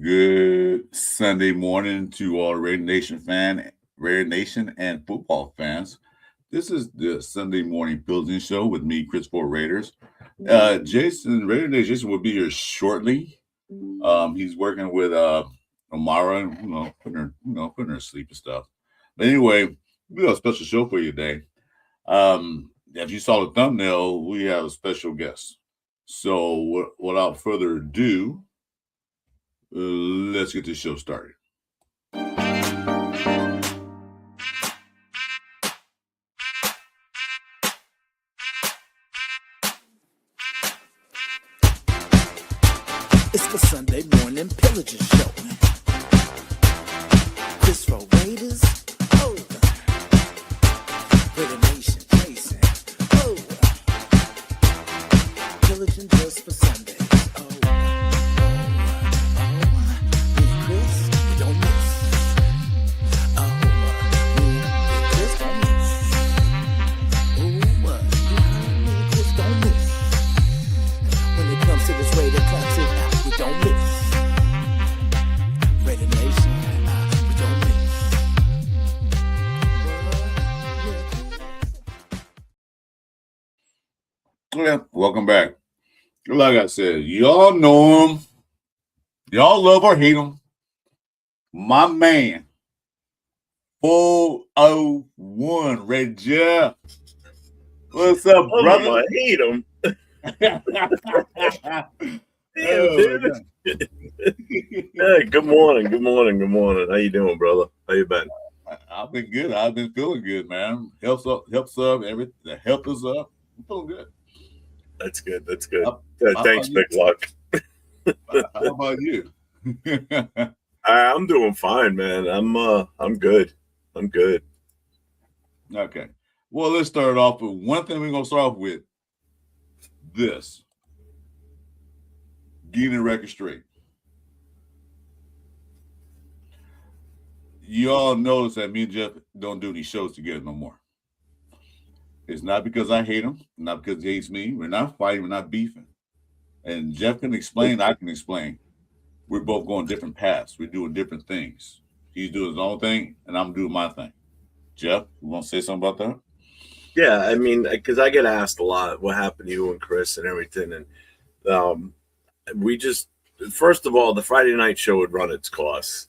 Good Sunday morning to all Raider Nation and football fans. This is the Sunday morning Pillaging show with me, Chris4Raiders. Jason, Raider Nation Jason will be here shortly. He's working with Amara, and putting her to sleep and stuff. But anyway, we got a special show for you today. If you saw the thumbnail, we have a special guest. So without further ado, let's get this show started. It's the Sunday morning Pillaging show. Chris4Raiders, Raider Nation, Jason, Pillaging just for Sundays. Me and Chris, we don't miss. Me and Chris don't miss. Me and Chris don't miss. When it comes to this Raider classic, we don't miss. Raider Nation, we don't miss. Yeah, welcome back. Like I said, y'all know him. Y'all love or hate him. My man, 401, Red Jeff. What's up, brother? I hate him. Damn, dude. Hey, good morning. How you doing, brother? How you been? I've been good. I've been feeling good, man. Helps up, everything. The health is up. I'm feeling good. That's good. Thanks, about Big Luck. How about you? I'm doing fine, man. I'm good. Okay. Well, let's start off with one thing we're gonna start off with. This. Getting the record straight. You all notice that me and Jeff don't do these shows together no more. It's not because I hate him, not because he hates me. We're not fighting, we're not beefing. And Jeff can explain, I can explain. We're both going different paths. We're doing different things. He's doing his own thing, and I'm doing my thing. Jeff, you want to say something about that? Yeah, I mean, because I get asked a lot what happened to you and Chris and everything, and we just, first of all, the Friday night show would run its course.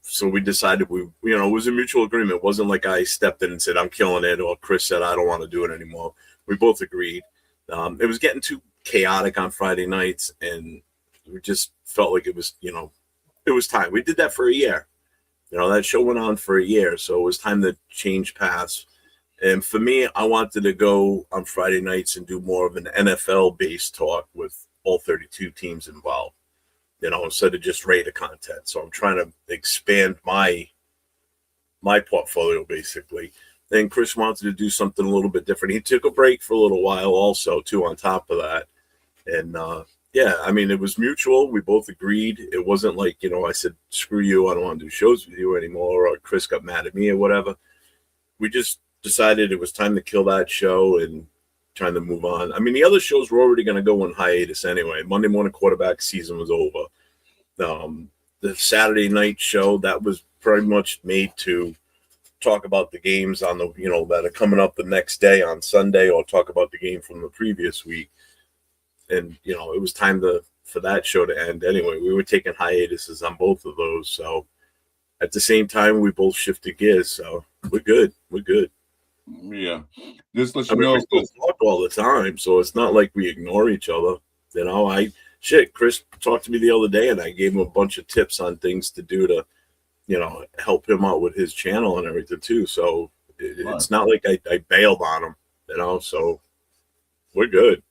So we decided it was a mutual agreement. It wasn't like I stepped in and said, I'm killing it, or Chris said, I don't want to do it anymore. We both agreed. It was getting too chaotic on Friday nights, and we just felt like it was time. We did that for a year. That show went on for a year, so it was time to change paths. And for me, I wanted to go on Friday nights and do more of an NFL-based talk with all 32 teams involved, instead of just Raider content. So I'm trying to expand my portfolio, basically. Then Chris wanted to do something a little bit different. He took a break for a little while also, too, on top of that. And, it was mutual. We both agreed. It wasn't like, I said, screw you, I don't want to do shows with you anymore, or Chris got mad at me or whatever. We just decided it was time to kill that show and trying to move on. I mean, the other shows were already going to go on hiatus anyway. Monday morning quarterback season was over. The Saturday night show, that was pretty much made to talk about the games on the, that are coming up the next day on Sunday, or talk about the game from the previous week. And, it was time for that show to end anyway. We were taking hiatuses on both of those. So at the same time, we both shifted gears. So we're good. Yeah. Just let you know. We still talk all the time, so it's not like we ignore each other. Chris talked to me the other day, and I gave him a bunch of tips on things to do to, help him out with his channel and everything too. So it's not like I bailed on him, so we're good.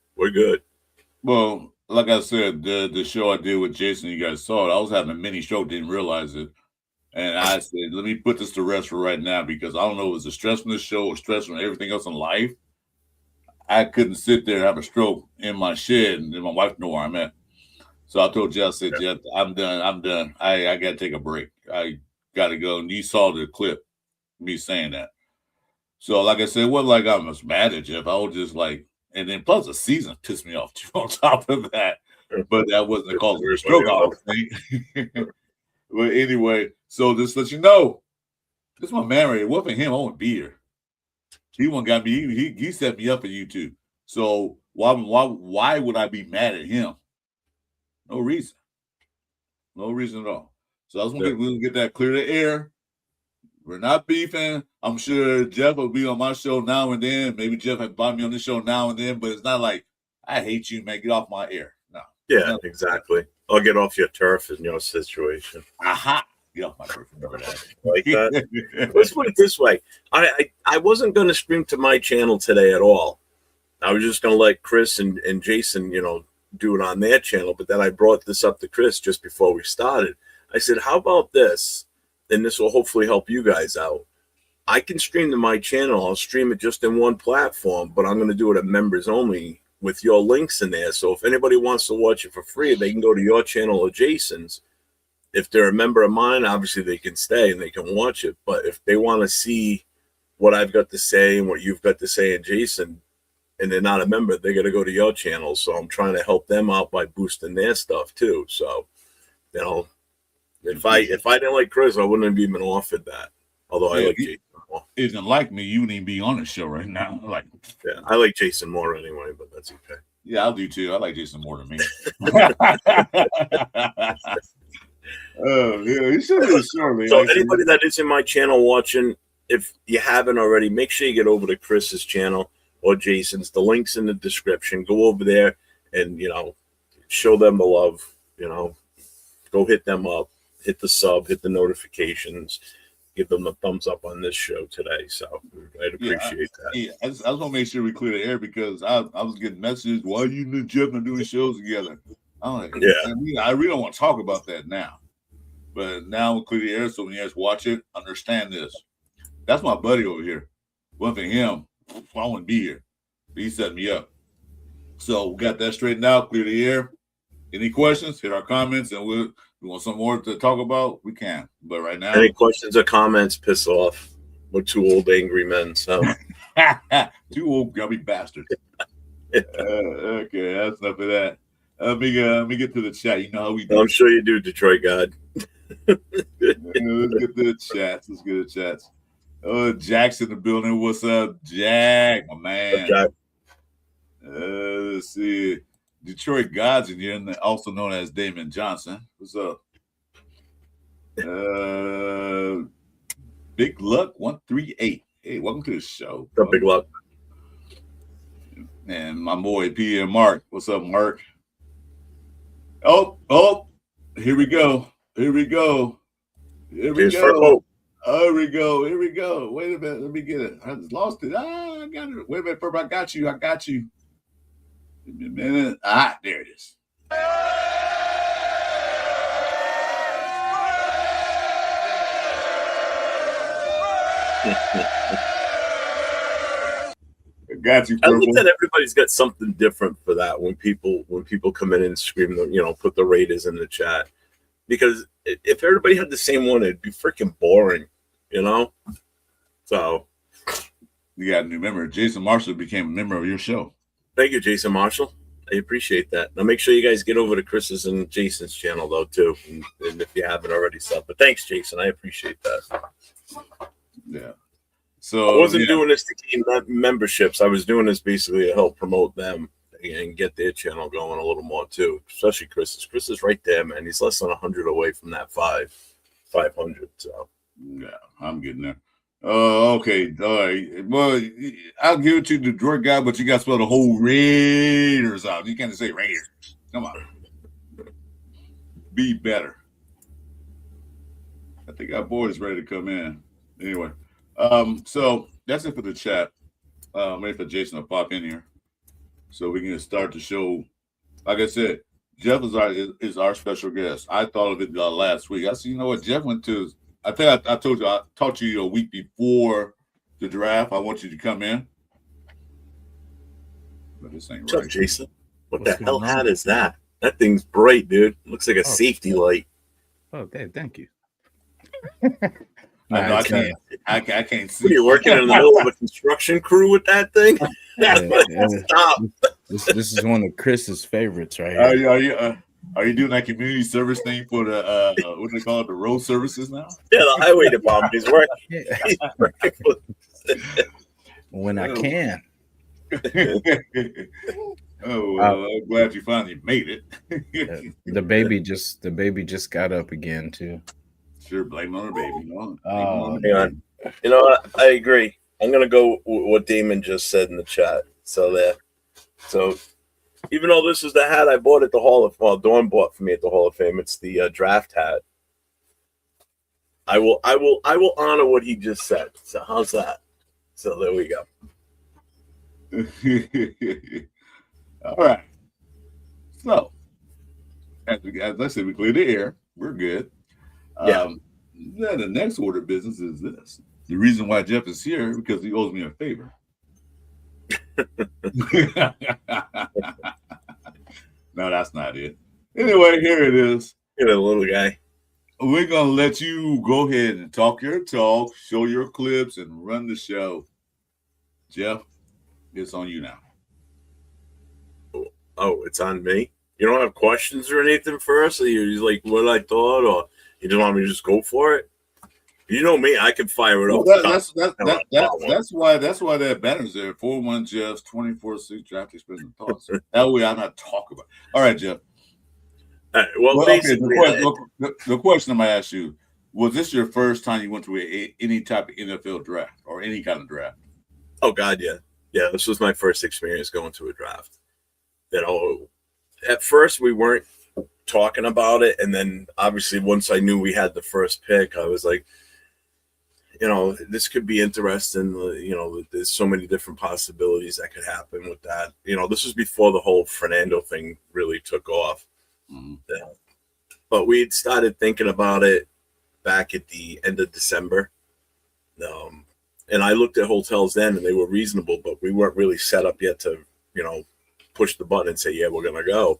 Well, like I said, the show I did with Jason, you guys saw it. I was having a mini stroke, didn't realize it. And I said, let me put this to rest for right now, because I don't know if it's a stress from the show or stress from everything else in life. I couldn't sit there and have a stroke in my shed and my wife know where I'm at. So I told Jeff, I said, Jeff, I'm done. I got to take a break. I got to go. And you saw the clip, me saying that. So like I said, it wasn't like I was mad at Jeff. I was just like, and then plus the season pissed me off too on top of that. but that wasn't the cause of the stroke, I don't think. But anyway, so just let you know, this is my man right here. What for him, I won't be here. He one got me. He set me up for YouTube. So why would I be mad at him? No reason. No reason at all. So I was gonna get that clear the air. We're not beefing. I'm sure Jeff will be on my show now and then. Maybe Jeff had bought me on the show now and then, but it's not like I hate you, man. Get off my air. No. Yeah, exactly. I'll get off your turf in your situation. Aha. Get off my turf. Remember that. Like that. Let's put it this way. I wasn't going to stream to my channel today at all. I was just going to let Chris and Jason, do it on their channel. But then I brought this up to Chris just before we started. I said, how about this? And this will hopefully help you guys out. I can stream to my channel. I'll stream it just in one platform, but I'm going to do it at members only with your links in there. So if anybody wants to watch it for free, they can go to your channel or Jason's. If they're a member of mine, obviously they can stay and they can watch it. But if they want to see what I've got to say and what you've got to say and Jason, and they're not a member, they're going to go to your channel. So I'm trying to help them out by boosting their stuff too. So, if I didn't like Chris, I wouldn't have even offered that. Although I like Jason more. Isn't like me, you wouldn't even be on the show right now. I like Jason more anyway, but that's okay. Yeah, I'll do too. I like Jason more than me. Oh, yeah, he should be sure, man. So anybody that is in my channel watching, if you haven't already, make sure you get over to Chris's channel or Jason's. The link's in the description. Go over there and, show them the love, go hit them up, hit the sub, hit the notifications, give them a thumbs up on this show today. So I'd appreciate that. Yeah, I just want to make sure we clear the air because I was getting messages, why you and Jeff are doing shows together? I really don't want to talk about that now. But now we'll clear the air so when you guys watch it, understand this. That's my buddy over here. One for him, I wouldn't be here. He set me up. So we got that straightened out, clear the air. Any questions, hit our comments, and we want some more to talk about, we can. But right now, any questions or comments, piss off. We're two old angry men, so. Two old grubby bastards. Okay, that's enough of that. Let me get to the chat. You know how we do. I'm sure you do, Detroit God. Let's get to the chats. Let's get to the chats. Oh, Jack's in the building. What's up, Jack? My man. Jack. Let's see. Detroit Gods in here, also known as Damon Johnson. What's up? Big Luck 138. Hey, welcome to the show. What's up, Big Luck? And my boy P and Mark. What's up, Mark? Oh, here we go. Here we go. Here we go. Here we go. Here we go. Wait a minute. Let me get it. I just lost it. I got it. Wait a minute, I got you. Give me a minute. There it is. I got you. I think that everybody's got something different for that when people come in and scream, put the Raiders in the chat. Because if everybody had the same one, it'd be freaking boring, So you got a new member. Jason Marshall became a member of your show. Thank you, Jason Marshall. I appreciate that. Now make sure you guys get over to Chris's and Jason's channel though too, and if you haven't already subbed. But thanks, Jason. I appreciate that. Yeah. So I wasn't doing this to gain memberships. I was doing this basically to help promote them and get their channel going a little more too. Especially Chris's. Chris is right there, man. He's less than 100 away from that 500. So yeah, I'm getting there. Okay. All right. Well, I'll give it to the Detroit guy, but you got to spell the whole Raiders out. You can't say Raiders. Come on. Be better. I think our boy is ready to come in. Anyway, so that's it for the chat. Wait for Jason to pop in here so we can start the show. Like I said, Jeff is our special guest. I thought of it last week. I said, you know what? Jeff went to. I think I told you I talked to you a week before the draft. I want you to come in. But this ain't What's right. up, Jason? What the hell hat is that? That thing's bright, dude. Looks like a safety light. Okay, thank you. I can't see. What, are you working in the middle of a construction crew with that thing? Yeah. Stop. This is one of Chris's favorites right Are here. are you doing that community service thing for the what do they call it, the road services now? Yeah, the highway department. He's working. Yeah, He's working for when I can. Oh, well, I'm glad you finally made it. The baby just got up again too. Sure, blame on her baby. No, Oh, Hang on. You know what? I agree. I'm gonna go with what Damon just said in the chat. So there. So even though this is the hat I bought at the Hall of Dawn bought for me at the Hall of Fame, it's the draft hat. I will honor what he just said. So how's that? So there we go. All right. So, as I said, we cleared the air. We're good. Yeah. Then the next order of business is this. The reason why Jeff is here because he owes me a favor. No, that's not it. Anyway, here it is. You're a little guy. We're going to let you go ahead and talk your talk, show your clips, and run the show. Jeff, it's on you now. Oh, it's on me. You don't have questions or anything first? Or you like what I thought, or you just want me to just go for it? You know me, I can fire it up. That's why that banner's there. 4-1 Jeff's 24-6 draft experience and thoughts. That way I'm not talking about. All right, Jeff. Well, okay, basically, the question I'm gonna ask you: was this your first time you went to any type of NFL draft or any kind of draft? oh God, yeah. This was my first experience going to a draft. You know, at first we weren't talking about it, and then obviously once I knew we had the first pick, I was like, you know, this could be interesting. You know, there's so many different possibilities that could happen with that. You know, this was before the whole Fernando thing really took off. Mm-hmm. Yeah. But we had started thinking about it back at the end of December. And I looked at hotels then, and they were reasonable, but we weren't really set up yet to, you know, push the button and say, yeah, we're going to go.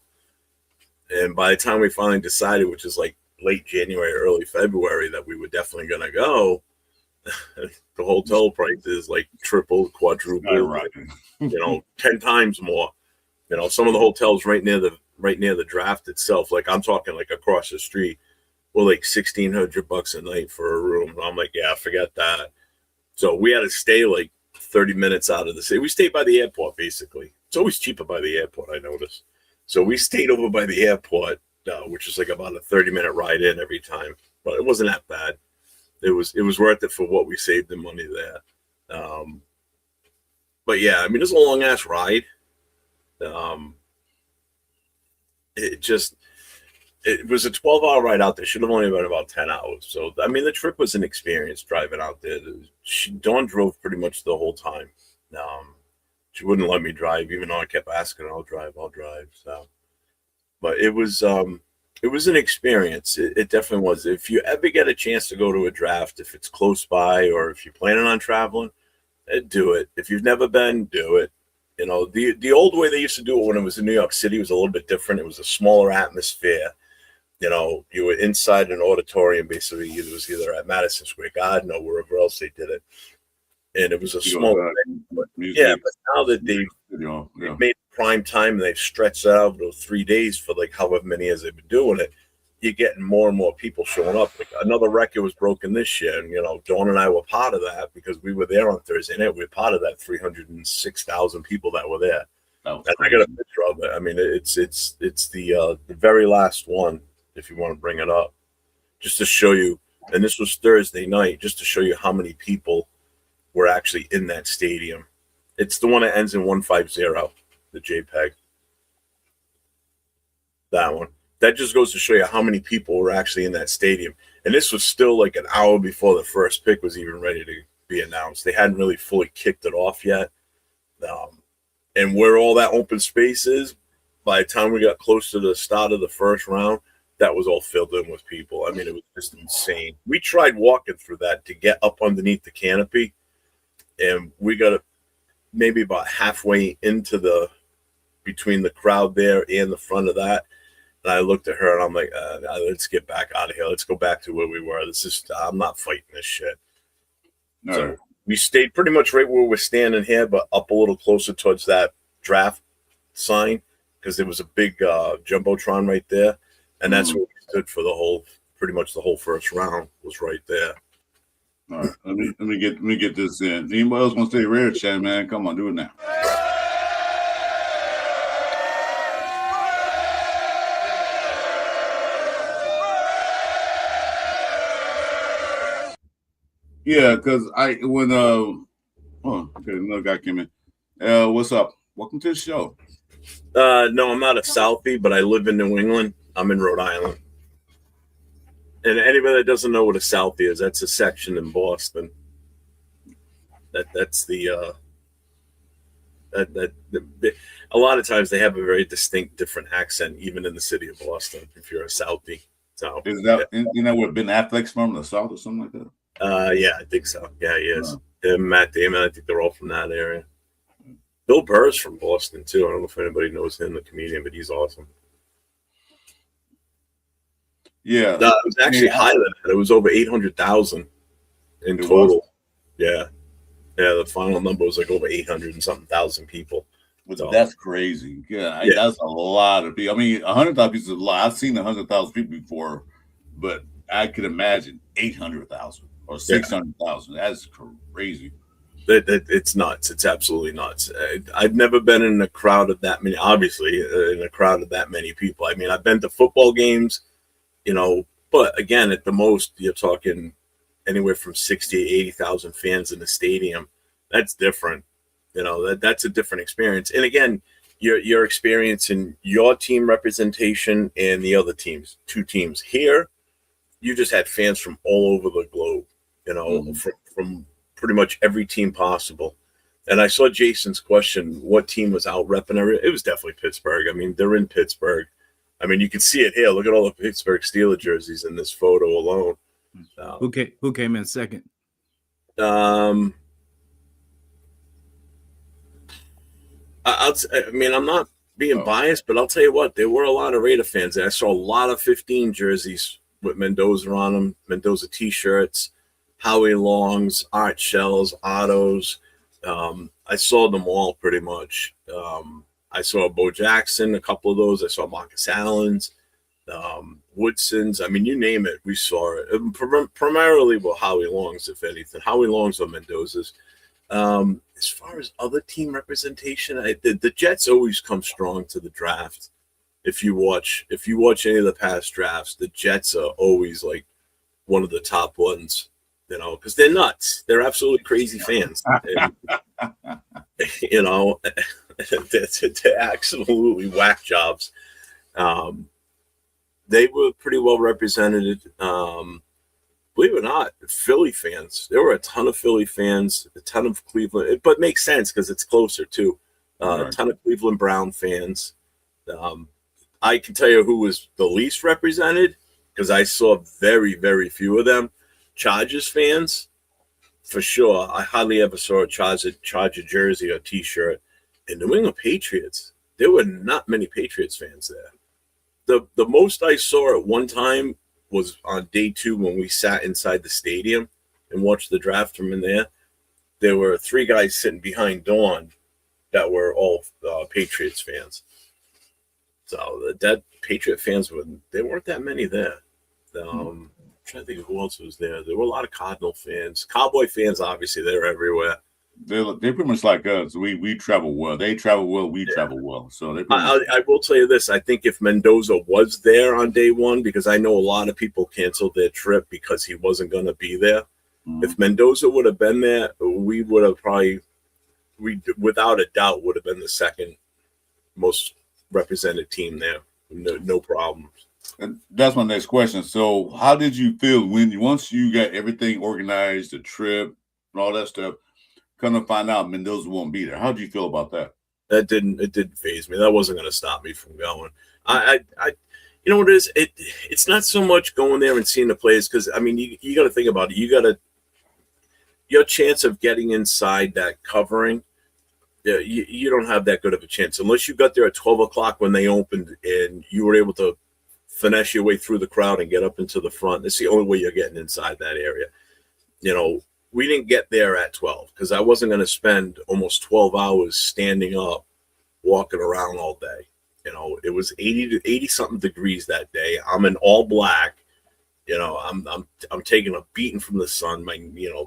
And by the time we finally decided, which is like late January, early February, that we were definitely going to go, the hotel prices like tripled, quadrupled, Right. you know, 10 times more. You know, some of the hotels right near the draft itself, like I'm talking like across the street, were like $1,600 a night for a room. And I'm like, yeah, forget that. So we had to stay like 30 minutes out of the city. We stayed by the airport, basically. It's always cheaper by the airport, I noticed. So we stayed over by the airport, which is like about a 30-minute ride in every time. But it wasn't that bad. It was worth it for what we saved in money there. But yeah, I mean, it's a long ass ride. It was a 12-hour ride out there. Should have only been about 10 hours. So I mean, the trip was an experience driving out there. Dawn drove pretty much the whole time. She wouldn't let me drive, even though I kept asking her, I'll drive. So, but it was an experience. It definitely was. If you ever get a chance to go to a draft, if it's close by or if you're planning on traveling, do it. If you've never been, do it. You know, the old way they used to do it when it was in New York City was a little bit different. It was a smaller atmosphere. You know, you were inside an auditorium, basically. It was either at Madison Square Garden or wherever else they did it. And it was a small thing. But now that they've made prime time and they've stretched it out those 3 days for like however many years they've been doing it, you're getting more and more people showing up. Like another record was broken this year, and you know, Dawn and I were part of that because we were there on Thursday night. We were part of that 306,000 people that were there. And I got a picture of it. I mean, it's the very last one, if you want to bring it up, just to show you. And this was Thursday night, just to show you how many people were actually in that stadium. It's the one that ends in 150, the JPEG. That one. That just goes to show you how many people were actually in that stadium. And this was still like an hour before the first pick was even ready to be announced. They hadn't really fully kicked it off yet. And where all that open space is, by the time we got close to the start of the first round, that was all filled in with people. I mean, it was just insane. We tried walking through that to get up underneath the canopy, and we got maybe about halfway into between the crowd there and the front of that. And I looked at her and I'm like, let's get back out of here. Let's go back to where we were. I'm not fighting this shit. No. So we stayed pretty much right where we're standing here, but up a little closer towards that draft sign because there was a big jumbotron right there, and that's where we stood for pretty much the whole first round was right there. All right, let me get this in. Anybody else want to stay Raider chat, man? Come on, do it now. Yeah, because okay, another guy came in. What's up? Welcome to the show. No, I'm not a Southie, but I live in New England. I'm in Rhode Island. And anybody that doesn't know what a Southie is, that's a section in Boston. That's a lot of times they have a very distinct, different accent, even in the city of Boston. If you're a Southie, so is that where Ben Affleck's from, the South or something like that? Yeah, I think so. Yeah, he is. And Matt Damon, I think they're all from that area. Bill Burr's from Boston too. I don't know if anybody knows him, the comedian, but he's awesome. Yeah, no, it was actually higher than that. It was over 800,000 in total. Yeah, the final number was like over 800 and something thousand people. So, that's crazy. Yeah, that's a lot of people. I mean, 100,000 people is a lot. I've seen 100,000 people before, but I could imagine 800,000 or 600,000. That's crazy. It's nuts. It's absolutely nuts. I've never been in a crowd of that many. Obviously, in a crowd of that many people. I mean, I've been to football games, but again, at the most, you're talking anywhere from 60 to 80,000 fans in the stadium. That's different. That's a different experience. And again, you're experiencing your team representation and the other teams. Two teams here. You just had fans from all over the globe. From pretty much every team possible. And I saw Jason's question, what team was out repping? It was definitely Pittsburgh. I mean, they're in Pittsburgh. I mean, you can see it here. Look at all the Pittsburgh Steelers jerseys in this photo alone. Who came in second? I'm not being biased, but I'll tell you what, there were a lot of Raider fans there. I saw a lot of 15 jerseys with Mendoza on them, Mendoza T-shirts, Howie Longs, Art Shells, Ottos. I saw them all pretty much. I saw Bo Jackson, a couple of those. I saw Marcus Allen's, Woodson's. I mean, you name it, we saw it. Primarily with Howie Longs, if anything. Howie Longs or Mendoza's. As far as other team representation, the Jets always come strong to the draft. If you watch any of the past drafts, the Jets are always like one of the top ones. Because they're nuts. They're absolutely crazy fans. And, they're absolutely whack jobs. They were pretty well represented. Believe it or not, Philly fans. There were a ton of Philly fans, a ton of Cleveland. But it makes sense because it's closer too. A ton of Cleveland Brown fans. I can tell you who was the least represented because I saw very, very few of them. Chargers fans, for sure. I hardly ever saw a Charger jersey or T-shirt. And New England Patriots, there were not many Patriots fans there. The most I saw at one time was on day 2 when we sat inside the stadium and watched the draft from in there. There were 3 guys sitting behind Dawn that were all Patriots fans. So that Patriot fans there weren't that many there. I'm trying to think of who else was there. There were a lot of Cardinal fans, Cowboy fans. Obviously, they're everywhere. They're pretty much like us. We travel well. They travel well. We travel well. So I will tell you this. I think if Mendoza was there on day 1, because I know a lot of people canceled their trip because he wasn't going to be there. Mm-hmm. If Mendoza would have been there, we would have without a doubt, would have been the second most represented team there. No problems. And that's my next question. So how did you feel once you got everything organized, the trip and all that stuff, come to find out Mendoza won't be there? How did you feel about that? It didn't faze me. That wasn't going to stop me from going. I you know what it is? It's not so much going there and seeing the players, because I mean you got to think about it. Your chance of getting inside that covering, you don't have that good of a chance unless you got there at 12 o'clock when they opened and you were able to finesse your way through the crowd and get up into the front. That's the only way you're getting inside that area. We didn't get there at 12 because I wasn't going to spend almost 12 hours standing up walking around all day. You know, it was 80 something degrees that day. I'm in all black. You know, I'm taking a beating from the sun.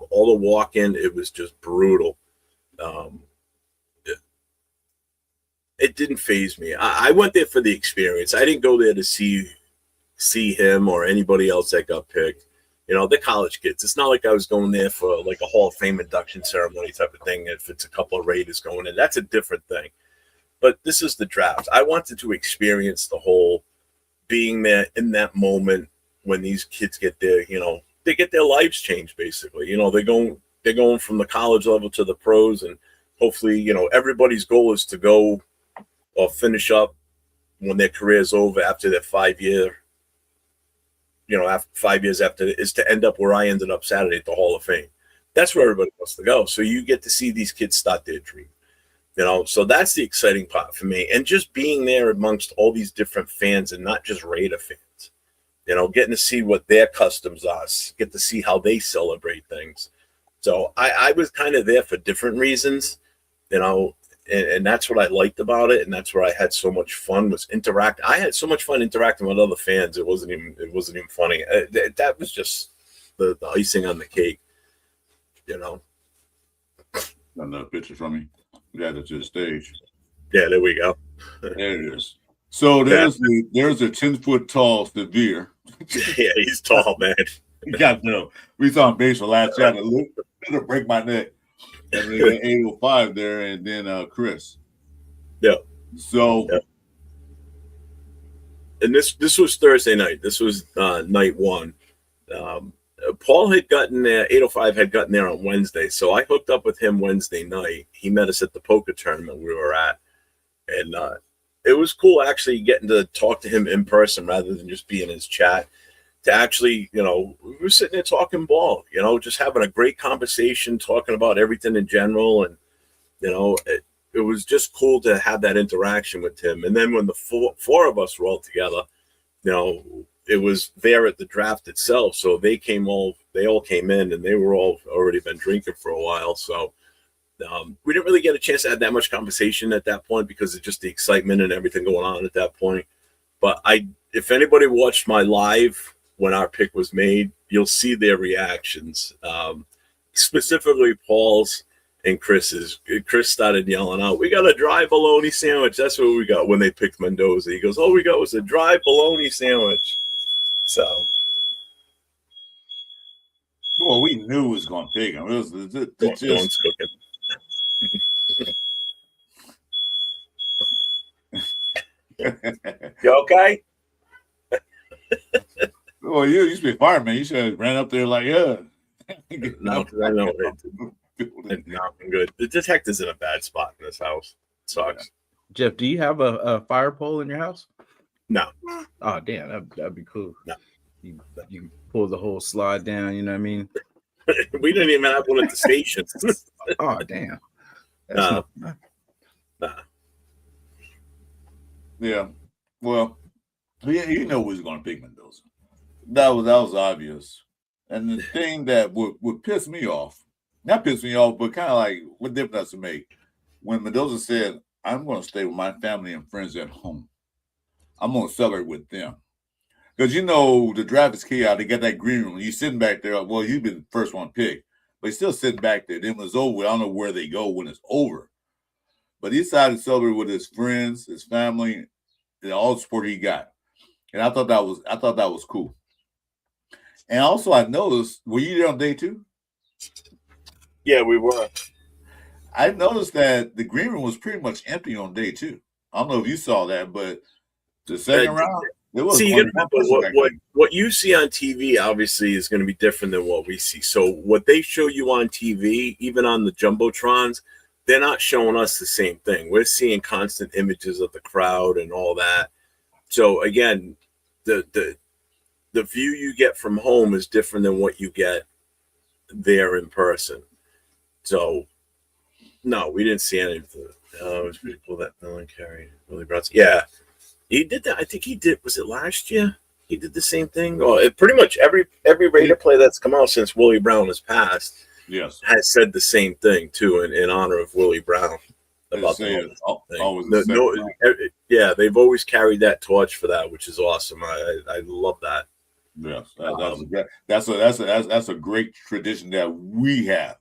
All the walking, it was just brutal. It didn't faze me. I went there for the experience. I didn't go there to see him or anybody else that got picked. You know, they're college kids. It's not like I was going there for like a Hall of Fame induction ceremony type of thing. If it's a couple of Raiders going in, that's a different thing. But this is the draft. I wanted to experience the whole being there in that moment when these kids get there. You know, they get their lives changed basically. You know, they're going from the college level to the pros, and hopefully, you know, everybody's goal is to go or finish up when their career's over after their 5 year. You know, after 5 years after, is to end up where I ended up Saturday at the Hall of Fame. That's where everybody wants to go. So you get to see these kids start their dream. You know, so that's the exciting part for me. And just being there amongst all these different fans and not just Raider fans, you know, getting to see what their customs are, get to see how they celebrate things. So I was kind of there for different reasons, you know, and that's what I liked about it. And that's where I had so much fun was I had so much fun interacting with other fans. It wasn't even funny. That was just the icing on the cake, you know. Another picture from me. We added to the stage. Yeah, there we go. There it is. So there's a 10-foot tall Severe. Yeah, he's tall, man. You got to know. We saw him base for last shot. It'll break my neck. And then 805 there, and then Chris. Yeah. So. Yeah. And this was Thursday night. This was night one. Paul had gotten there. 805 had gotten there on Wednesday, so I hooked up with him Wednesday night. He met us at the poker tournament we were at, and it was cool actually getting to talk to him in person rather than just be in his chat. To actually, you know, we were sitting there talking ball, you know, just having a great conversation, talking about everything in general. And, you know, it was just cool to have that interaction with him. And then when the four of us were all together, you know, it was there at the draft itself. So they all came in, and they were all already been drinking for a while. So we didn't really get a chance to have that much conversation at that point because of just the excitement and everything going on at that point. But if anybody watched my live when our pick was made, you'll see their reactions. Specifically Paul's and Chris's. Chris started yelling out, "We got a dry bologna sandwich." That's what we got when they picked Mendoza. He goes, "All we got was a dry bologna sandwich." So. Well, we knew it was going to pick him. It was Dawn's cooking. You okay? Well, you used to be a fireman. You should have ran up there like, yeah. No, because I know it's not good. The detective's in a bad spot in this house. It sucks. Jeff, do you have a fire pole in your house? No. Oh, damn, that'd be cool. No. You pull the whole slide down, you know what I mean? We didn't even have one at the station. Oh, damn. Nah. Yeah. Well, you know who's going to pick Mendoza. That was obvious. And the thing that would piss me off, not piss me off, but kind of like what difference does it make? When Mendoza said, "I'm going to stay with my family and friends at home. I'm going to celebrate with them." Because, you know, the draft is chaotic. They got that green room. You're sitting back there. Well, you've been the first one picked. But he's still sitting back there. Then when it's over, I don't know where they go when it's over. But he decided to celebrate with his friends, his family, and all the support he got. And I thought that was cool. And also, I noticed, were you there on day two? Yeah, we were. I noticed that the green room was pretty much empty on day two. I don't know if you saw that, but the second round, it was. See, you gotta remember what you see on TV obviously is going to be different than what we see. So what they show you on TV, even on the jumbotrons, they're not showing us the same thing. We're seeing constant images of the crowd and all that. So again, the view you get from home is different than what you get there in person. So, no, we didn't see any of it. It was pretty cool that Millen carried Willie Brown. Yeah, he did that. I think he did. Was it last year? He did the same thing. Oh, pretty much every Raider play that's come out since Willie Brown has passed, yes, has said the same thing too in honor of Willie Brown. about Say the it's thing. always No, the second round. yeah, they've always carried that torch for that, which is awesome. I love that. Yes, that's a great tradition that we have.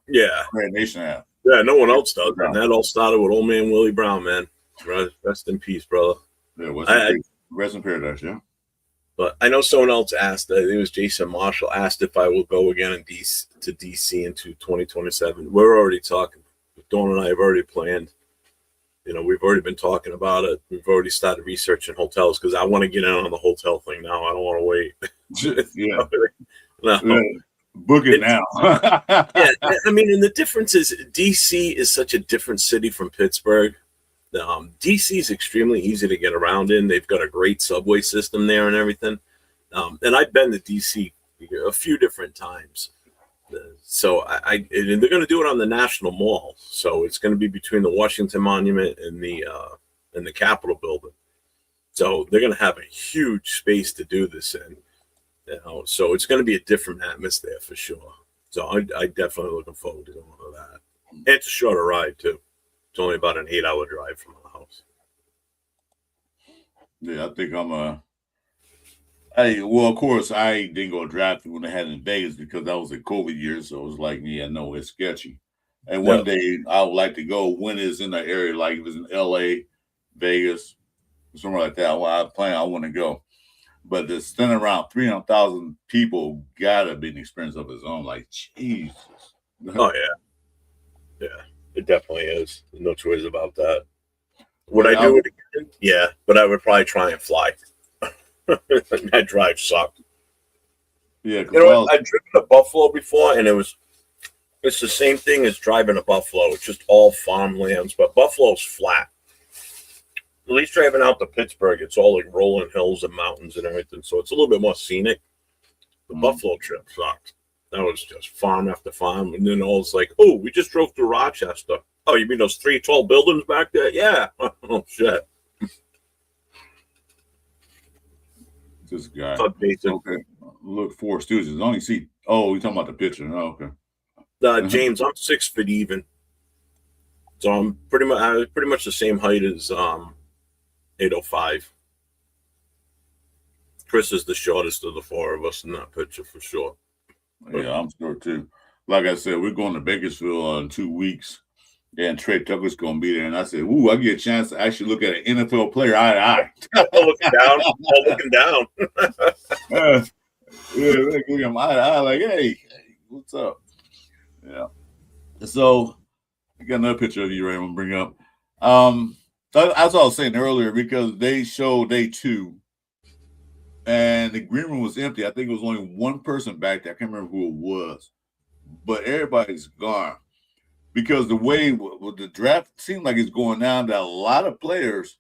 Yeah, Red Nation have. yeah, no one else does. And that all started with old man Willie Brown, man. Rest in peace, brother. Yeah, rest in paradise, yeah. But I know someone else asked, I think it was Jason Marshall, asked if I will go again to DC into 2027. We're already talking. Dawn and I have already planned. You know, we've already been talking about it. We've already started researching hotels because I want to get in on the hotel thing now. I don't want to wait. Yeah. No. Yeah. Book it now. Yeah, I mean, and the difference is DC is such a different city from Pittsburgh. DC is extremely easy to get around in. They've got a great subway system there and everything. And I've been to DC a few different times. So and they're going to do it on the National Mall. So it's going to be between the Washington Monument and the Capitol building. So they're going to have a huge space to do this in. You know, so it's going to be a different atmosphere for sure. So I definitely looking forward to going to that. And it's a shorter ride too. It's only about an 8-hour drive from the house. Yeah, I think well, of course, I didn't go drafting when they had it in Vegas because that was a COVID year. So it was like, yeah, no, it's sketchy. And one day I would like to go when it's in the area, like if it's in LA, Vegas, somewhere like that. While I plan, I want to go. But to stand around 300,000 people gotta be an experience of its own. Like, Jesus. Oh, yeah. Yeah, it definitely is. There's no choice about that. Would I do it again? Yeah, but I would probably try and fly. That drive sucked. Yeah, you know what? I've driven to Buffalo before, and it's the same thing as driving to Buffalo. It's just all farmlands, but Buffalo's flat. At least driving out to Pittsburgh, it's all like rolling hills and mountains and everything, so it's a little bit more scenic. The Buffalo trip sucked. That was just farm after farm, and then all it's like, oh, we just drove through Rochester. Oh, you mean those 3 tall buildings back there? Yeah. Oh, shit. This guy. Okay. Look, 4 Stooges. Only see. Oh, you're talking about the picture. Oh, okay. James, I'm 6 feet even. So I'm pretty much the same height as 805. Chris is the shortest of the 4 of us in that picture for sure. Yeah, I'm sure too. Like I said, we're going to Bakersfield in 2 weeks, and Trey Tucker's going to be there. And I said, "Ooh, I get a chance to actually look at an NFL player eye to eye." looking down. Yeah, look at him eye to eye, like, "Hey, what's up?" Yeah. So I got another picture of you, right? I'm gonna bring up. That's what I was saying earlier because they showed day 2. And the green room was empty. I think it was only one person back there. I can't remember who it was. But everybody's gone. Because the way the draft seemed like it's going down, that a lot of players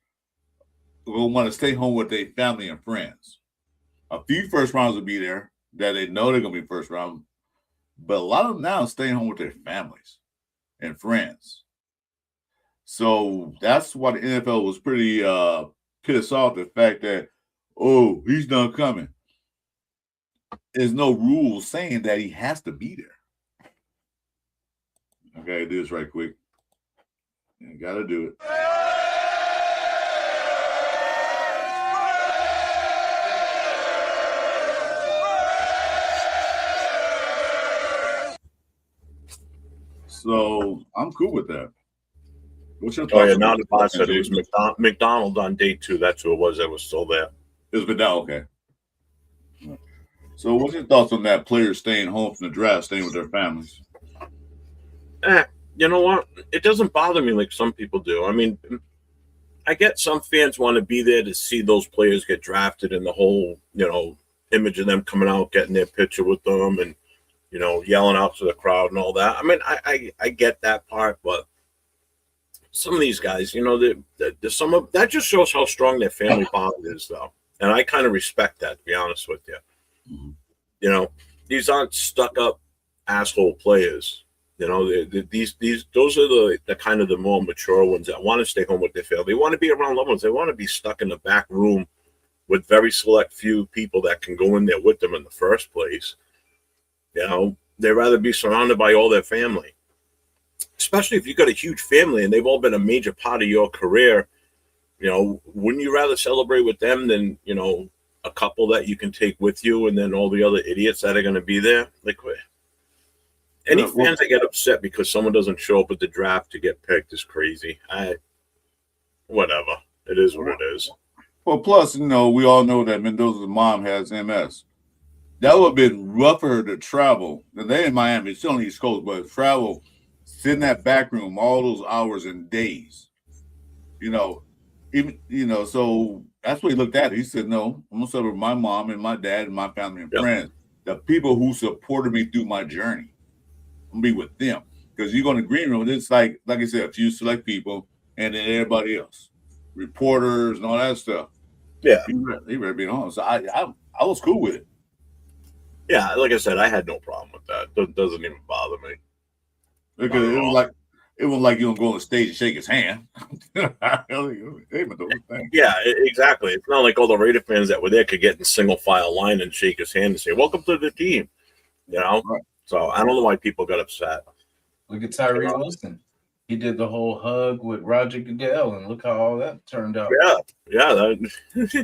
will want to stay home with their family and friends. A few first rounds will be there that they know they're going to be first round. But a lot of them now are staying home with their families and friends. So that's why the NFL was pretty pissed off, the fact that, oh, he's not coming. There's no rule saying that he has to be there. Okay, do this right quick. You gotta do it. So I'm cool with that. What's your thoughts? Oh yeah, now the boss said it was McDonald on day 2. That's who it was that was still there. It was McDonald, okay. So what's your thoughts on that? Players staying home from the draft, staying with their families? You know what? It doesn't bother me like some people do. I mean, I get some fans want to be there to see those players get drafted and the whole, image of them coming out, getting their picture with them and, yelling out to the crowd and all that. I mean, I get that part, but some of these guys, there's some of that just shows how strong their family bond is, though. And I kind of respect that, to be honest with you. Mm-hmm. These aren't stuck up asshole players. Those are the kind of the more mature ones that want to stay home with their family. They want to be around loved ones. They want to be stuck in the back room with very select few people that can go in there with them in the first place. They'd rather be surrounded by all their family. especially if you've got a huge family and they've all been a major part of your career, wouldn't you rather celebrate with them than, a couple that you can take with you and then all the other idiots that are going to be there? Like, any fans that get upset because someone doesn't show up at the draft to get picked is crazy. Whatever. It is what it is. Well, plus, we all know that Mendoza's mom has MS. That would have been rougher to travel. They're in Miami, it's still on the East Coast, but travel, sit in that back room all those hours and days. So that's what he looked at. He said, no, I'm going to celebrate my mom and my dad and my family and friends, the people who supported me through my journey. I'm going to be with them. Because you go in the green room, it's like I said, a few select people and then everybody else, reporters and all that stuff. Yeah. He ready to be home. So I was cool with it. Yeah, like I said, I had no problem with that. It doesn't even bother me. Because it was like you don't go on the stage and shake his hand. Yeah, exactly. It's not like all the Raider fans that were there could get in single file line and shake his hand and say, "Welcome to the team." Right. So I don't know why people got upset. Look at Tyree Wilson. He did the whole hug with Roger Goodell, and look how all that turned out. Yeah,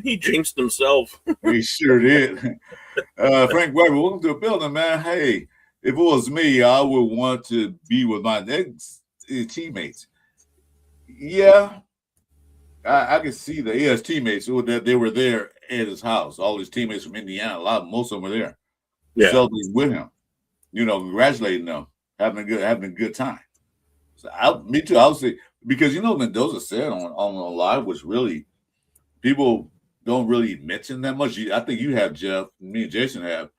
he jinxed himself. He sure did. Frank Weber, welcome to the building, man. Hey, if it was me, I would want to be with my teammates. Yeah, I could see his teammates that they were there at his house. All his teammates from Indiana, most of them were there. Yeah, celebrating with him. Congratulating them, having a good time. So me too. I would say because Mendoza said on the live was really people don't really mention that much. I think you have, Jeff, me and Jason have.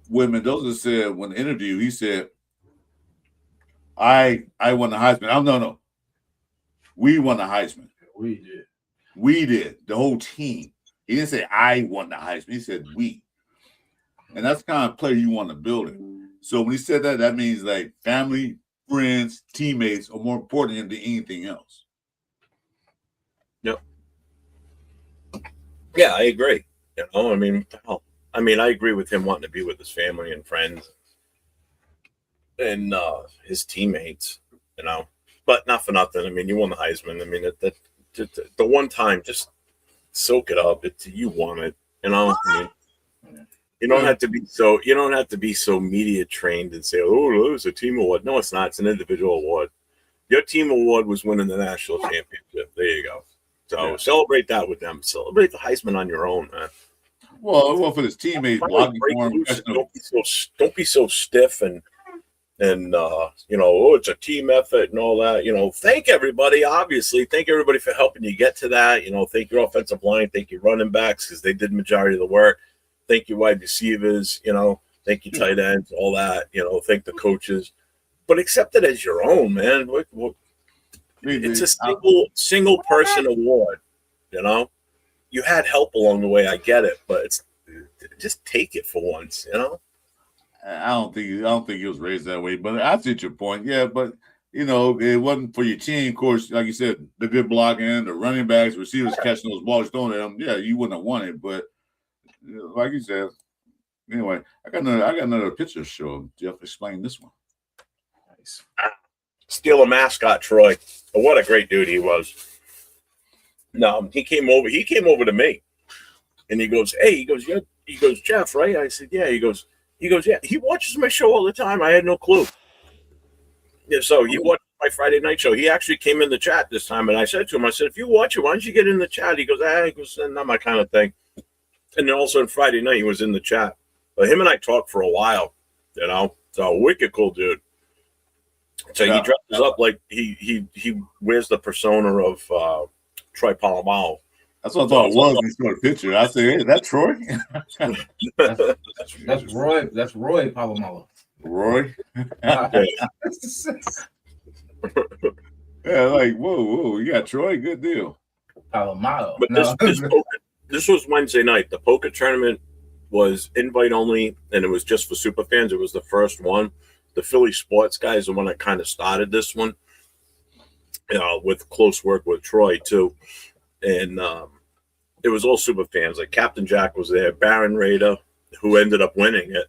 When Mendoza said when the interview, he said, I won the Heisman. No. We won the Heisman. We did. The whole team. He didn't say I won the Heisman. He said we. And that's the kind of player you want to build it. So when he said that, that means like family, friends, teammates are more important than anything else. Yep. Yeah, I agree. I agree with him wanting to be with his family and friends and his teammates, But not for nothing. You won the Heisman. The one time, just soak it up. You won it. You don't have to be so media trained and say, "Oh, it's a team award." No, it's not. It's an individual award. Your team award was winning the national championship. There you go. So celebrate that with them. Celebrate the Heisman on your own, man. Well, for his teammates, don't be so stiff and it's a team effort and all that. Thank everybody. Obviously, thank everybody for helping you get to that. Thank your offensive line, thank your running backs because they did the majority of the work. Thank your wide receivers. Thank your tight ends, all that. Thank the coaches, but accept it as your own, man. It's a single person award. You had help along the way. I get it, but just take it for once. I don't think he was raised that way, but I see your point. Yeah, but it wasn't for your team. Of course, like you said, the good blocking, the running backs, receivers catching those balls, throwing at them. Yeah, you wouldn't have won it, but like you said. Anyway, I got another picture to show. Jeff, explain this one. Nice. Steal a mascot, Troy. Oh, what a great dude he was. No, he came over to me, and he goes, "Hey," he goes, "Jeff, right?" I said, "Yeah." He goes, "Yeah." He watches my show all the time. I had no clue. Yeah, so he watched my Friday night show. He actually came in the chat this time, and I said to him, "I said, if you watch it, why don't you get in the chat?" He goes, not my kind of thing." And then also on Friday night, he was in the chat. But him and I talked for a while. So wicked cool dude. So he dresses up like he wears the persona of Troy Polamalu. That's what I thought it was when he saw the picture. I said, "Hey, is that Troy?" that's Roy. That's Roy Polamalu. Roy. Yeah, like whoa, you got Troy. Good deal. Polamalu. But this was Wednesday night. The poker tournament was invite only, and it was just for super fans. It was the first one. The Philly Sports guys, the one that kind of started this one, with close work with Troy too. And it was all super fans. Like Captain Jack was there, Baron Raider, who ended up winning it.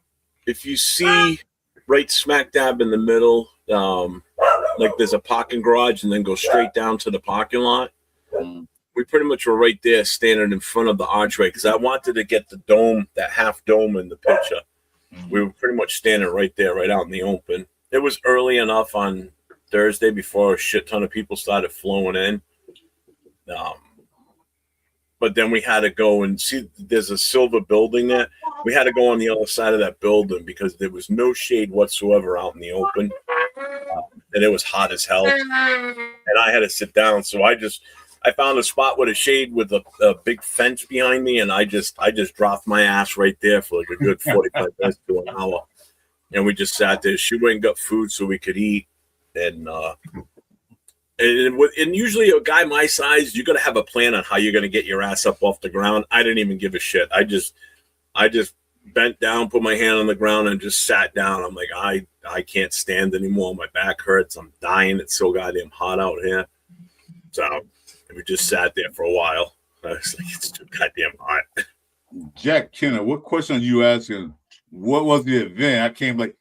if you see right smack dab in the middle, like there's a parking garage and then go straight down to the parking lot. We pretty much were right there standing in front of the archway because I wanted to get the dome, that half dome in the picture. We were pretty much standing right there, right out in the open. It was early enough on Thursday before a shit ton of people started flowing in. But then we had to go and see, there's a silver building there. We had to go on the other side of that building because there was no shade whatsoever out in the open. And it was hot as hell. And I had to sit down. So I found a spot with a shade with a big fence behind me. And I just dropped my ass right there for like a good 45 minutes to an hour. And we just sat there. She went and got food so we could eat. And usually a guy my size, you got to have a plan on how you're going to get your ass up off the ground. I didn't even give a shit. I just bent down, put my hand on the ground, and just sat down. I'm like, I can't stand anymore. My back hurts. I'm dying. It's so goddamn hot out here. So we just sat there for a while. I was like, it's too goddamn hot. Jack Kenner, what question are you asking? What was the event? I came like,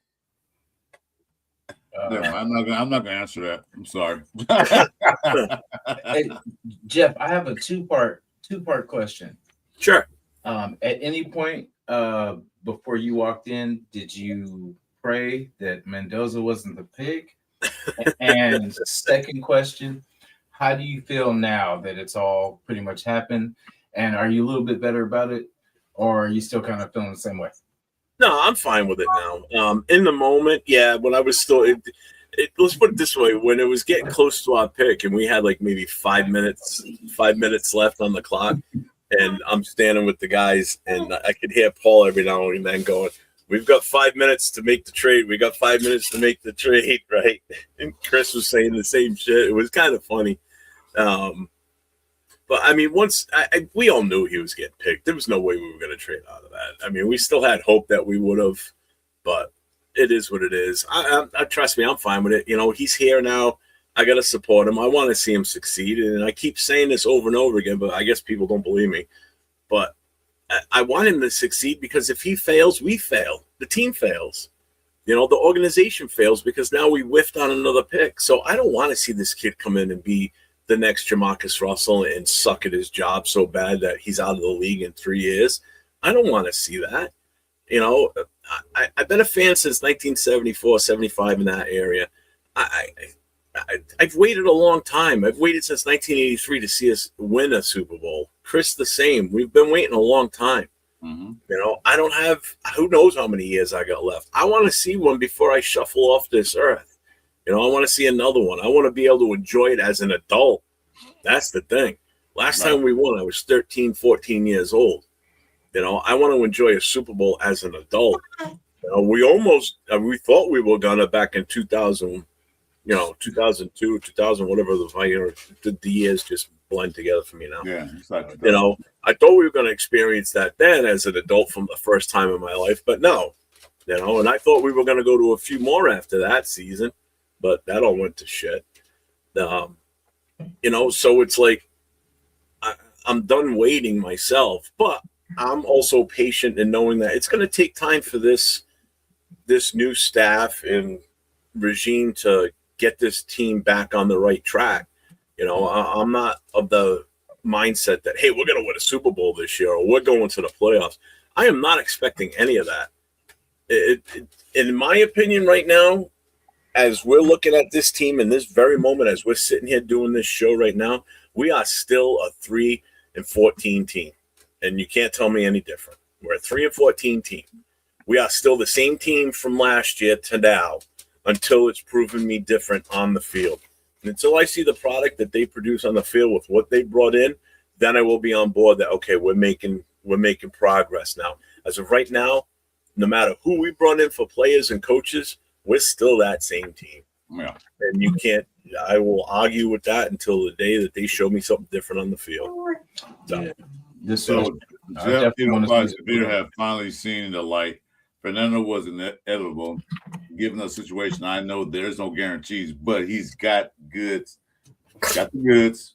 no, I'm not gonna answer that. I'm sorry. Hey, Jeff, I have a two-part question. Sure. At any point before you walked in, did you pray that Mendoza wasn't the pick? And second question, how do you feel now that it's all pretty much happened? And are you a little bit better about it, or are you still kind of feeling the same way? No, I'm fine with it now. In the moment, yeah, when I was still, let's put it this way: when it was getting close to our pick, and we had like maybe 5 minutes left on the clock, and I'm standing with the guys, and I could hear Paul every now and then going, "We've got 5 minutes to make the trade. We got 5 minutes to make the trade," right? And Chris was saying the same shit. It was kind of funny. But I mean, once we all knew he was getting picked, there was no way we were going to trade out of that. I mean, we still had hope that we would have, but it is what it is. I trust me, I'm fine with it. You know, he's here now. I got to support him. I want to see him succeed, and I keep saying this over and over again, but I guess people don't believe me. But I want him to succeed because if he fails, we fail. The team fails. You know, the organization fails because now we whiffed on another pick. So I don't want to see this kid come in and be the next Jamarcus Russell and suck at his job so bad that he's out of the league in 3 years. I don't want to see that. You know, I've been a fan since 1974, 75 in that area. I've waited a long time. I've waited since 1983 to see us win a Super Bowl. Chris, the same. We've been waiting a long time. Mm-hmm. You know, I don't have, who knows how many years I got left. I want to see one before I shuffle off this earth. You know, I want to see another one. I want to be able to enjoy it as an adult. That's the thing. Last time we won, I was 13, 14 years old. You know, I want to enjoy a Super Bowl as an adult. You know, we thought we were going to back in 2000, 2002, 2000, whatever the years just blend together for me now. Yeah, exactly. You know, I thought we were going to experience that then as an adult from the first time in my life, but no. You know, and I thought we were going to go to a few more after that season. But that all went to shit. You know, so it's like I'm done waiting myself, but I'm also patient in knowing that it's going to take time for this new staff and regime to get this team back on the right track. You know, I'm not of the mindset that, hey, we're going to win a Super Bowl this year or we're going to the playoffs. I am not expecting any of that. In my opinion right now, as we're looking at this team in this very moment, as we're sitting here doing this show right now, we are still a 3-14 team. And you can't tell me any different. We're a 3-14 team. We are still the same team from last year to now until it's proven me different on the field. And until I see the product that they produce on the field with what they brought in, then I will be on board that, okay, we're making progress now. As of right now, no matter who we brought in for players and coaches, we're still that same team. Yeah. And you can't, I will argue with that until the day that they show me something different on the field. So, Jeff, Peter have finally seen the light. Fernando was inevitable. Given the situation, I know there's no guarantees, but he's got the goods,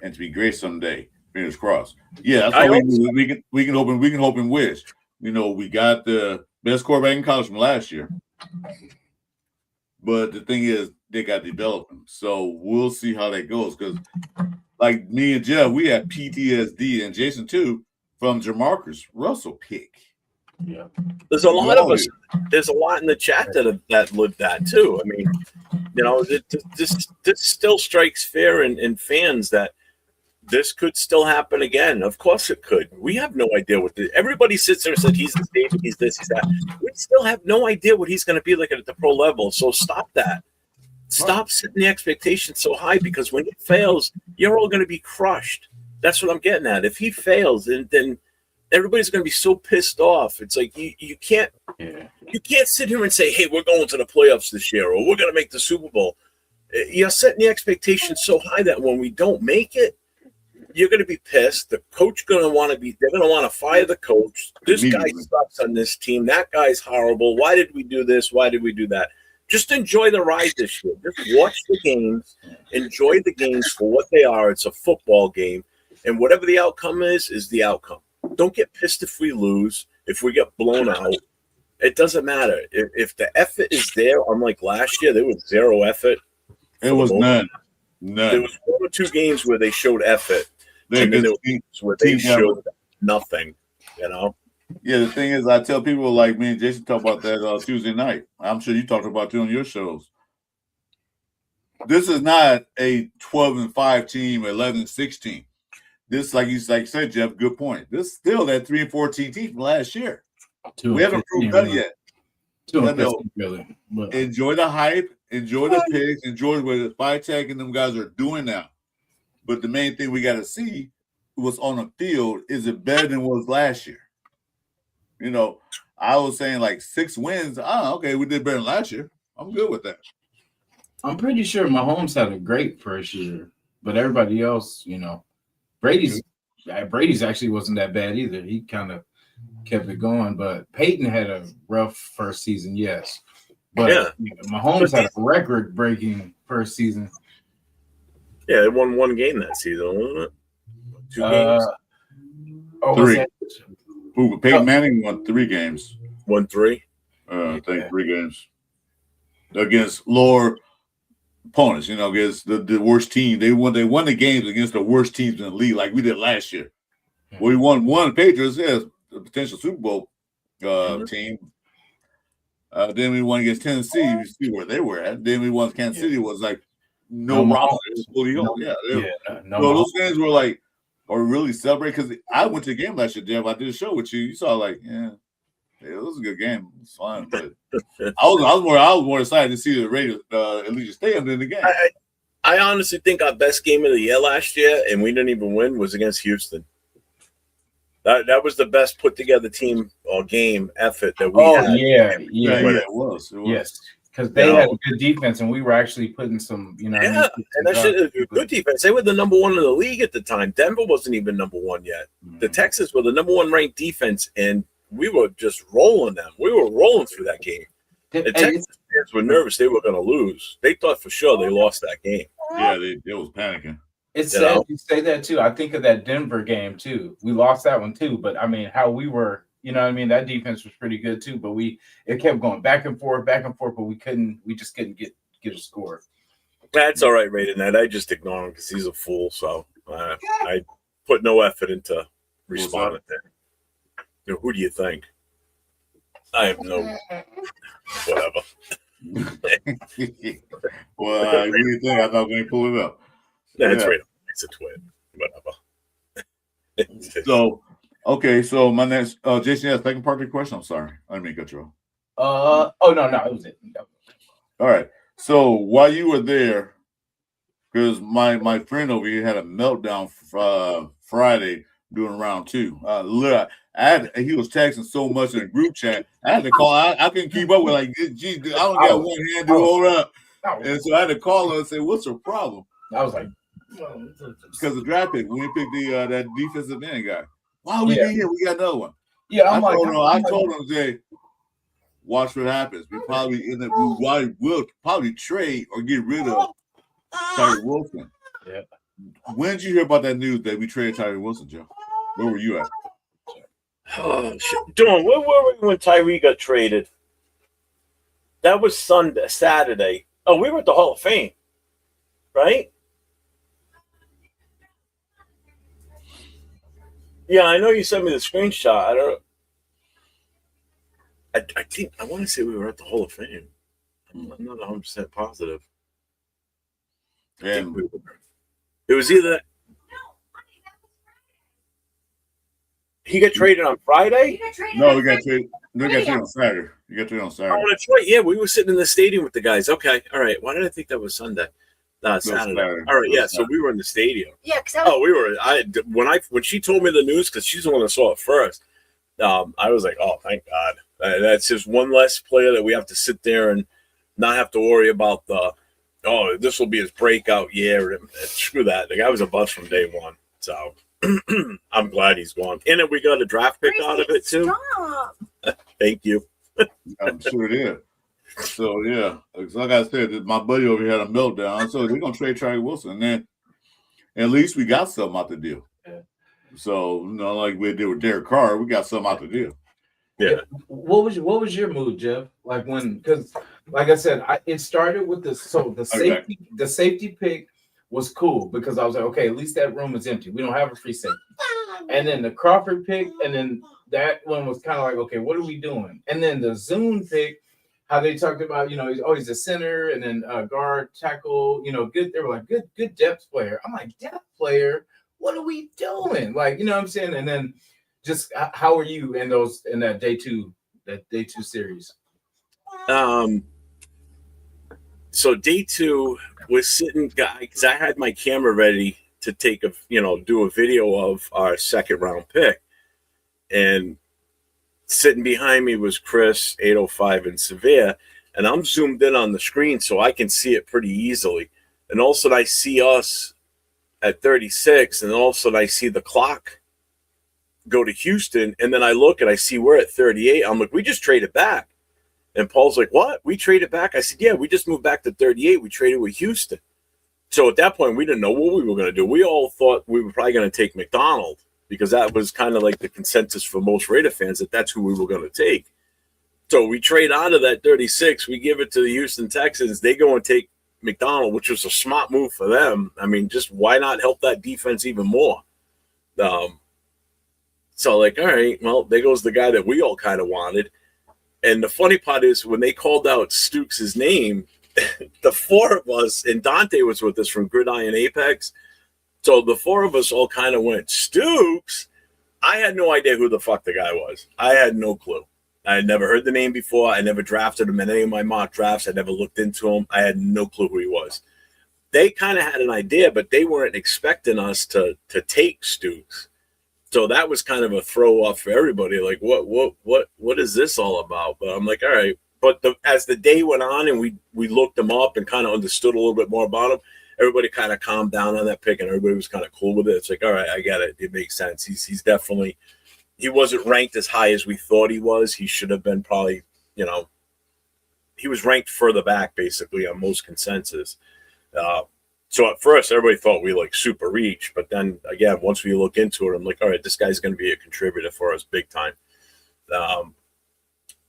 and to be great someday. Fingers crossed. Yeah, that's all we can hope and wish. You know, we got the best quarterback in college from last year. But the thing is, they got to develop him. So we'll see how that goes. Because, like me and Jeff, we have PTSD, and Jason too, from Jamarcus Russell pick. Yeah. There's a lot of us. There's a lot in the chat that lived that too. I mean, you know, this still strikes fear in fans that this could still happen again. Of course it could. We have no idea what everybody sits there and said he's the David, he's this, he's that. We still have no idea what he's going to be like at the pro level. So stop that. Stop setting the expectations so high, because when he fails, you're all going to be crushed. That's what I'm getting at. If he fails, then everybody's going to be so pissed off. It's like you can't sit here and say, hey, we're going to the playoffs this year, or we're going to make the Super Bowl. You're setting the expectations so high that when we don't make it, you're going to be pissed. The coach they're going to want to fire the coach. This guy sucks on this team. That guy's horrible. Why did we do this? Why did we do that? Just enjoy the ride this year. Just watch the games. Enjoy the games for what they are. It's a football game. And whatever the outcome is the outcome. Don't get pissed if we lose, if we get blown out. It doesn't matter. If the effort is there, unlike last year, there was zero effort. It was none. There was 1 or 2 games where they showed effort. And then there were games where they showed nothing, you know? Yeah, the thing is, I tell people like me and Jason talk about that Tuesday night. I'm sure you talked about it on your shows. This is not a 12-5 team, 11-6 team. This, like you said, Jeff, good point. This is still that 3-14 team from last year. We haven't proved that yet. Enjoy the hype, enjoy the picks, enjoy what Vitek and them guys are doing now. But the main thing we got to see what's on the field. Is it better than it was last year? You know, I was saying like 6 wins. Okay, we did better than last year. I'm good with that. I'm pretty sure Mahomes had a great first year, but everybody else, you know, Brady's actually wasn't that bad either. He kind of kept it going, but Peyton had a rough first season, yes. But you know, Mahomes had a record-breaking first season. Yeah, they won 1 game that season, wasn't it? 2 games? 3. Peyton Manning won 3 games. Won 3? I think 3 games. Against lower opponents, you know, against the worst team. They won the games against the worst teams in the league, like we did last year. We won 1 Patriots, yes, a potential Super Bowl team. Then we won against Tennessee. You see where they were at. Then we won Kansas City. Was like no problem. So those games were like, or really celebrate, because I went to the game last year, Jeff. I did a show with you. You saw like, it was a good game. It was fun, but I was more excited to see the Raiders Allegiant Stadium than the game. I honestly think our best game of the year last year, and we didn't even win, was against Houston. That was the best put together team or game effort that we had. It was. Yes, because they had a good defense, and we were actually putting some, you know. Yeah, and that shit is a good defense. They were the number 1 in the league at the time. Denver wasn't even number 1 yet. The Texans were the number 1 ranked defense, and we were just rolling them. We were rolling through that game. The Texans fans were nervous they were going to lose. They thought for sure they lost that game. Yeah, they was panicking. It's sad you say that too. I think of that Denver game too. We lost that one too, but I mean, how we were, you know what I mean? That defense was pretty good too, but it kept going back and forth, but we just couldn't get a score. That's all right, Raiden. That I just ignore him because he's a fool. So I put no effort into responding there. You know, who do you think? I have no whatever. Well, what do you think? I thought we pull it up. That's right. It's a twin. Whatever. So my next Jason has a second part of the question. I'm sorry. I didn't mean to cut you off. No, it was it. All right. So while you were there, because my friend over here had a meltdown Friday during round 2. He was texting so much in the group chat. I had to call. I couldn't keep up with I don't got one hand to hold up. And so I had to call her and say, "What's her problem?" I was like, because the draft pick, when we picked that defensive end guy. Why we be here? We got another one. Yeah, I told him, Jay, watch what happens. We will probably trade or get rid of Tyree Wilson. Yeah. When did you hear about that news that we traded Tyree Wilson, Joe? Where were you at? Oh, shit. Dawn, where were we when Tyree got traded? That was Saturday. Oh, we were at the Hall of Fame, right? Yeah, I know you sent me the screenshot. I don't. I think I want to say we were at the Hall of Fame. I'm not 100% positive. And It was either he got traded on Friday. no, we got traded. We got traded on Saturday. You got traded on Saturday. Oh, that's right. Yeah, we were sitting in the stadium with the guys. Okay, all right. Why did I think that was Sunday? No, Saturday. Saturday. All right, It was yeah. So Saturday. we were in the stadium. Yeah, because Oh, we were. When she told me the news, because she's the one that saw it first. I was like, oh, thank God. That's just one less player that we have to sit there and not have to worry about this will be his breakout year. Screw that. The guy was a bust from day one. So I'm glad he's gone. And then we got a draft pick out of it too. Stop. Thank you. I'm sure it is. So yeah, like I said, my buddy over here had a meltdown. So we're gonna trade Charlie Wilson, and then at least we got something out the deal. Yeah. So like we did with Derek Carr, we got something out the deal. Yeah. What was your mood, Jeff? Like because like I said, it started with the safety pick was cool because I was like, okay, at least that room is empty. We don't have a free safety. And then the Crawford pick, and then that one was kind of like, okay, what are we doing? And then the Zune pick, how they talked about, he's always a center and then guard, tackle, good. They were like, good depth player. I'm like, depth player? What are we doing? Like, you know what I'm saying? And then just how are you in that day two series? So day two was sitting, because I had my camera ready to do a video of our second round pick. And sitting behind me was Chris, 805, and Severe. And I'm zoomed in on the screen so I can see it pretty easily. And all of a sudden I see us at 36, and all of a sudden I see the clock go to Houston. And then I look and I see we're at 38. I'm like, we just traded back. And Paul's like, what? We traded back? I said, yeah, we just moved back to 38. We traded with Houston. So at that point, we didn't know what we were going to do. We all thought we were probably going to take McDonald because that was kind of like the consensus for most Raider fans that that's who we were going to take. So we trade out of that 36. We give it to the Houston Texans. They go and take McDonald, which was a smart move for them. I mean, just why not help that defense even more? So like, all right, well, there goes the guy that we all kind of wanted. And the funny part is when they called out Stukes' name, the four of us, and Dante was with us from Gridiron Apex. So the four of us all kind of went, Stukes? I had no idea who the fuck the guy was. I had no clue. I had never heard the name before. I never drafted him in any of my mock drafts. I never looked into him. I had no clue who he was. They kind of had an idea, but they weren't expecting us to take Stukes. So that was kind of a throw off for everybody. Like, what is this all about? But I'm like, all right. But as the day went on and we looked him up and kind of understood a little bit more about him, everybody kind of calmed down on that pick and everybody was kind of cool with it. It's like, all right, I get it. It makes sense. He's definitely, he wasn't ranked as high as we thought he was. He should have been probably, he was ranked further back basically on most consensus. So at first, everybody thought we super reach, but then again, once we look into it, I'm like, all right, this guy's going to be a contributor for us big time.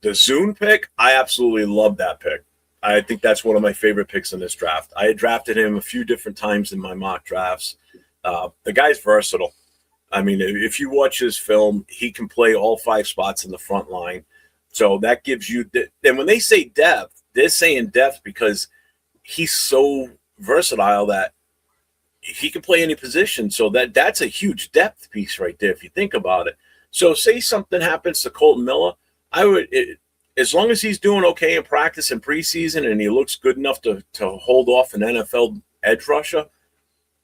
The Zune pick, I absolutely love that pick. I think that's one of my favorite picks in this draft. I had drafted him a few different times in my mock drafts. The guy's versatile. I mean, if you watch his film, he can play all 5 spots in the front line. So that gives you – and when they say depth, they're saying depth because he's so versatile that he can play any position. So that's a huge depth piece right there if you think about it. So say something happens to Colton Miller, as long as he's doing okay in practice and preseason and he looks good enough to hold off an NFL edge rusher,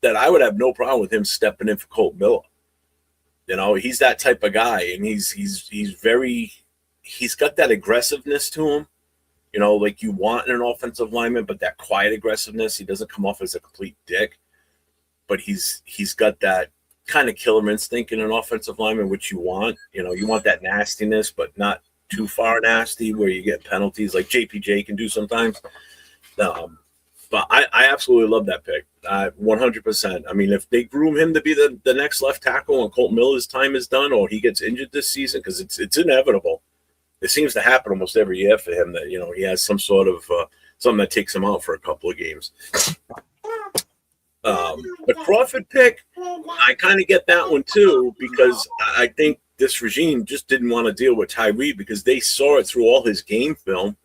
that I would have no problem with him stepping in for Colton Miller. He's that type of guy, and he's got that aggressiveness to him. Like you want in an offensive lineman, but that quiet aggressiveness. He doesn't come off as a complete dick, but he's got that kind of killer instinct in an offensive lineman, which you want. You want that nastiness, but not too far nasty where you get penalties like JPJ can do sometimes. But But I absolutely love that pick. 100%. I mean, if they groom him to be the next left tackle and Colt Miller's time is done, or he gets injured this season, because it's inevitable. It seems to happen almost every year for him that, he has some sort of something that takes him out for a couple of games. The Crawford pick, I kind of get that one too, because I think this regime just didn't want to deal with Tyree because they saw it through all his game film,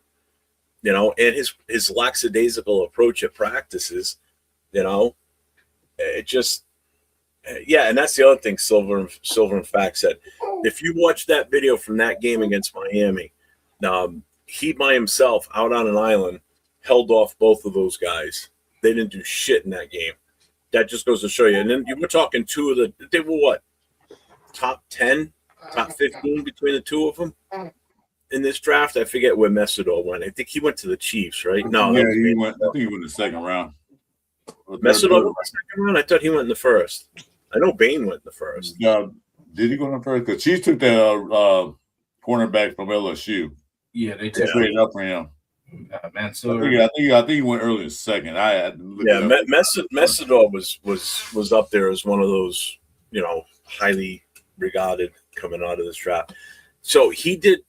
and his lackadaisical approach at practices, it just, yeah. And that's the other thing Silver and Fact said. If you watch that video from that game against Miami, he by himself out on an island held off both of those guys. They didn't do shit in that game. That just goes to show you. And then you were talking they were what? Top 10, top 15 between the two of them in this draft. I forget where Messidor went. I think he went to the Chiefs, right? No, yeah, he went. I think he went in the second round. Messidor went in the second round. I thought he went in the first. I know Bain went in the first. Did he go in the first? Because Chiefs took that cornerback from LSU. Yeah, they took traded up for him. Mansour. I think he went early in second. Messidor was up there as one of those, highly regarded coming out of this draft. So he did.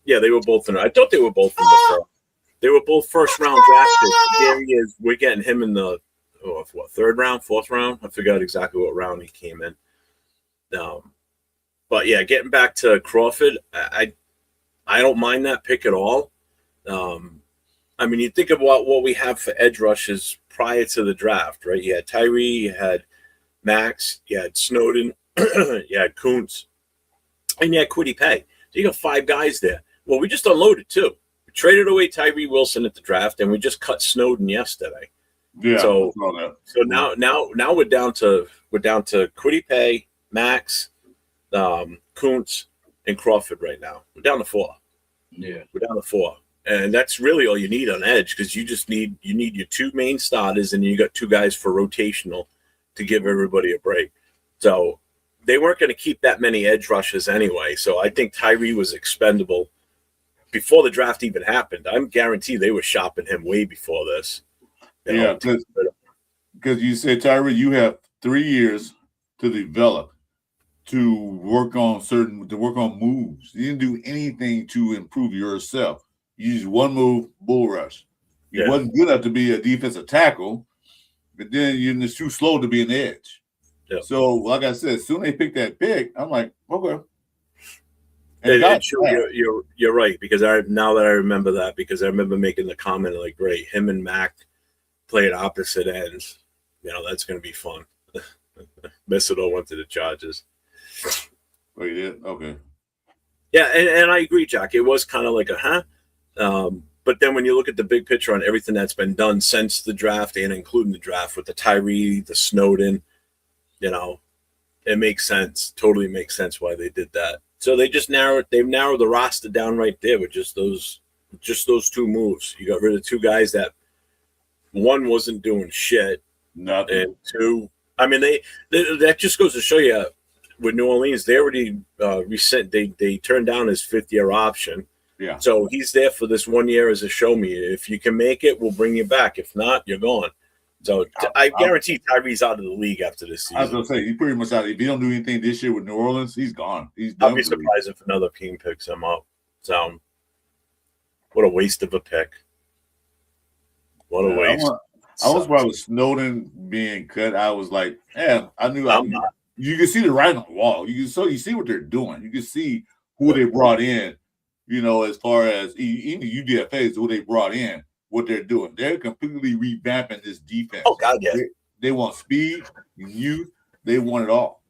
Yeah, they were both in. I thought they were both in the first. They were both first round drafted. There he is. We're getting him in the third round, fourth round. I forgot exactly what round he came in. But yeah, getting back to Crawford, I don't mind that pick at all. I mean, you think about what we have for edge rushes prior to the draft, right? You had Tyree, you had Max, you had Snowden, you had Kuntz, and you had Kwity Paye. So you got 5 guys there. Well, we just unloaded 2. We traded away Tyree Wilson at the draft, and we just cut Snowden yesterday. Yeah. So now we're down to Kwity Paye, Max, Kuntz, and Crawford right now. We're down to 4. Yeah, we're down to 4. And that's really all you need on edge, because you need your 2 main starters, and you got 2 guys for rotational to give everybody a break. So they weren't going to keep that many edge rushes anyway. So I think Tyree was expendable before the draft even happened. I'm guaranteed they were shopping him way before this. Yeah, because you said, Tyree, you have 3 years to develop, to work on moves. You didn't do anything to improve yourself. You used one move, bull rush. You wasn't good enough to be a defensive tackle, but then you're just too slow to be an edge. Yeah. So, like I said, as soon as they picked that pick, I'm like, okay. You're right, because now that I remember that, because I remember making the comment like, great, him and Mac played opposite ends. That's going to be fun. Messidor went to the Chargers. Oh, you did? Okay. Yeah, and I agree, Jack. It was kind of like but then when you look at the big picture on everything that's been done since the draft and including the draft with the Tyree, the Snowden, it makes sense. Totally makes sense why they did that. So they've narrowed the roster down right there with just those 2 moves. You got rid of 2 guys that one wasn't doing shit. Nothing. And 2, I mean, that just goes to show you with New Orleans, they already they turned down his 5th-year option. Yeah. So he's there for this 1 year as a show me. If you can make it, we'll bring you back. If not, you're gone. So I guarantee Tyree's out of the league after this season. I was going to say, he's pretty much out. If he don't do anything this year with New Orleans, he's gone. He's done. I'll be surprised if another team picks him up. So what a waste of a pick. What a waste. I was probably with Snowden being cut. I was like, I knew. You can see the writing on the wall. You see what they're doing. You can see who they brought in. As far as even UDFAs, who they brought in, what they're doing. They're completely revamping this defense. Oh God, yeah. They want speed, youth. They want it all.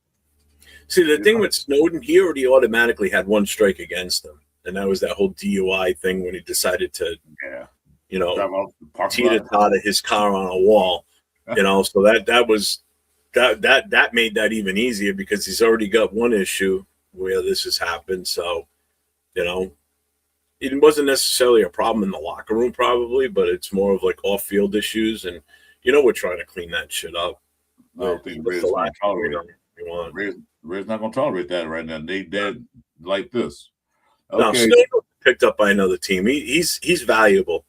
See, the thing with Snowden, he already automatically had 1 strike against him, and that was that whole DUI thing when he decided to, teeter-totter his car on a wall. So that made that even easier, because he's already got 1 issue where this has happened. So, it wasn't necessarily a problem in the locker room, probably, but it's more of like off-field issues, and we're trying to clean that shit up. I don't think Red's not going to tolerate that right now. They dead like this. Okay. No, Snowden picked up by another team. He's valuable,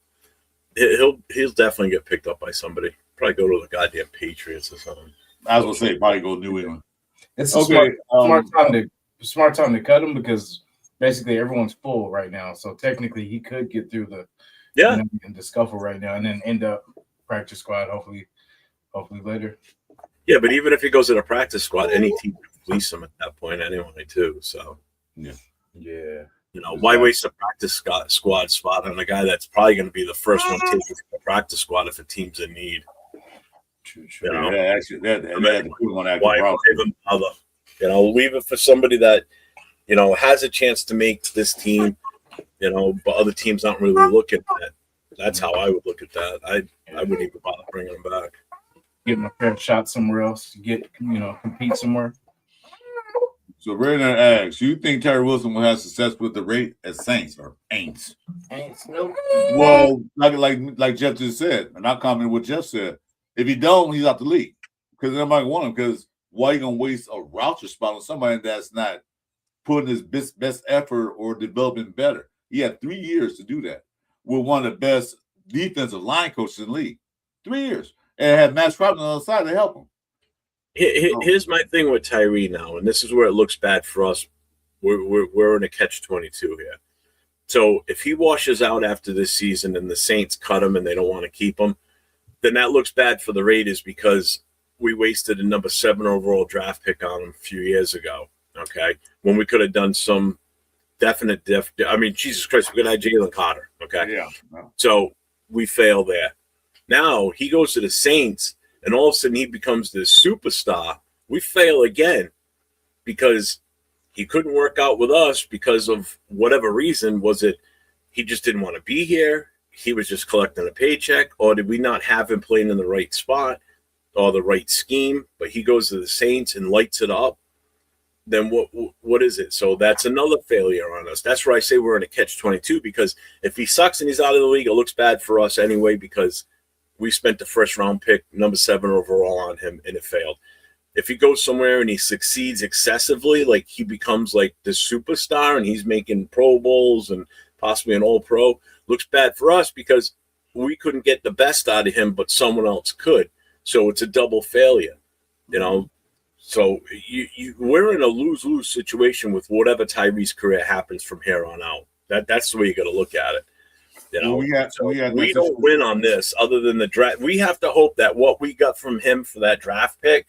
he'll definitely get picked up by somebody. Probably go to the goddamn Patriots or something. I was gonna say probably go New England. It's a Okay, smart time to cut him because basically everyone's full right now. So technically, he could get through the in the scuffle right now and then end up practice squad. Hopefully later. Yeah, but even if he goes to the practice squad, any team can fleece him at that point anyway, too. So yeah. Why waste a practice squad spot on a guy that's probably going to be the first one taken to the practice squad if a team's in need? True. Yeah, actually, why even bother? Leave it for somebody that has a chance to make this team. But other teams aren't really looking at it. That's how I would look at that. I wouldn't even bother bringing him back. Give him a fair shot somewhere else to get compete somewhere. So Brandon asks, you think Terry Wilson will have success with the rate as Saints or Aints? Aints, nope. Well, like Jeff just said, and I commented what Jeff said. If he don't, he's out the league because nobody want him. Because why are you gonna waste a roster spot on somebody that's not putting his best effort or developing better? He had 3 years to do that with one of the best defensive line coaches in the league. 3 years, and had Max Crosby on the other side to help him. Here's my thing with Tyree now, and this is where it looks bad for us. We're in a catch-22 here. So if he washes out after this season and the Saints cut him and they don't want to keep him, then that looks bad for the Raiders because we wasted a number 7 overall draft pick on him a few years ago. Okay, when we could have done some definite. I mean, Jesus Christ, we could have had Jalen Carter. Okay, yeah. So we fail there. Now he goes to the Saints. And all of a sudden he becomes this superstar. We fail again because he couldn't work out with us because of whatever reason. Was it he just didn't want to be here? He was just collecting a paycheck? Or did we not have him playing in the right spot or the right scheme? But he goes to the Saints and lights it up. Then what is it? So that's another failure on us. That's where I say we're in a catch-22 because if he sucks and he's out of the league, it looks bad for us anyway because we spent the first round pick, number 7 overall on him, and it failed. If he goes somewhere and he succeeds excessively, like he becomes like the superstar and he's making Pro Bowls and possibly an All-Pro, looks bad for us because we couldn't get the best out of him, but someone else could. So it's a double failure, So we're in a lose-lose situation with whatever Tyree's career happens from here on out. That's the way you got to look at it. We don't win on this other than the draft. We have to hope that what we got from him for that draft pick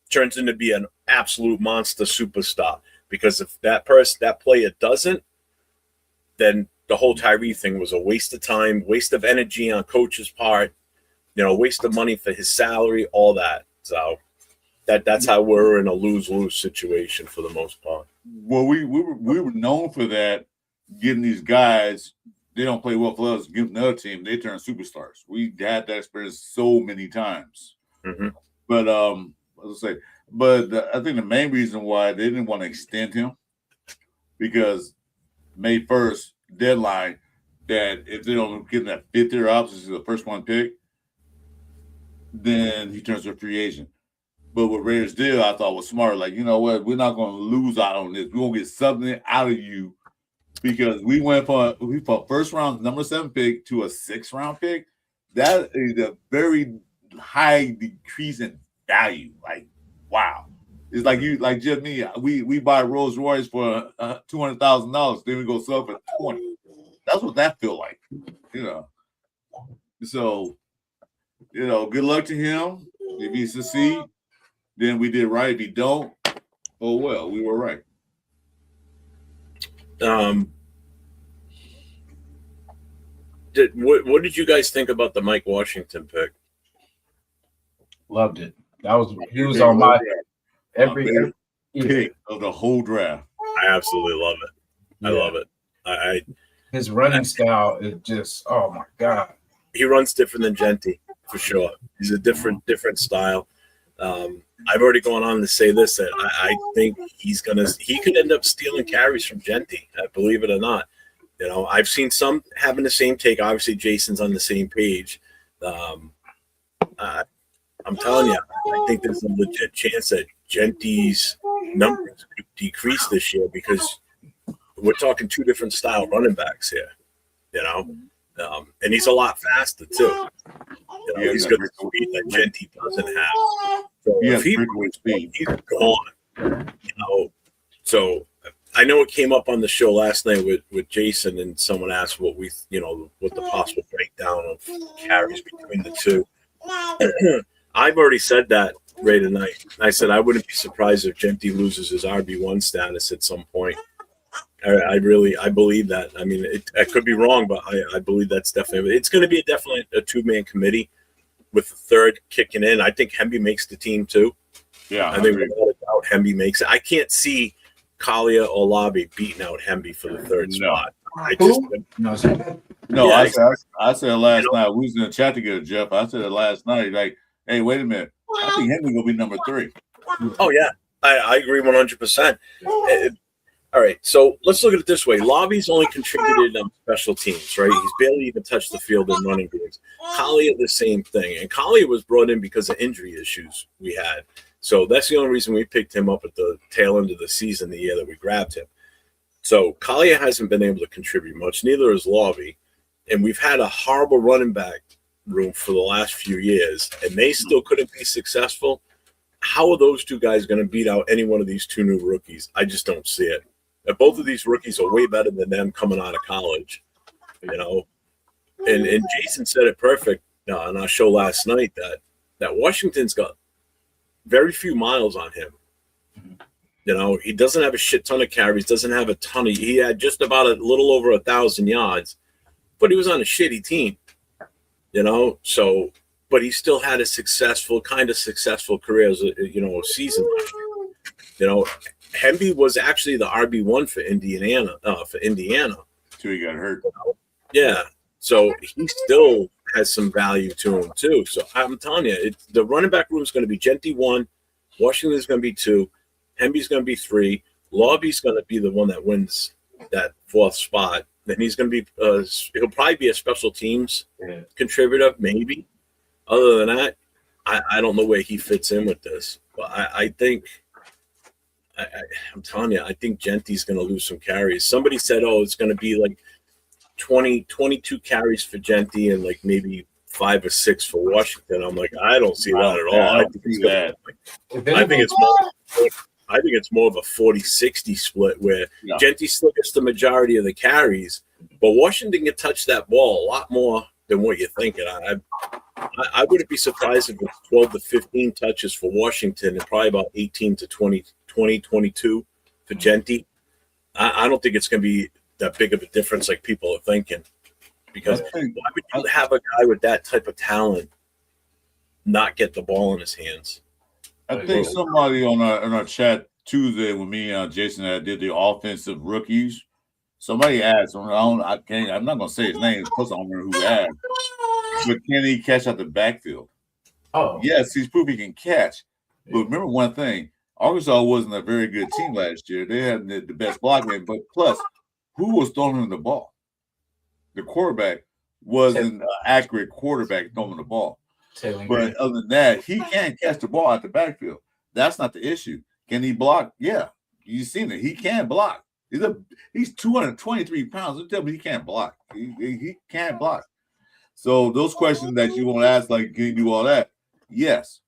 turns into be an absolute monster superstar. Because if that player doesn't, then the whole Tyree thing was a waste of time, waste of energy on coach's part, waste of money for his salary, all that. So that's how we're in a lose-lose situation for the most part. Well, we were known for that, getting these guys. They don't play well for us. Give another team, they turn superstars. We had that experience so many times. Mm-hmm. But I think the main reason why they didn't want to extend him because May 1st deadline that if they don't give him that 5th-year option, this is the first one pick, then he turns to a free agent. But what Raiders did, I thought was smart. Like, you know what? We're not going to lose out on this. We're going to get something out of you. Because we went from first round number 7 pick to a 6th round pick, that is a very high decrease in value. Like, wow, it's like just me. We buy Rolls Royce for $200,000, then we go sell for 20. That's what that feel like, So, good luck to him. If he succeed, then we did right. If he don't, oh well, we were right. What did you guys think about the Mike Washington pick? Loved it. He was on my every pick of the whole draft. I absolutely love it. Yeah. I love it. His running style is just, oh my God. He runs different than Genty for sure. He's a different style. I've already gone on to say this, that I think he could end up stealing carries from Genty, believe it or not. I've seen some having the same take. Obviously, Jason's on the same page. I'm telling you, I think there's a legit chance that Genty's numbers could decrease this year because we're talking 2 different style running backs here. And he's a lot faster too. You know, Yeah, he's got the speed that Genty doesn't have. So He has if he breakaway speed. he's gone. You know, so I know it came up on the show last night with Jason, and someone asked what what the possible breakdown of carries between the two. I've already said that right tonight. I said I wouldn't be surprised if Genty loses his RB1 status at some point. I believe that. I mean, I could be wrong, but I believe that's definitely. It's going to be definitely a two-man committee with the third kicking in. I think Hemby makes the team too. Yeah, I think without a doubt Hemby makes it. I can't see Kalia or Lobby beating out Hemby for the third spot. I just No, sir. no. Yeah, I said last night. We was in the chat together, Jeff. I said it last night. Like, hey, wait a minute. I think Henry gonna be number 3. Oh yeah, I agree 100%. All right, so let's look at it this way. Lobby's only contributed on special teams, right? He's barely even touched the field in running games. Kalia, the same thing. And Kalia was brought in because of injury issues we had. So that's the only reason we picked him up at the tail end of the season, the year that we grabbed him. So Kalia hasn't been able to contribute much, neither has Lobby. And we've had a horrible running back room for the last few years, and they still couldn't be successful. How are those two guys going to beat out any one of these two new rookies? I just don't see it. Both of these rookies are way better than them coming out of college, you know. And Jason said it perfect on our show last night that Washington's got very few miles on him. You know, he doesn't have a shit ton of carries, doesn't have a ton of. He had just about a little over 1,000 yards, but he was on a shitty team, you know. So, but he still had a successful career as a season. You know. Hemby was actually the RB1 for Indiana. Till he got hurt. Yeah, so he still has some value to him too. So I'm telling you, the running back room is going to be Genty 1, Washington's going to be 2, Hemby's going to be 3, Lobby's going to be the one that wins that 4th spot. Then he's going to be he'll probably be a special teams contributor, maybe. Other than that, I don't know where he fits in with this, but I think. I'm telling you, I think Genty's going to lose some carries. Somebody said, it's going to be like 22 carries for Genty and like maybe 5 or 6 for Washington. I'm like, I don't see that at all. I think it's more of a 40-60 split where Genty still gets the majority of the carries, but Washington can touch that ball a lot more than what you're thinking. I wouldn't be surprised if it's 12 to 15 touches for Washington and probably about 18 to 22 for Genty. I don't think it's going to be that big of a difference like people are thinking. Because why would you have a guy with that type of talent not get the ball in his hands? I think somebody on our chat Tuesday with me and Jason that did the offensive rookies. Somebody asked, I'm not going to say his name because I don't remember who asked, but can he catch out the backfield? Oh, yes, he's proved he can catch. But remember one thing, Arkansas wasn't a very good team last year. They had the best blocking, but plus, who was throwing him the ball? The quarterback wasn't an accurate quarterback throwing the ball. But other than that, he can't catch the ball out the backfield. That's not the issue. Can he block? Yeah, you've seen it. He can block. He's 223 pounds. Don't tell me he can't block. He can't block. So those questions that you want to ask, like, can he do all that? Yes.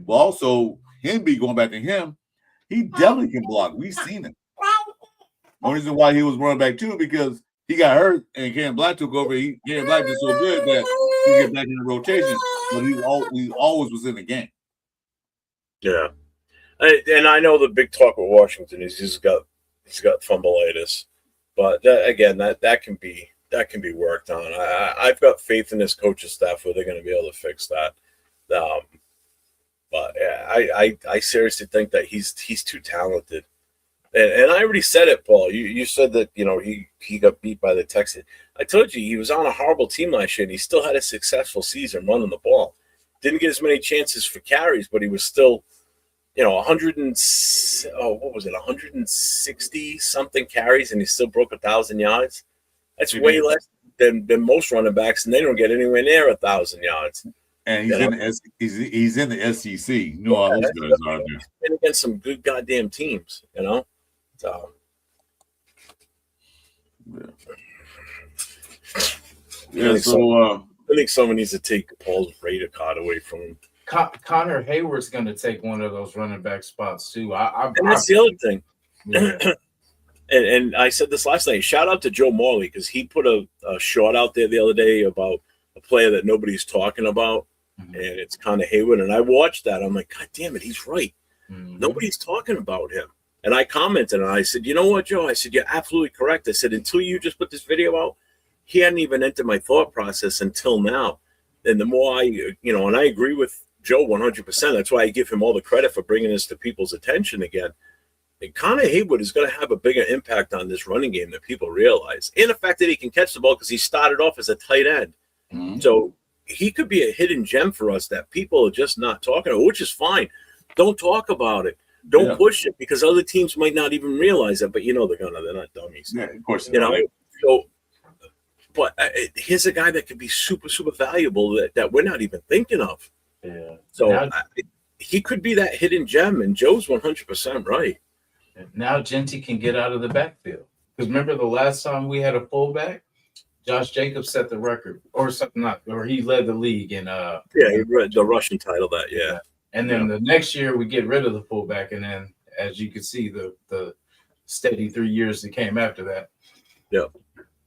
But also, him going back to him, he definitely can block. We've seen it. The only reason why he was running back too because he got hurt and Cam Black took over. Cam Black was so good that he get back in the rotation, but he always was in the game. Yeah, and I know the big talk with Washington is he's got fumbleitis, but that can be worked on. I've got faith in this coaching staff where they're going to be able to fix that. But yeah, I seriously think that he's too talented. And I already said it, Paul. You said that, he got beat by the Texans. I told you he was on a horrible team last year, and he still had a successful season running the ball. Didn't get as many chances for carries, but he was still, 160 something carries, and he still broke 1,000 yards. That's way less than most running backs, and they don't get anywhere near 1,000 yards. And he's in the SEC. You know how those guys are there. And against some good goddamn teams, So. Yeah. I think someone needs to take Paul's Raider card away from him. Connor Hayward's going to take one of those running back spots too. And that's the other thing. Yeah. and I said this last night. Shout out to Joe Morley because he put a short out there the other day about a player that nobody's talking about, and it's Connor Hayward. And I watched that. I'm like, God damn it, he's right. Nobody's talking about him. And I commented and I said, you know what, Joe? I said, you're absolutely correct. I said, until you just put this video out, he hadn't even entered my thought process until now. And the more and I agree with Joe 100%. That's why I give him all the credit for bringing this to people's attention again. And Connor Hayward is going to have a bigger impact on this running game than people realize. And the fact that he can catch the ball because he started off as a tight end. So he could be a hidden gem for us that people are just not talking about, which is fine. Don't talk about it. Don't push it because other teams might not even realize it. But they're not dummies. Yeah, of course. So, but here's a guy that could be super, super valuable that we're not even thinking of. Yeah. So he could be that hidden gem, and Joe's 100% right. Now Genty can get out of the backfield. Because remember the last time we had a fullback, Josh Jacobs set the record, or something, or he led the league in he read the Russian title that. And then the next year we get rid of the fullback, and then as you can see, the steady 3 years that came after that.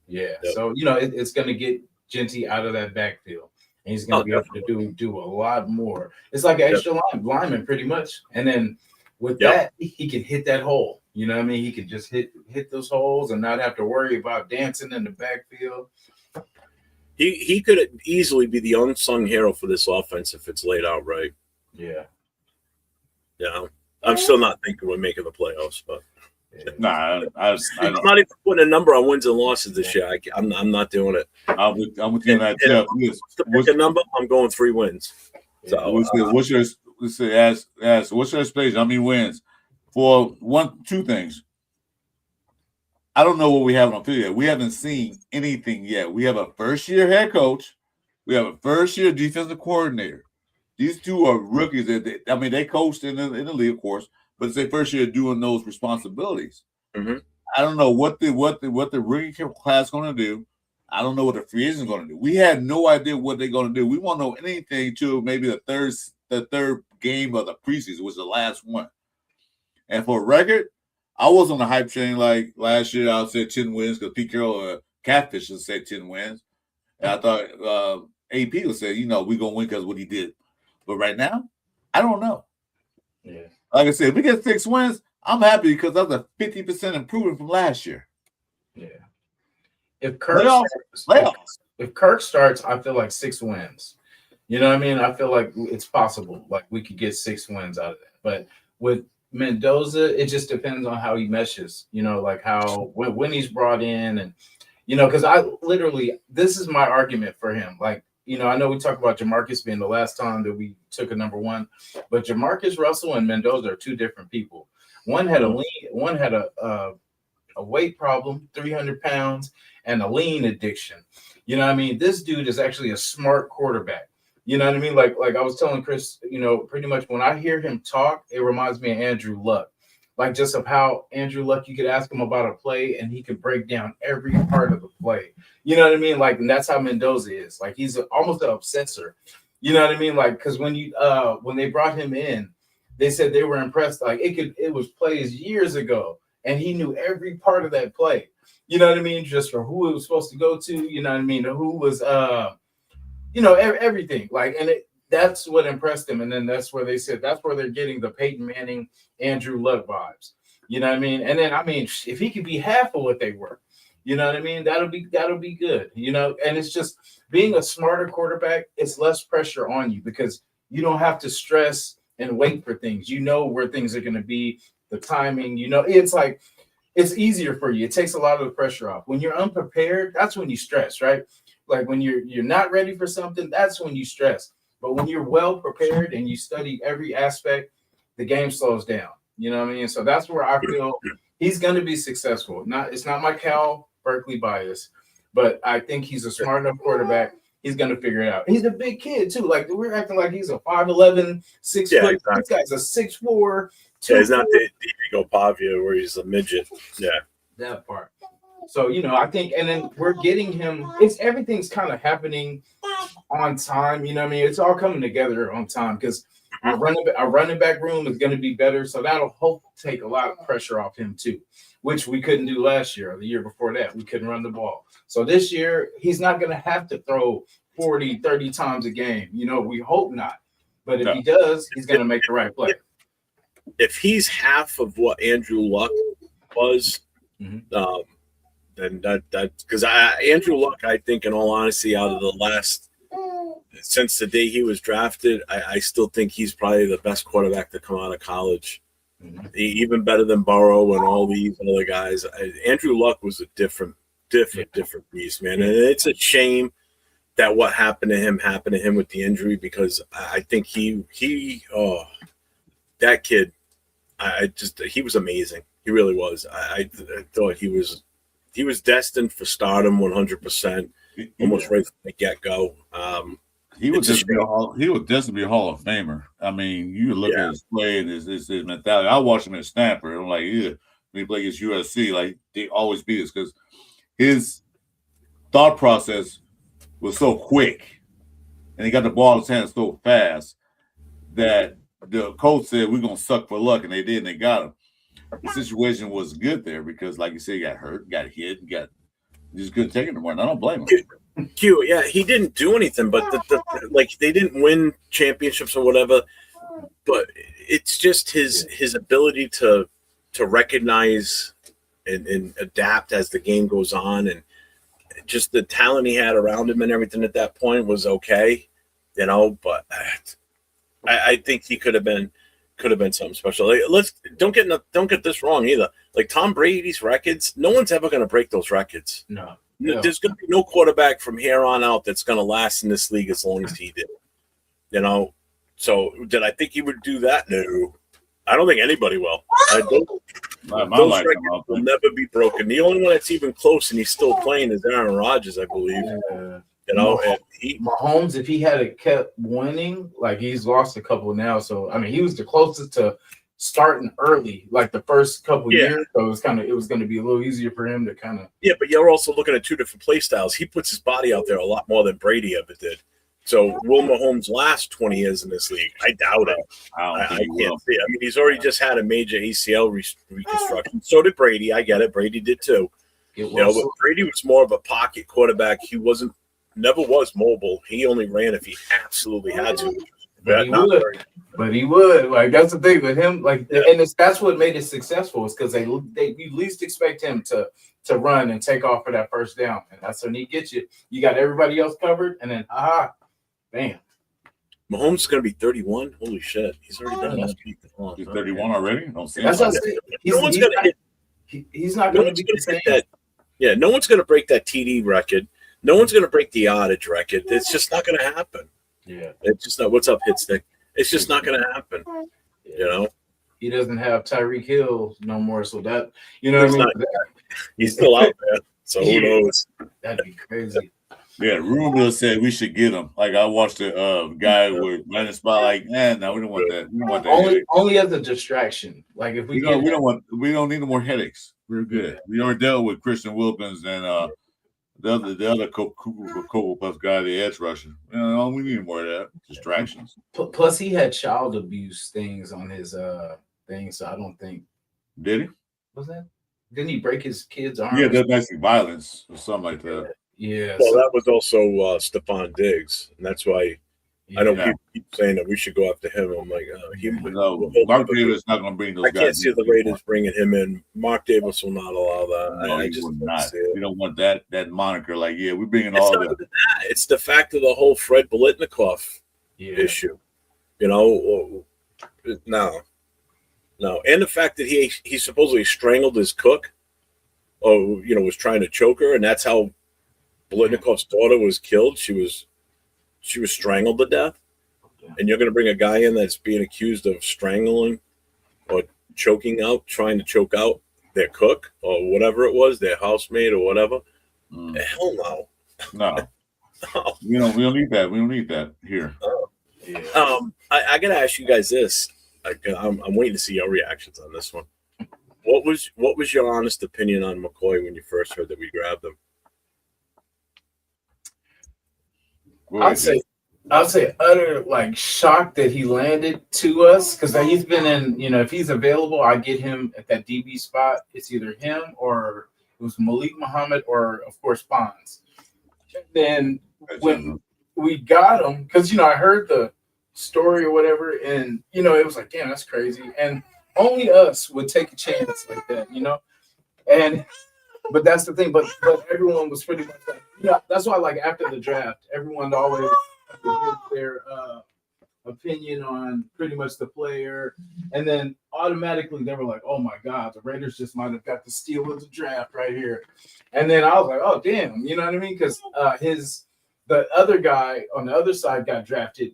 Yeah. So it's going to get Genty out of that backfield. And he's going to be able to do a lot more. It's like an extra lineman, pretty much. And then with that, he can hit that hole. You know what I mean? He can just hit those holes and not have to worry about dancing in the backfield. He could easily be the unsung hero for this offense if it's laid out right. Yeah. I'm still not thinking we're making the playoffs, but Nah, it's not even putting a number on wins and losses this year. I'm not doing it. I'm with you on that, Jeff. What's the number? I'm going 3 wins. So what's your expectation? How many wins? For two things. I don't know what we have on field yet. We haven't seen anything yet. We have a first-year head coach. We have a first-year defensive coordinator. These two are rookies. They coached in the league, of course, but it's their first year doing those responsibilities. I don't know what the rookie class is going to do. I don't know what the free agent is going to do. We had no idea what they're going to do. We won't know anything till maybe the third game of the preseason, was the last one. And for record, I was on the hype train like last year. I said 10 wins because Pete Carroll, Catfish, said 10 wins. And I thought AP would say, we're going to win because of what he did. But right now, I don't know. Yeah. Like I said, if we get 6 wins, I'm happy because that's a 50% improvement from last year. Yeah. If Kirk starts, I feel like 6 wins. You know what I mean? I feel like it's possible. Like we could get 6 wins out of that. But with Mendoza, it just depends on how he meshes. Like how when he's brought in, and because this is my argument for him. Like, I know we talked about Jamarcus being the last time that we took a number 1, but Jamarcus Russell and Mendoza are 2 different people. One had a weight problem, 300 pounds, and a lean addiction. You know what I mean? This dude is actually a smart quarterback. You know what I mean? Like I was telling Chris, pretty much when I hear him talk, it reminds me of Andrew Luck. Like just of how Andrew Luck, you could ask him about a play and he could break down every part of the play. You know what I mean? Like, and that's how Mendoza is. Like he's almost an obsessor. You know what I mean? Like, because when they brought him in, they said they were impressed. Like it was plays years ago, and he knew every part of that play. You know what I mean? Just for who it was supposed to go to. You know what I mean? Who was everything. Like, and that's what impressed him. And then that's where they said that's where they're getting the Peyton Manning, Andrew Luck vibes. You know what I mean? And then if he could be half of what they were, you know what I mean? That'll be good. And it's just being a smarter quarterback. It's less pressure on you because you don't have to stress and wait for things. You know where things are going to be, the timing. It's like it's easier for you. It takes a lot of the pressure off. When you're unprepared, that's when you stress, right? Like when you're not ready for something, that's when you stress. But when you're well prepared and you study every aspect, the game slows down. You know what I mean? So that's where I feel he's going to be successful. It's not my Cal Berkeley bias, but I think he's a smart enough quarterback. He's going to figure it out. He's a big kid too. Like we're acting like he's a 5'11", 6 foot. Exactly. This guy's a 6'4". He's not the Diego Pavia where he's a midget. Yeah, that part. So, I think, and then we're getting him. Everything's kind of happening on time. You know what I mean? It's all coming together on time because our running back room is going to be better. So that'll take a lot of pressure off him too, which we couldn't do last year or the year before that. We couldn't run the ball. So this year, he's not going to have to throw 40, 30 times a game. We hope not. But if he does, he's going to make the right play. If he's half of what Andrew Luck was, then that because Andrew Luck, I think, in all honesty, out of the last since the day he was drafted, I still think he's probably the best quarterback to come out of college. Even better than Burrow and all these other guys. Andrew Luck was a different beast, man. And it's a shame that what happened to him with the injury, because I think that kid, he was amazing. He really was. I thought he was destined for stardom 100%, almost right from the get-go. He was destined to be a Hall of Famer. I mean, you look at his play and his mentality. I watched him at Stanford. I'm like, when he played against USC, like they always beat us because his thought process was so quick, and he got the ball in his hands so fast that the coach said, "We're gonna suck for luck," and they did, and they got him. The situation was good there because, like you said, he got hurt, got hit, just couldn't take it anymore. And I don't blame him. He didn't do anything, but they didn't win championships or whatever. But it's just his ability to recognize and adapt as the game goes on, and just the talent he had around him and everything at that point was okay, But I think he could have been something special. Like, don't get this wrong either. Like Tom Brady's records, no one's ever going to break those records. No. There's going to be no quarterback from here on out that's going to last in this league as long as he did. So did I think he would do that? No, I don't think anybody will. Those records will never be broken. The only one that's even close and he's still playing is Aaron Rodgers, I believe. And Mahomes, if he had kept winning, like he's lost a couple now. So I mean, he was the closest to starting early, like the first couple years. So it was going to be a little easier for him to kind of. Yeah, but you're also looking at two different play styles. He puts his body out there a lot more than Brady ever did. So will Mahomes last 20 years in this league? I doubt it. I can't see it. I mean, he's already just had a major ACL reconstruction. So did Brady. I get it. Brady did too. But Brady was more of a pocket quarterback. He never was mobile. He only ran if he absolutely had to. But he would. Like that's the thing with him. Like, and that's what made it successful. Is because we least expect him to run and take off for that first down, and that's when he gets you. You got everybody else covered, and then bam. Mahomes is going to be 31. Holy shit, he's already done last week. He's 31 already. Don't see. That's what I'm saying. He's not going to be the same. That. Yeah, no one's going to break that TD record. No one's going to break the yardage record. It's just not going to happen. Yeah. It's just not. What's up, Hitstick? It's just not going to happen. Yeah. He doesn't have Tyreek Hill no more, so that what I mean. He's still out there, so who knows? That'd be crazy. Yeah, rumor said we should get him. Like I watched a guy with landing spot. Like, no, we don't want that. We don't want that. Only as a distraction. Like if we don't need no more headaches. We're good. We already dealt with Christian Wilkins and the other Cocoa Puff guy, the edge rusher. We need more of that. Distractions. Plus, he had child abuse things on his thing, so I don't think. Did he? Was that? Didn't he break his kid's arm? Yeah, domestic violence or something like that. Yeah. Well, that was also Stephon Diggs, and that's why I know people keep saying that we should go after him. I'm like, Mark Davis is not going to bring those guys. I can't see the Raiders bringing him in. Mark Davis will not allow that. No, I just would not. We don't want that moniker. Like, we're bringing all the. It's the fact of the whole Fred Biletnikoff issue. No, and the fact that he supposedly strangled his cook, or was trying to choke her, and that's how Biletnikoff's daughter was killed. She was strangled to death, and you're going to bring a guy in that's being accused of strangling or trying to choke out their cook or whatever it was, their housemaid or whatever. Hell no. No. We don't need that. We don't need that here. I got to ask you guys this. I'm waiting to see your reactions on this one. What was your honest opinion on McCoy when you first heard that we grabbed him? I'd say utter like shock that he landed to us because he's been in, if he's available, I get him at that DB spot. It's either him or it was Malik Muhammad or of course Bonds. Then when we got him, because I heard the story or whatever, and it was like, damn, that's crazy. And only us would take a chance like that, And but that's the thing, but everyone was pretty much like, that's why like after the draft, everyone always give their opinion on pretty much the player, and then automatically they were like, oh my god, the Raiders just might have got the steal of the draft right here. And then I was like, oh damn, you know what I mean? Because the other guy on the other side got drafted,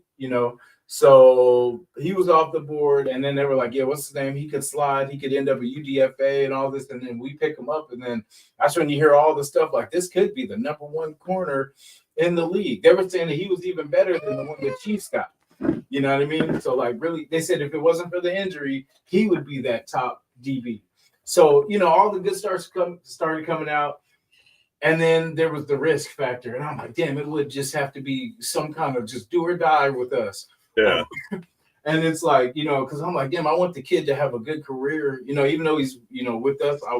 so he was off the board, and then they were like, yeah, what's his name? He could slide, he could end up at UDFA and all this, and then we pick him up, and then that's when you hear all the stuff like this could be the number one corner in the league. They were saying that he was even better than the one the Chiefs got. You know what I mean? So like really, they said if it wasn't for the injury, he would be that top DB. So all the good started coming out. And then there was the risk factor. And I'm like, damn, it would just have to be some kind of just do or die with us. Yeah. And it's like, because I'm like, damn, I want the kid to have a good career, even though he's, with us, I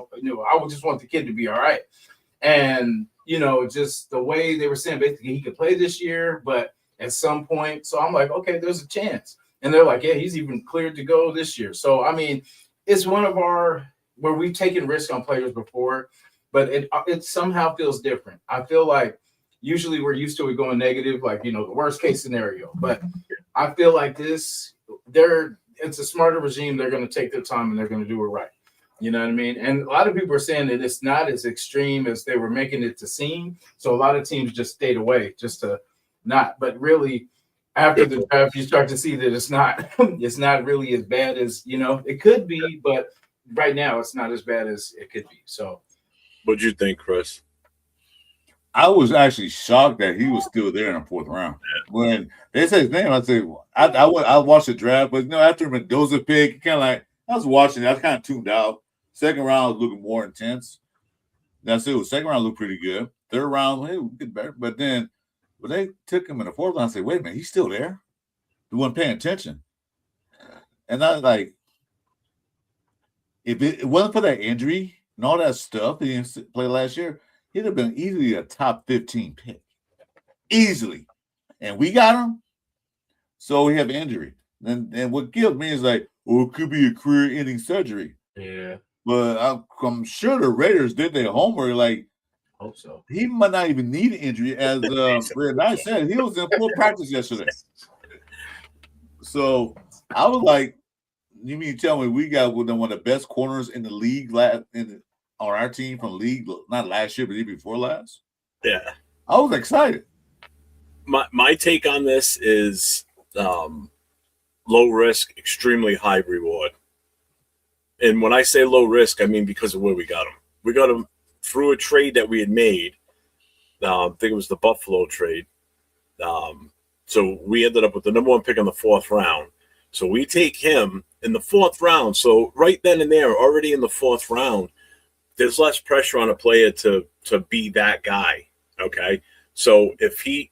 would just want the kid to be all right. And, just the way they were saying, basically he could play this year, but at some point. So I'm like, okay, there's a chance. And they're like, yeah, he's even cleared to go this year. So, I mean, it's one of where we've taken risks on players before, but it somehow feels different. I feel like usually we're used to it going negative, like, the worst case scenario. But I feel like it's a smarter regime. They're going to take their time and they're going to do it right. You know what I mean? And a lot of people are saying that it's not as extreme as they were making it to seem. So a lot of teams just stayed away just to not. But really, after the draft, you start to see that it's not really as bad as, it could be. But right now, it's not as bad as it could be. So. What'd you think, Chris? I was actually shocked that he was still there in the fourth round. When they said his name, I said, I watched the draft, but after Mendoza pick, kind of like I was watching it, I was kind of tuned out. Second round was looking more intense. That's it. Second round looked pretty good. Third round, hey, we get better. But then when they took him in the fourth round, I said, wait a minute, he's still there. He wasn't paying attention. And I was like, if it wasn't for that injury and all that stuff he didn't play last year, he'd have been easily a top 15 pick. Easily. And we got him. So we have an injury. And what killed me is like, it could be a career-ending surgery. Yeah. But I'm sure the Raiders did their homework. Like, hope so. He might not even need an injury. As Red I said, he was in full practice yesterday. So I was like, you mean tell me we got one of the best corners in the league on our team from the league, not last year, but even before last? Yeah. I was excited. My take on this is low risk, extremely high reward. And when I say low risk, I mean because of where we got him. We got him through a trade that we had made. I think it was the Buffalo trade. So we ended up with the number one pick in the fourth round. So we take him in the fourth round. So right then and there, already in the fourth round, there's less pressure on a player to be that guy. Okay. So if he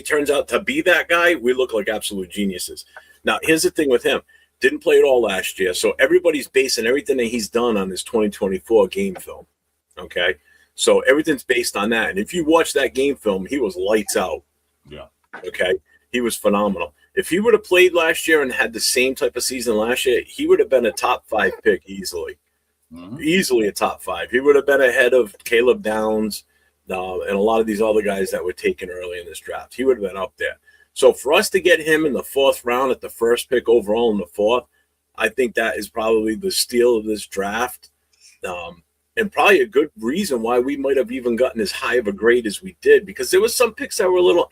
turns out to be that guy, we look like absolute geniuses. Now, here's the thing with him. Didn't play at all last year. So everybody's basing everything that he's done on his 2024 game film. Okay. So everything's based on that. And if you watch that game film, he was lights out. Yeah. Okay. He was phenomenal. If he would have played last year and had the same type of season last year, he would have been a top 5 pick easily. Mm-hmm. Easily a top 5. He would have been ahead of Caleb Downs and a lot of these other guys that were taken early in this draft. He would have been up there. So for us to get him in the fourth round at the first pick overall in the fourth, I think that is probably the steal of this draft. And probably a good reason why we might have even gotten as high of a grade as we did, because there was some picks that were a little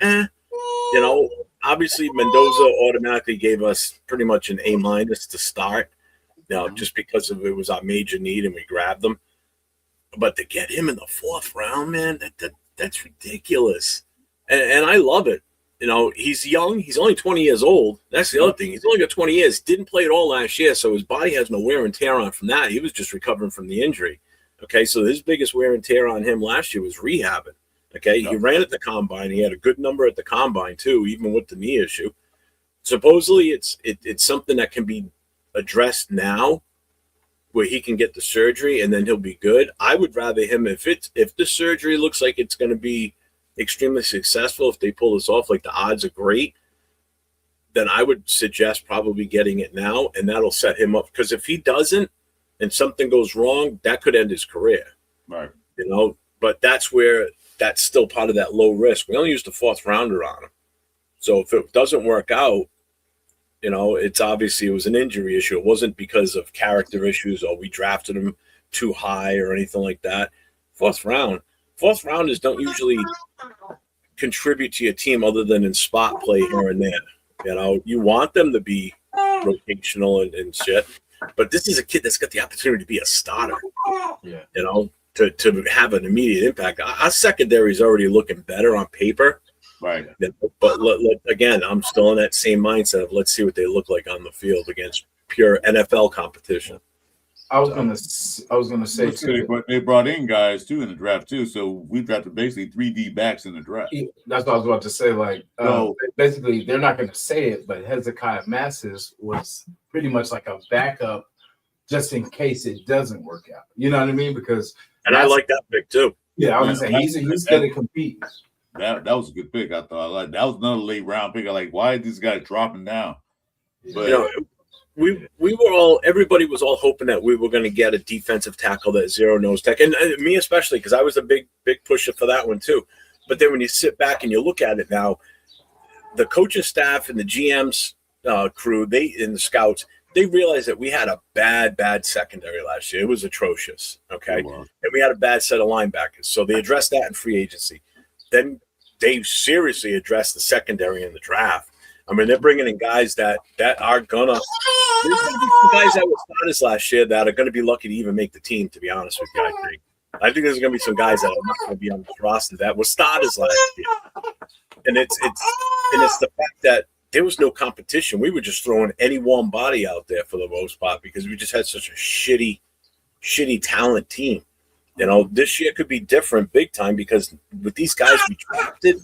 obviously Mendoza automatically gave us pretty much an A- to start, just because of it was our major need and we grabbed them. But to get him in the fourth round, man, that's ridiculous. And I love it. You know, he's young. He's only 20 years old. That's the other thing. He's only got 20 years. Didn't play at all last year, so his body has no wear and tear on from that. He was just recovering from the injury. Okay, so his biggest wear and tear on him last year was rehabbing. Okay, he ran at the combine. He had a good number at the combine too, even with the knee issue. Supposedly, it's something that can be addressed now, where he can get the surgery and then he'll be good. I would rather him if the surgery looks like it's going to be extremely successful, if they pull this off, like the odds are great, then I would suggest probably getting it now, and that'll set him up. Because if he doesn't and something goes wrong, that could end his career. Right. You know, but that's still part of that low risk. We only used a 4th rounder on him. So if it doesn't work out, you know, it was an injury issue. It wasn't because of character issues or we drafted him too high or anything like that. 4th rounders don't usually contribute to your team other than in spot play here and there. You know, you want them to be rotational and shit, but this is a kid that's got the opportunity to be a starter. Yeah. You know, to have an immediate impact. Our secondary is already looking better on paper. Right. But again, I'm still in that same mindset of let's see what they look like on the field against pure NFL competition. I was gonna say too, but they brought in guys too in the draft too, so we drafted basically 3 D backs in the draft. That's what I was about to say. Like, basically, they're not going to say it, but Hezekiah Massis was pretty much like a backup, just in case it doesn't work out. You know what I mean? And I like that pick too. Yeah, I was gonna say he's going to compete. That was a good pick. I thought that was another late round pick. I like, why is this guy dropping down? But you know, we were all, everybody was all hoping that we were going to get a defensive tackle, that zero nose tech, and me especially, because I was a big pusher for that one too. But then when you sit back and you look at it now, the coaching staff and the GM's crew, and the scouts, they realized that we had a bad secondary last year. It was atrocious. Okay, and we had a bad set of linebackers, so they addressed that in free agency. Then they seriously addressed the secondary in the draft. I mean, they're bringing in guys that are gonna. There's gonna be some guys that were starters last year that are gonna be lucky to even make the team. To be honest with you, I think there's gonna be some guys that are not gonna be on the roster that were starters last year. And it's the fact that there was no competition. We were just throwing any warm body out there for the most part because we just had such a shitty talent team. You know, this year could be different big time because with these guys we drafted,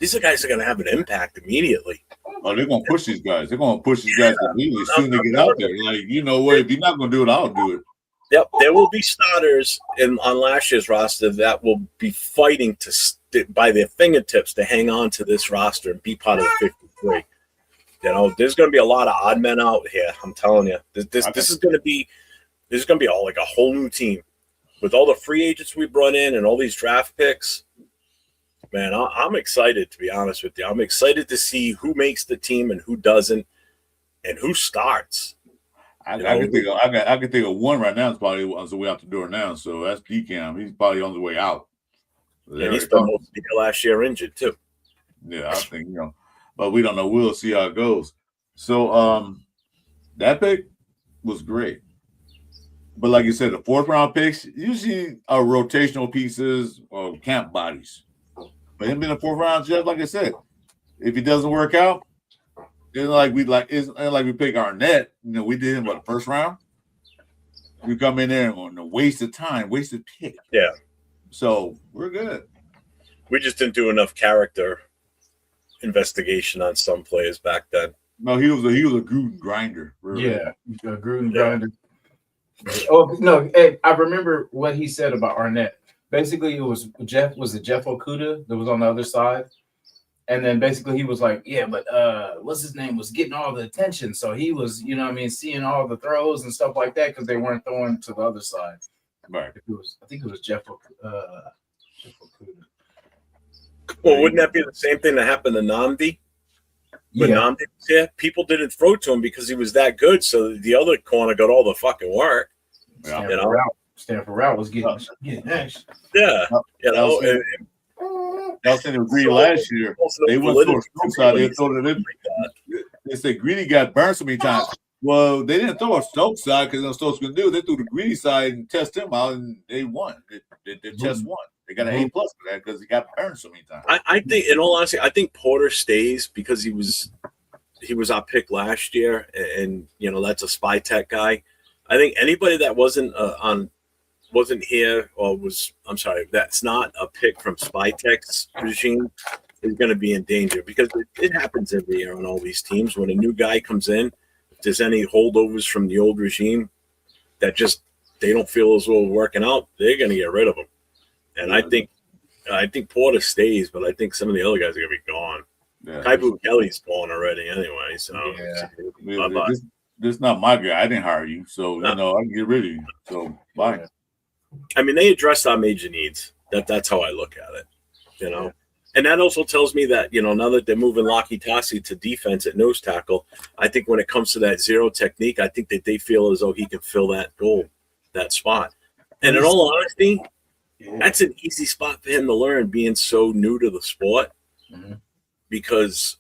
these are guys that are going to have an impact immediately. Oh, they're going to push these guys. They're going to push these guys immediately as soon as they get out there. Like, you know what? If you're not going to do it, I'll do it. Yep, there will be starters on last year's roster that will be fighting by their fingertips to hang on to this roster and be part of the 53. You know, there's going to be a lot of odd men out here. I'm telling you, this is going to be all like a whole new team with all the free agents we brought in and all these draft picks. Man, I'm excited, to be honest with you. I'm excited to see who makes the team and who doesn't, and who starts. I can think of one right now. It's probably on the way out the door now. So that's DCAM. He's probably on the way out. And he spent most of the year last year injured too. Yeah, I think but we don't know. We'll see how it goes. So that pick was great. But like you said, the 4th round picks usually are rotational pieces or camp bodies. But him being a 4th round, just like I said, if he doesn't work out, it's like we pick Arnett. You know, we did him the 1st round. We come in there on a waste of time, wasted pick. Yeah. So we're good. We just didn't do enough character investigation on some players back then. No, he was a Gruden grinder. Really. Yeah, a Gruden grinder. Oh no! Hey, I remember what he said about Arnett. Basically, it was Jeff Okudah that was on the other side, and then basically he was like, "Yeah, but what's his name was getting all the attention, so he was, you know, what I mean, seeing all the throws and stuff like that because they weren't throwing to the other side." Right. I think it was Jeff Okudah. Well, wouldn't that be the same thing that happened to Namdi? When Namdi was here, people didn't throw to him because he was that good. So the other corner got all the fucking work. Yeah. Stanford Route was getting action. Yeah. You know, I was saying Greedy last year. They went to a stroke side. They threw it in. They said Greedy got burned so many times. Well, they didn't throw a Stokes side because that's what Stokes going to do. They threw the Greedy side and test him out, and they won. They just won. They got an A plus for that because he got burned so many times. I think, in all honesty, I think Porter stays because he was our pick last year, and that's a spy tech guy. I think anybody that wasn't here or that's not a pick from spy tech's regime is going to be in danger, because it happens every year on all these teams when a new guy comes in. If there's any holdovers from the old regime that just they don't feel as well working out, they're going to get rid of them. And I think Porter stays, but I think some of the other guys are going to be gone. Yeah, Kaibu Kelly's gone already anyway, so this is not my guy. I didn't hire you, so I can get rid of you. So bye. I mean, they addressed our major needs. That's how I look at it, And that also tells me that, now that they're moving Laki Tassi to defense at nose tackle, I think when it comes to that zero technique, I think that they feel as though he can fill that spot. And in all honesty, that's an easy spot for him to learn, being so new to the sport, because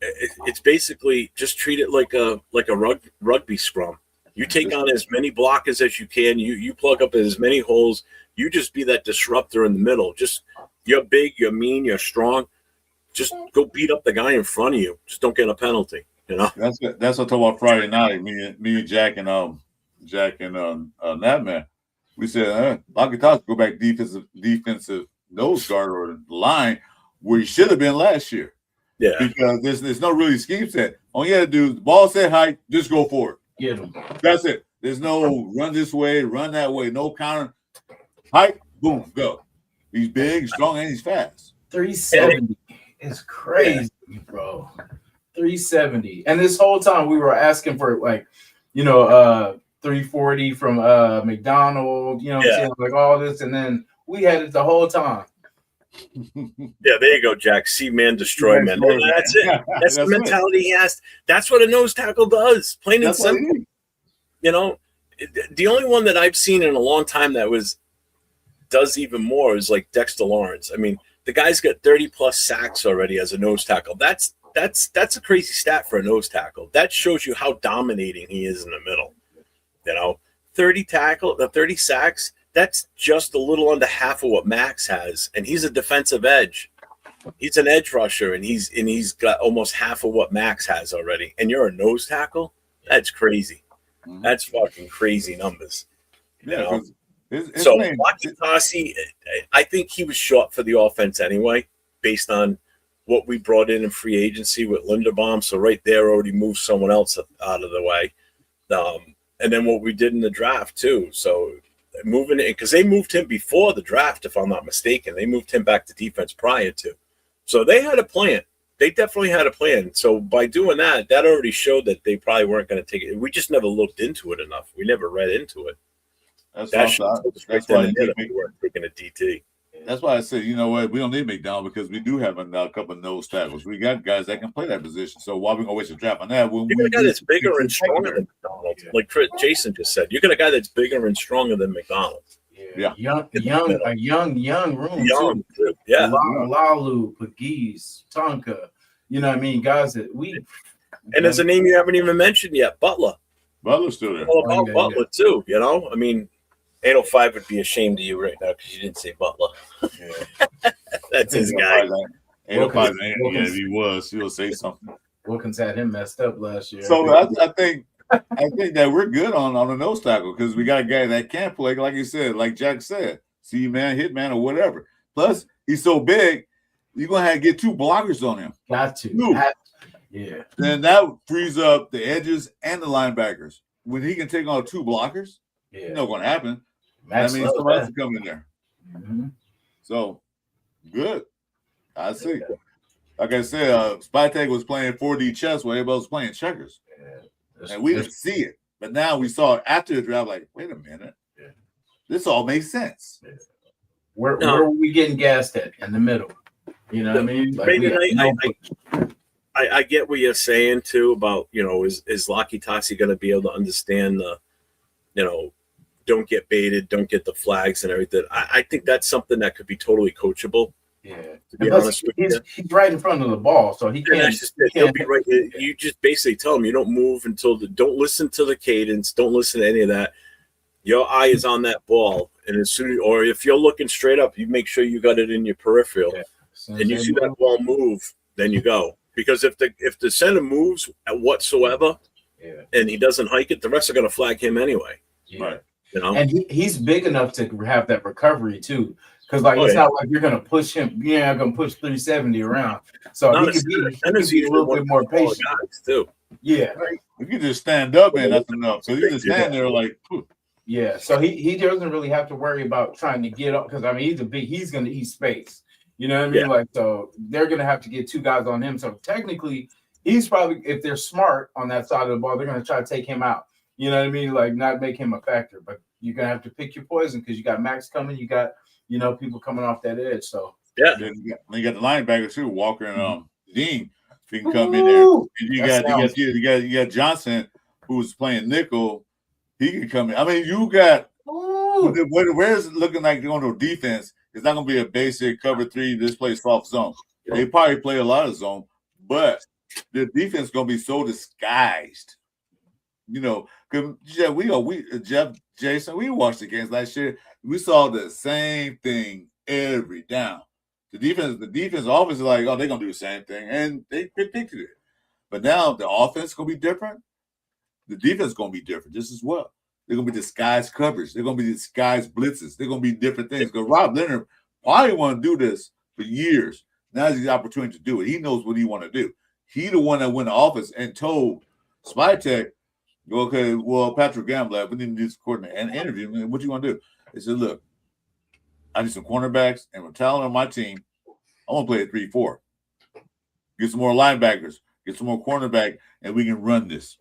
it's basically just treat it like a rugby scrum. You take on as many blockers as you can. You plug up as many holes. You just be that disruptor in the middle. You're big, you're mean, you're strong. Just go beat up the guy in front of you. Just don't get a penalty. That's what I talked about Friday night. Me and Jack and Natman. We said Laki go back defensive nose guard or line where he should have been last year. Yeah, because there's no really scheme set. All you got to do, the ball set height, just go for it. Get him. That's it. There's no run this way, run that way, no counter. Height, boom, go. He's big, strong, and he's fast. 370 is crazy, bro. 370. And this whole time we were asking for 340 from McDonald, like all this, and then we had it the whole time. Yeah, there you go, Jack. See man, destroy man. That's it. That's the mentality he has. That's what a nose tackle does. Plain and simple. The only one that I've seen in a long time that does even more is like Dexter Lawrence. I mean, the guy's got 30 plus sacks already as a nose tackle. That's a crazy stat for a nose tackle. That shows you how dominating he is in the middle. 30 sacks. That's just a little under half of what Max has, and he's a defensive edge. He's an edge rusher, and he's got almost half of what Max has already. And you're a nose tackle? That's crazy. Mm-hmm. That's fucking crazy numbers. So Laki Tassi, I think he was short for the offense anyway, based on what we brought in free agency with Linderbaum. So right there already moved someone else out of the way. And then what we did in the draft too. So moving it, because they moved him before the draft, if I'm not mistaken. They moved him back to defense prior to. So they had a plan. They definitely had a plan. So by doing that already showed that they probably weren't going to take it. We just never looked into it enough. We never read into it. That's why we weren't taking a DT. That's why I said, you know what, we don't need McDonald because we do have a couple of nose tackles. We got guys that can play that position. So why are we gonna waste a draft on that? You got a guy that's bigger and stronger than McDonald. Like Jason just said, you got a guy that's bigger and stronger than McDonald. Yeah. A young room. Young too. Yeah. Lalu, Pegues, Tonka. You know what I mean? Guys that we. And there's a name you haven't even mentioned yet, Butler. Butler's still there. All about Butler too. I mean. 805 would be ashamed of you right now because you didn't say Butler. Yeah. That's his guy. 805, if he was, he'll say something. Wilkins had him messed up last year. So I think that we're good on the nose tackle because we got a guy that can play, like you said, like Jack said, see man, hit man, or whatever. Plus, he's so big, you're gonna have to get two blockers on him. Got to. Yeah. Then that frees up the edges and the linebackers. When he can take on two blockers, you know what's gonna happen. That means somebody else come in there. Mm-hmm. So good. I see. Like I said, Spytech was playing 4D chess while everybody was playing checkers. Yeah, and we didn't see it. But now we saw it after the draft, like, wait a minute. Yeah. This all makes sense. Yeah. Where were we getting gassed at? In the middle. You know what I mean? Like I get what you're saying too about, is Laki Tassi going to be able to understand the, don't get baited, don't get the flags and everything. I think that's something that could be totally coachable. Yeah, to be honest with you, he's right in front of the ball, so he can't. He'll be right. You just basically tell him you don't move until don't listen to the cadence, don't listen to any of that. Your eye is on that ball, And as soon or if you're looking straight up, you make sure you got it in your peripheral, and you see that ball move, then you go. Because if the center moves whatsoever, and he doesn't hike it, the rest are going to flag him anyway. Yeah. Right. You know, and he's big enough to have that recovery too. Because it's not like you're going to push him. You're not going to push 370 around. So he could be a little bit more patient too. Yeah. You can just stand up and nothing else. So you just stand there like, phew. Yeah. So he doesn't really have to worry about trying to get up because he's going to eat space. You know what I mean? Like, so they're going to have to get two guys on him. So technically, he's probably, if they're smart on that side of the ball, they're going to try to take him out. You know what I mean? Like, not make him a factor. But you're going to have to pick your poison because you got Max coming. You got, people coming off that edge. So, yeah. Then you got the linebackers too, Walker and Dean. He can come in there. And you got Johnson, who's playing nickel. He can come in. I mean, you got where's it looking like going to defense? It's not going to be a basic cover three. This plays soft zone. They probably play a lot of zone, but the defense is going to be so disguised. Because Jason, we watched the games last year. We saw the same thing every down. The defense offense is like, oh, they're going to do the same thing, and they predicted it. But now the offense is going to be different. The defense is going to be different just as well. They're going to be disguised coverage. They're going to be disguised blitzes. They're going to be different things. Because Rob Leonard probably want to do this for years. Now is the opportunity to do it. He knows what he want to do. He the one that went to office and told Spytech, okay, well, Patrick Gamblett, we need to do this coordinate and interview him. What you want to do? He said, look, I need some cornerbacks and with talent on my team, I want to play a 3-4. Get some more linebackers, get some more cornerback, and we can run this.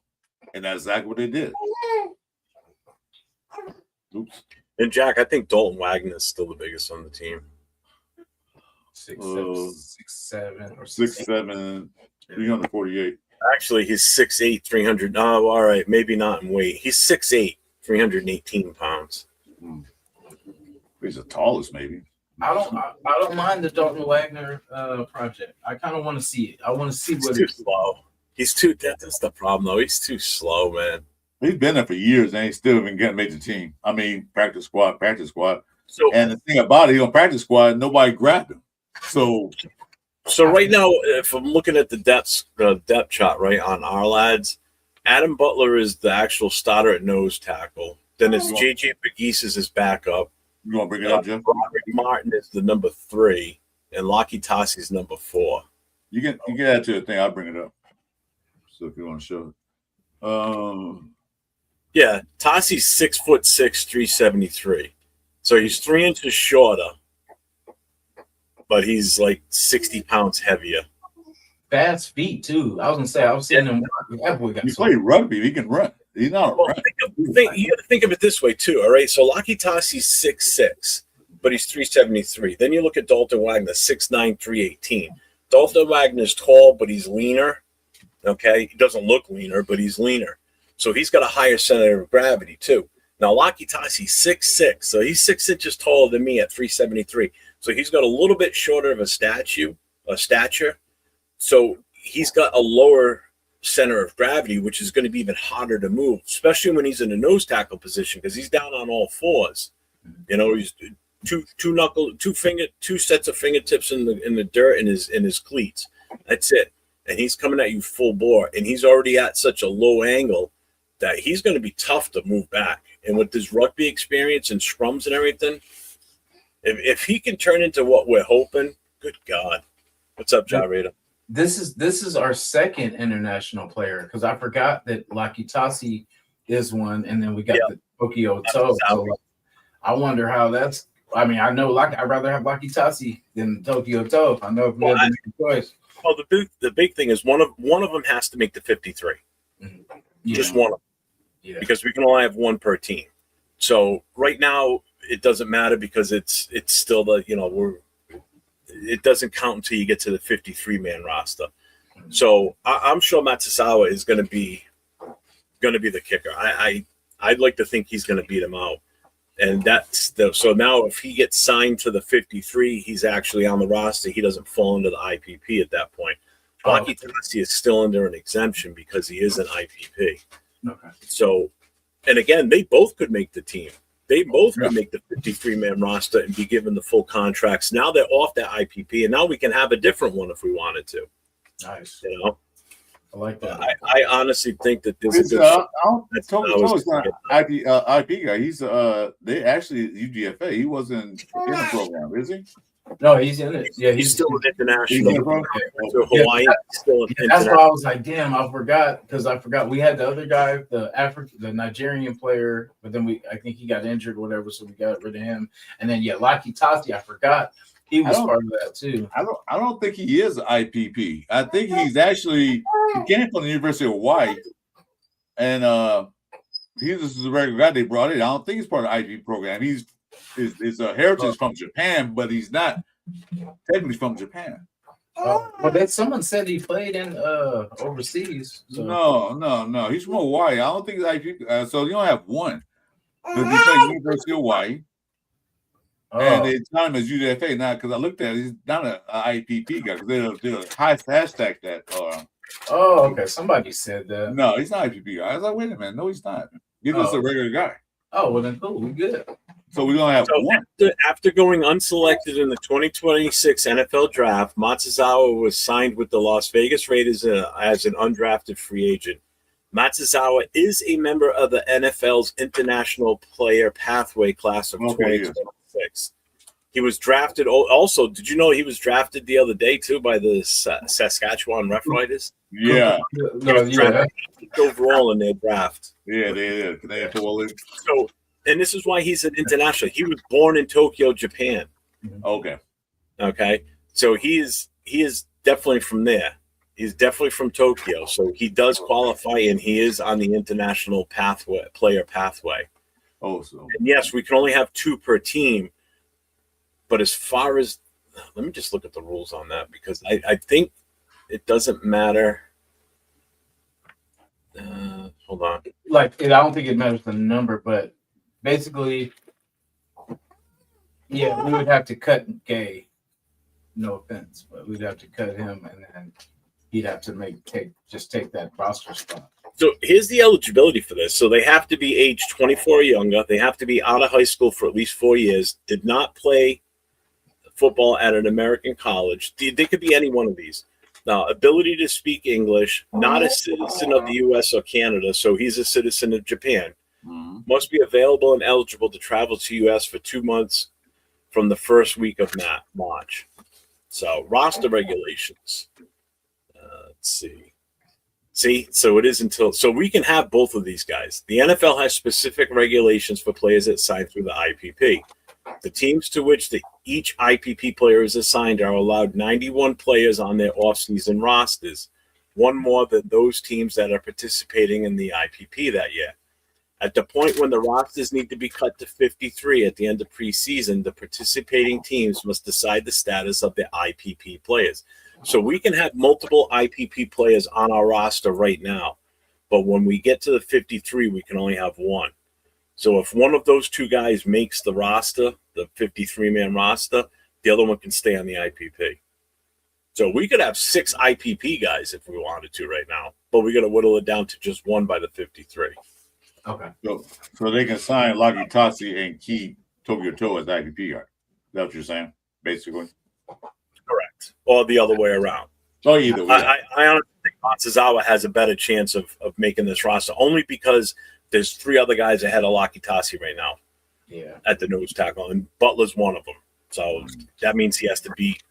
And that's exactly what they did. Oops. And Jack, I think Dalton Wagner is still the biggest on the team. 6'7" or 6'7", 348. Actually, he's 6'8", 300. Oh, all right, maybe not in weight. He's 6'8", 318 pounds. He's the tallest, maybe. I don't mind the Dalton Wagner project. I kind of want to see it. I want to see what it's too slow. That's the problem though. He's too slow, man. He's been there for years and he's still even made the team. I mean, practice squad. So, and the thing about it, he on practice squad, nobody grabbed him. So right now, if I'm looking at the depth chart, right, on our lads, Adam Butler is the actual starter at nose tackle. Then it's JJ Pegues is his backup. You want to bring it up, Jim? Roderick Martin is the number 3, and Lockie Tassi is number 4. You can add to the thing. I'll bring it up. So if you want to show it. Yeah, Tassi's 6'6", 373. So he's 3 inches shorter, but he's like 60 pounds heavier. Fast feet too. I was gonna say I've seen him. That boy got. He played rugby. He can run. He's not. Well, you got to think of it this way too. All right, so Lockie Tassi's 6'6", but he's 373. Then you look at Dalton Wagner, 6'9", 318. Dalton Wagner's tall, but he's leaner. Okay, he doesn't look leaner, but he's leaner. So he's got a higher center of gravity too. Now Lockie Tassi's 6'6", so he's 6 inches taller than me at 373. So he's got a little bit shorter of a stature. So he's got a lower center of gravity, which is going to be even harder to move, especially when he's in a nose tackle position because he's down on all fours. He's two sets of fingertips in the dirt in his cleats. That's it. And he's coming at you full bore, and he's already at such a low angle that he's going to be tough to move back. And with his rugby experience and scrums and everything, if he can turn into what we're hoping, good God. What's up, Jarretta? This is our second international player because I forgot that Lockie Tassi is one, and then we got the Tokyo Toe. So I wonder how that's. I mean, I know I'd rather have Lockie Tassi than Tokyo Toe. I know if we had to make a choice. Well, the big thing is one of them has to make the 53. Yeah. Just one of them, because we can only have one per team. So right now it doesn't matter because it's still it doesn't count until you get to the 53-man roster. So I'm sure Matsusawa is going to be the kicker. I'd like to think he's going to beat him out. And so now if he gets signed to the 53, he's actually on the roster. He doesn't fall into the IPP at that point. Lockie Tassi is still under an exemption because he is an IPP. Okay. So, and again, they both could make the team. They both Yeah. can make the 53-man roster and be given the full contracts. Now they're off that IPP, and now we can have a different one if we wanted to. Nice. You know, I like that. I honestly think that there's a It's, good. I don't That's Toby what I was Joe's not thinking. IP guy. He's they actually UGFA. He wasn't in the program, is he? No, he's in it. Yeah, He's still an He's international. in the program? To Hawaii, he's still an Yeah, that's international. why I was like, damn, I forgot we had the other guy, the Nigerian player, but then I think he got injured or whatever, so we got rid of him. And then Laki Tati, I forgot he was part of that too. I don't think he is IPP. I think he's actually he came from the University of Hawaii, and he's just a regular guy they brought in. I don't think he's part of the IPP program. His heritage from Japan, but he's not technically from Japan. But then someone said he played in overseas. So. No. He's from Hawaii. I don't think he's IPP. So you don't have one. Because he played University of Hawaii. And they tell him as UDFA now because I looked at it, he's not an IPP guy because they're high hashtag that. Okay. Somebody said that. No, he's not IPP guy. I was like, wait a minute, no, he's not. He's just a regular guy. Oh, well then cool, we good. So we don't have one. After going unselected in the 2026 NFL Draft, Matsuzawa was signed with the Las Vegas Raiders as an undrafted free agent. Matsuzawa is a member of the NFL's International Player Pathway class of 2026. He was drafted. Also, did you know he was drafted the other day too by the Saskatchewan Roughriders? Yeah. Overall in their draft. Yeah, they did. Canadian Football League. So, and this is why he's an international. He was born in Tokyo, Japan. Okay. Okay. So he is definitely from there. He's definitely from Tokyo. So he does qualify, and he is on the international player pathway. Oh, so and yes, we can only have 2 per team. But as far as, let me just look at the rules on that because I think it doesn't matter. Hold on. I don't think it matters the number, but basically, we would have to cut Gay. No offense, but we'd have to cut him, and then he'd have to take that roster spot. So here's the eligibility for this. So they have to be age 24 or younger. They have to be out of high school for at least 4 years. Did not play football at an American college. They could be any one of these. Now, ability to speak English, not a citizen of the U.S. or Canada, so he's a citizen of Japan. Must be available and eligible to travel to U.S. for 2 months from the first week of March. So, roster regulations. Let's see. See, so it is so we can have both of these guys. The NFL has specific regulations for players that sign through the IPP. The teams to which each IPP player is assigned are allowed 91 players on their off-season rosters, one more than those teams that are participating in the IPP that year. At the point when the rosters need to be cut to 53 at the end of preseason, the participating teams must decide the status of their IPP players. So we can have multiple IPP players on our roster right now, but when we get to the 53, we can only have one. So if one of those 2 guys makes the roster, the 53-man roster, the other one can stay on the IPP. So we could have 6 IPP guys if we wanted to right now, but we're going to whittle it down to just 1 by the 53. Okay. So they can sign Laki Tasi and keep Tokyo Toe as IPP guy. Is that what you're saying, basically? Correct. Or the other way around. Oh, either way. I honestly think Matsuzawa has a better chance of making this roster, only because there's 3 other guys ahead of Laki Tasi right now. Yeah. At the nose tackle, and Butler's one of them. So that means he has to beat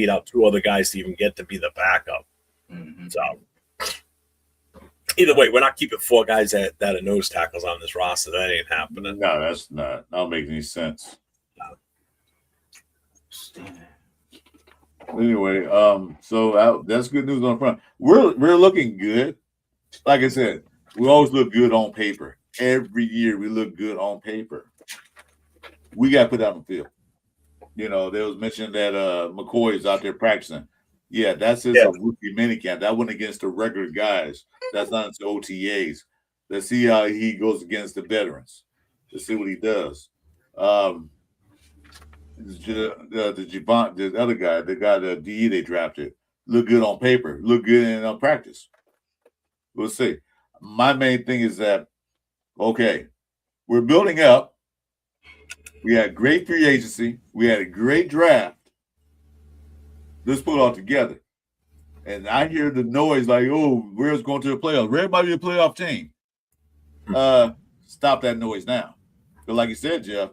out 2 other guys to even get to be the backup. So either way, we're not keeping 4 guys that are nose tackles on this roster. That ain't happening. No, that's not. That don't make any sense. Anyway, so that's good news on the front. We're looking good. Like I said, we always look good on paper. Every year we look good on paper. We got to put out on the field. You know, there was mentioned that McCoy is out there practicing. Yeah, that's his rookie minicamp. That went against the regular guys. That's not into OTAs. Let's see how he goes against the veterans. Let's see what he does. The other guy, the guy, the DE they drafted, look good on paper, look good in practice. We'll see. My main thing is that, okay, we're building up. We had great free agency. We had a great draft. Let's put it all together. And I hear the noise like, oh, Rare's going to the playoffs. Rare might be a playoff team. Stop that noise now. But like you said, Jeff,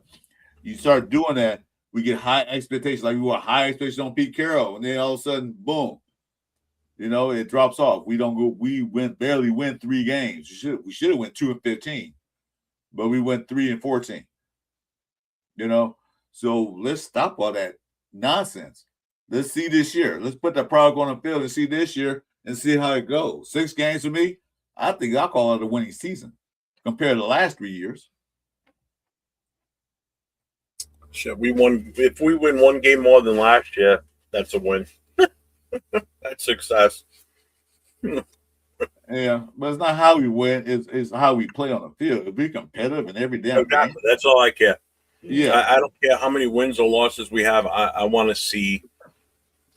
you start doing that, we get high expectations. Like we were high expectations on Pete Carroll, and then all of a sudden, boom, it drops off. We don't go. We barely win 3 games. We should have went 2-15, but we went 3-14. So let's stop all that nonsense. Let's see this year. Let's put the product on the field and see this year and see how it goes. 6 games for me, I think I'll call it a winning season compared to the last 3 years. Sure, if we win 1 game more than last year, that's a win. That's success. Yeah, but it's not how we win, it's how we play on the field. If we're competitive in every damn game. That's all I care. Yeah. I don't care how many wins or losses we have. I want to see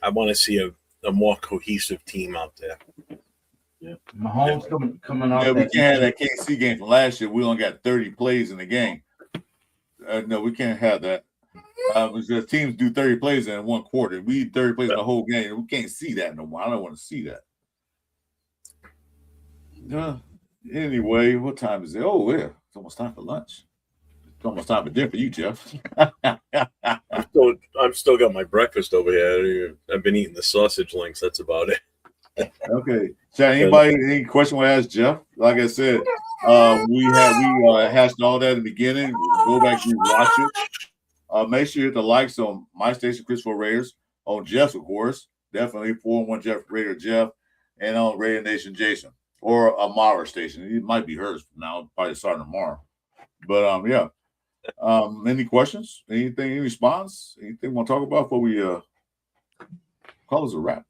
a more cohesive team out there. Yeah. Mahomes coming off. Yeah, we can't have that KC game from last year. We only got 30 plays in the game. No, we can't have that. Because teams do 30 plays in 1 quarter. We 30 plays in the whole game. We can't see that no more. I don't want to see that. Anyway, what time is it? Oh, yeah. It's almost time for lunch. It's almost time for dinner for you, Jeff. I'm still got my breakfast over here. I've been eating the sausage links. That's about it. Okay. Chad, any question want to ask Jeff? Like I said, we hashed all that in the beginning. Go back and watch it. Make sure you hit the likes on my station, Chris4Raiders, on Jeff's, of course. Definitely 401 Jeff Raider Jeff, and on Raider Nation Jason, or Amara station. It might be hers now, probably starting tomorrow. But yeah. Any questions? Anything? Any response? Anything we want to talk about before we call this a wrap?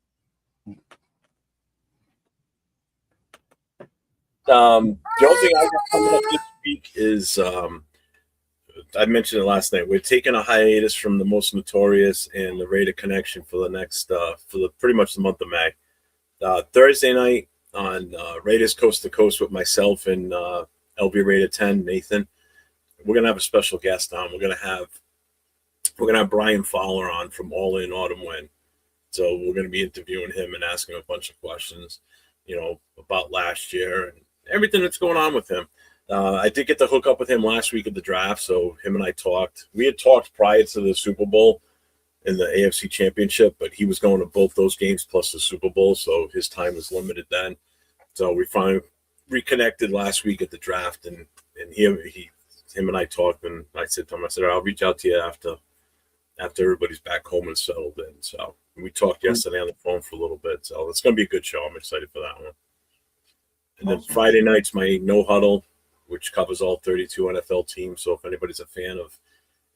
The only thing I got coming up this week is I mentioned it last night. We're taking a hiatus from the Most Notorious and the Raider Connection for the next pretty much the month of May. Thursday night on Raiders Coast to Coast with myself and LB Raider 10 Nathan. We're gonna have a special guest on. We're gonna have Brian Fowler on from All In Autumn Wind. So we're gonna be interviewing him and asking him a bunch of questions, about last year and everything that's going on with him. I did get to hook up with him last week at the draft, so him and I talked. We had talked prior to the Super Bowl in the AFC Championship, but he was going to both those games plus the Super Bowl, so his time was limited then. So we finally reconnected last week at the draft, and him and I talked, and I said to him, I'll reach out to you after everybody's back home and settled in. So we talked yesterday on the phone for a little bit. So it's going to be a good show. I'm excited for that one. And then Friday night's my No Huddle, which covers all 32 NFL teams. So if anybody's a fan of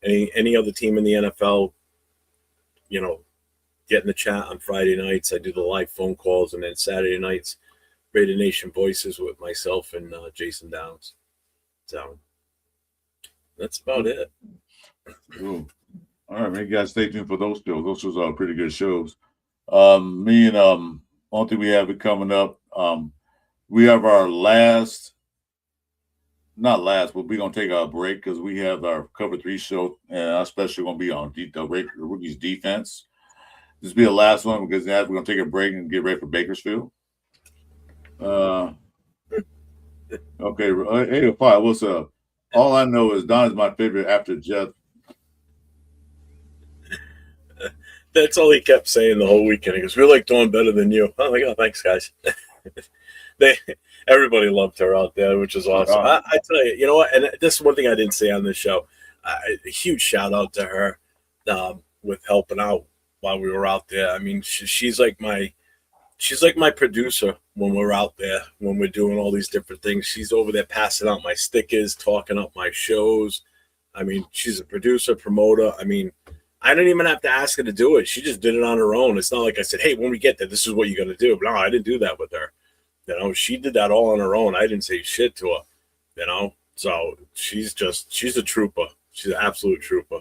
any other team in the NFL, get in the chat on Friday nights. I do the live phone calls, and then Saturday nights, Raider Nation Voices with myself and Jason Downs. So that's about it. Cool. All right, man. You guys stay tuned for those shows. Those shows are pretty good shows. Me and one thing we have it coming up. We have our not last, but we're gonna take our break because we have our Cover 3 show, and our special gonna be on the rookies defense. This will be the last one because now we're gonna take a break and get ready for Bakersfield. Okay, 805. What's up? All I know is Don is my favorite after Jeff. That's all he kept saying the whole weekend. He goes, "We're like doing better than you." I'm like, "Oh, thanks, guys." Everybody loved her out there, which is awesome. I tell you, you know what? And this is one thing I didn't say on this show. A huge shout out to her with helping out while we were out there. I mean, she's like my producer when we're out there, when we're doing all these different things. She's over there passing out my stickers, talking up my shows. I mean, she's a producer, promoter. I mean, I didn't even have to ask her to do it. She just did it on her own. It's not like I said, "Hey, when we get there, this is what you're going to do." But no, I didn't do that with her. She did that all on her own. I didn't say shit to her, So she's a trooper. She's an absolute trooper.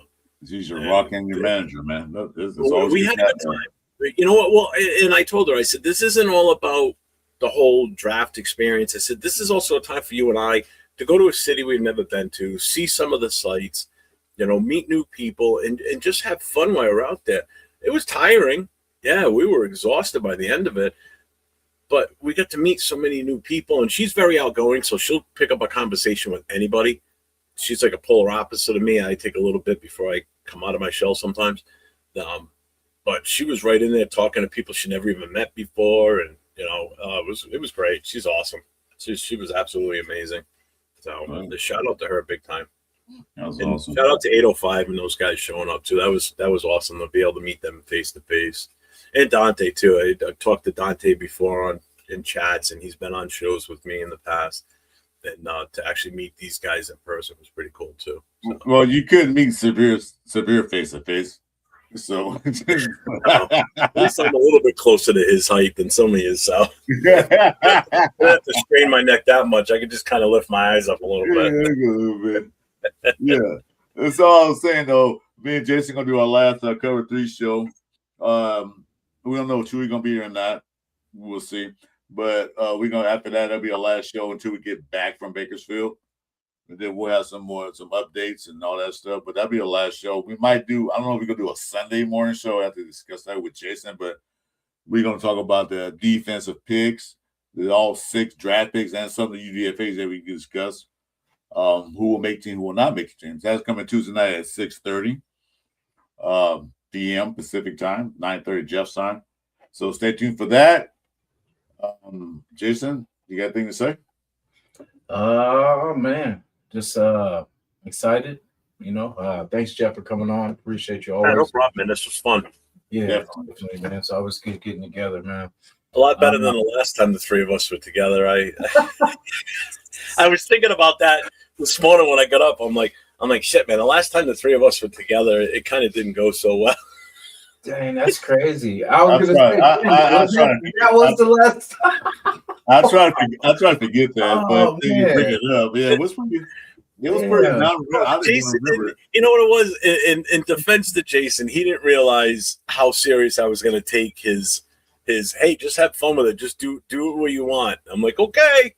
She's your rock and your manager, man. We had a good time. You know what? Well, and I told her, I said, this isn't all about the whole draft experience. I said, this is also a time for you and I to go to a city we've never been to, see some of the sites, meet new people and just have fun while we're out there. It was tiring. Yeah, we were exhausted by the end of it, but we got to meet so many new people, and she's very outgoing, so she'll pick up a conversation with anybody. She's like a polar opposite of me. I take a little bit before I come out of my shell sometimes. But she was right in there talking to people she never even met before, and it was great. She's awesome. She was absolutely amazing. So the shout out to her big time. That was and awesome. Shout out to 805 and those guys showing up too. That was awesome to be able to meet them face to face. And Dante too. I talked to Dante before in chats, and he's been on shows with me in the past. And to actually meet these guys in person was pretty cool too. So. Well, you couldn't meet severe face to face. So at least I'm a little bit closer to his height than some of his. So I don't have to strain my neck that much. I could just kind of lift my eyes up a little bit. Yeah, that's all I was saying though. Me and Jason gonna do our last Cover 3 show. We don't know if we're gonna be here or not. We'll see. But we're gonna after that, that'll be our last show until we get back from Bakersfield. And then we'll have some updates and all that stuff. But that'll be the last show. We might do, I don't know if we're gonna do a Sunday morning show. I have to discuss that with Jason, but we're gonna talk about the defensive picks, all 6 draft picks, and some of the UDFAs that we can discuss. Who will make team, who will not make teams. That's coming Tuesday night at 6:30 p.m. Pacific time, 9:30 Jeff's time. So stay tuned for that. Jason, you got anything to say? Man, just excited. Thanks, Jeff, for coming on. Appreciate you always. No problem, man. This was fun. Yeah, definitely, man. So I was good getting together, man. A lot better than the last time the three of us were together. I was thinking about that this morning when I got up. I'm like, shit, man. The last time the three of us were together, it kind of didn't go so well. Dang, that's crazy. I was going to say that was the last time. I try to forget that, but then you bring it up. Yeah, it was pretty. I Jason, you know what it was? In defense to Jason, he didn't realize how serious I was going to take his. Hey, just have fun with it. Just do it what you want. I'm like, okay.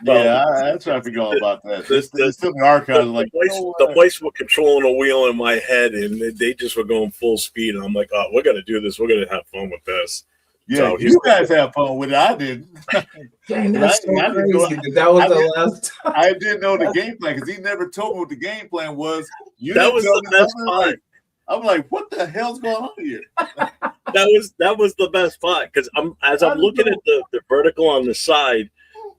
Yeah, I try to figure all about that. It's still in the archives. The boys were controlling a wheel in my head, and they just were going full speed. And I'm like, oh, we're going to do this. We're going to have fun with this. Yeah, so you guys have fun with it. I didn't. Dang, that's so crazy. That was the last time. I didn't know the game plan because he never told me what the game plan was. That was the best part. I'm like, what the hell's going on here? That was the best part because I'm looking at the vertical on the side.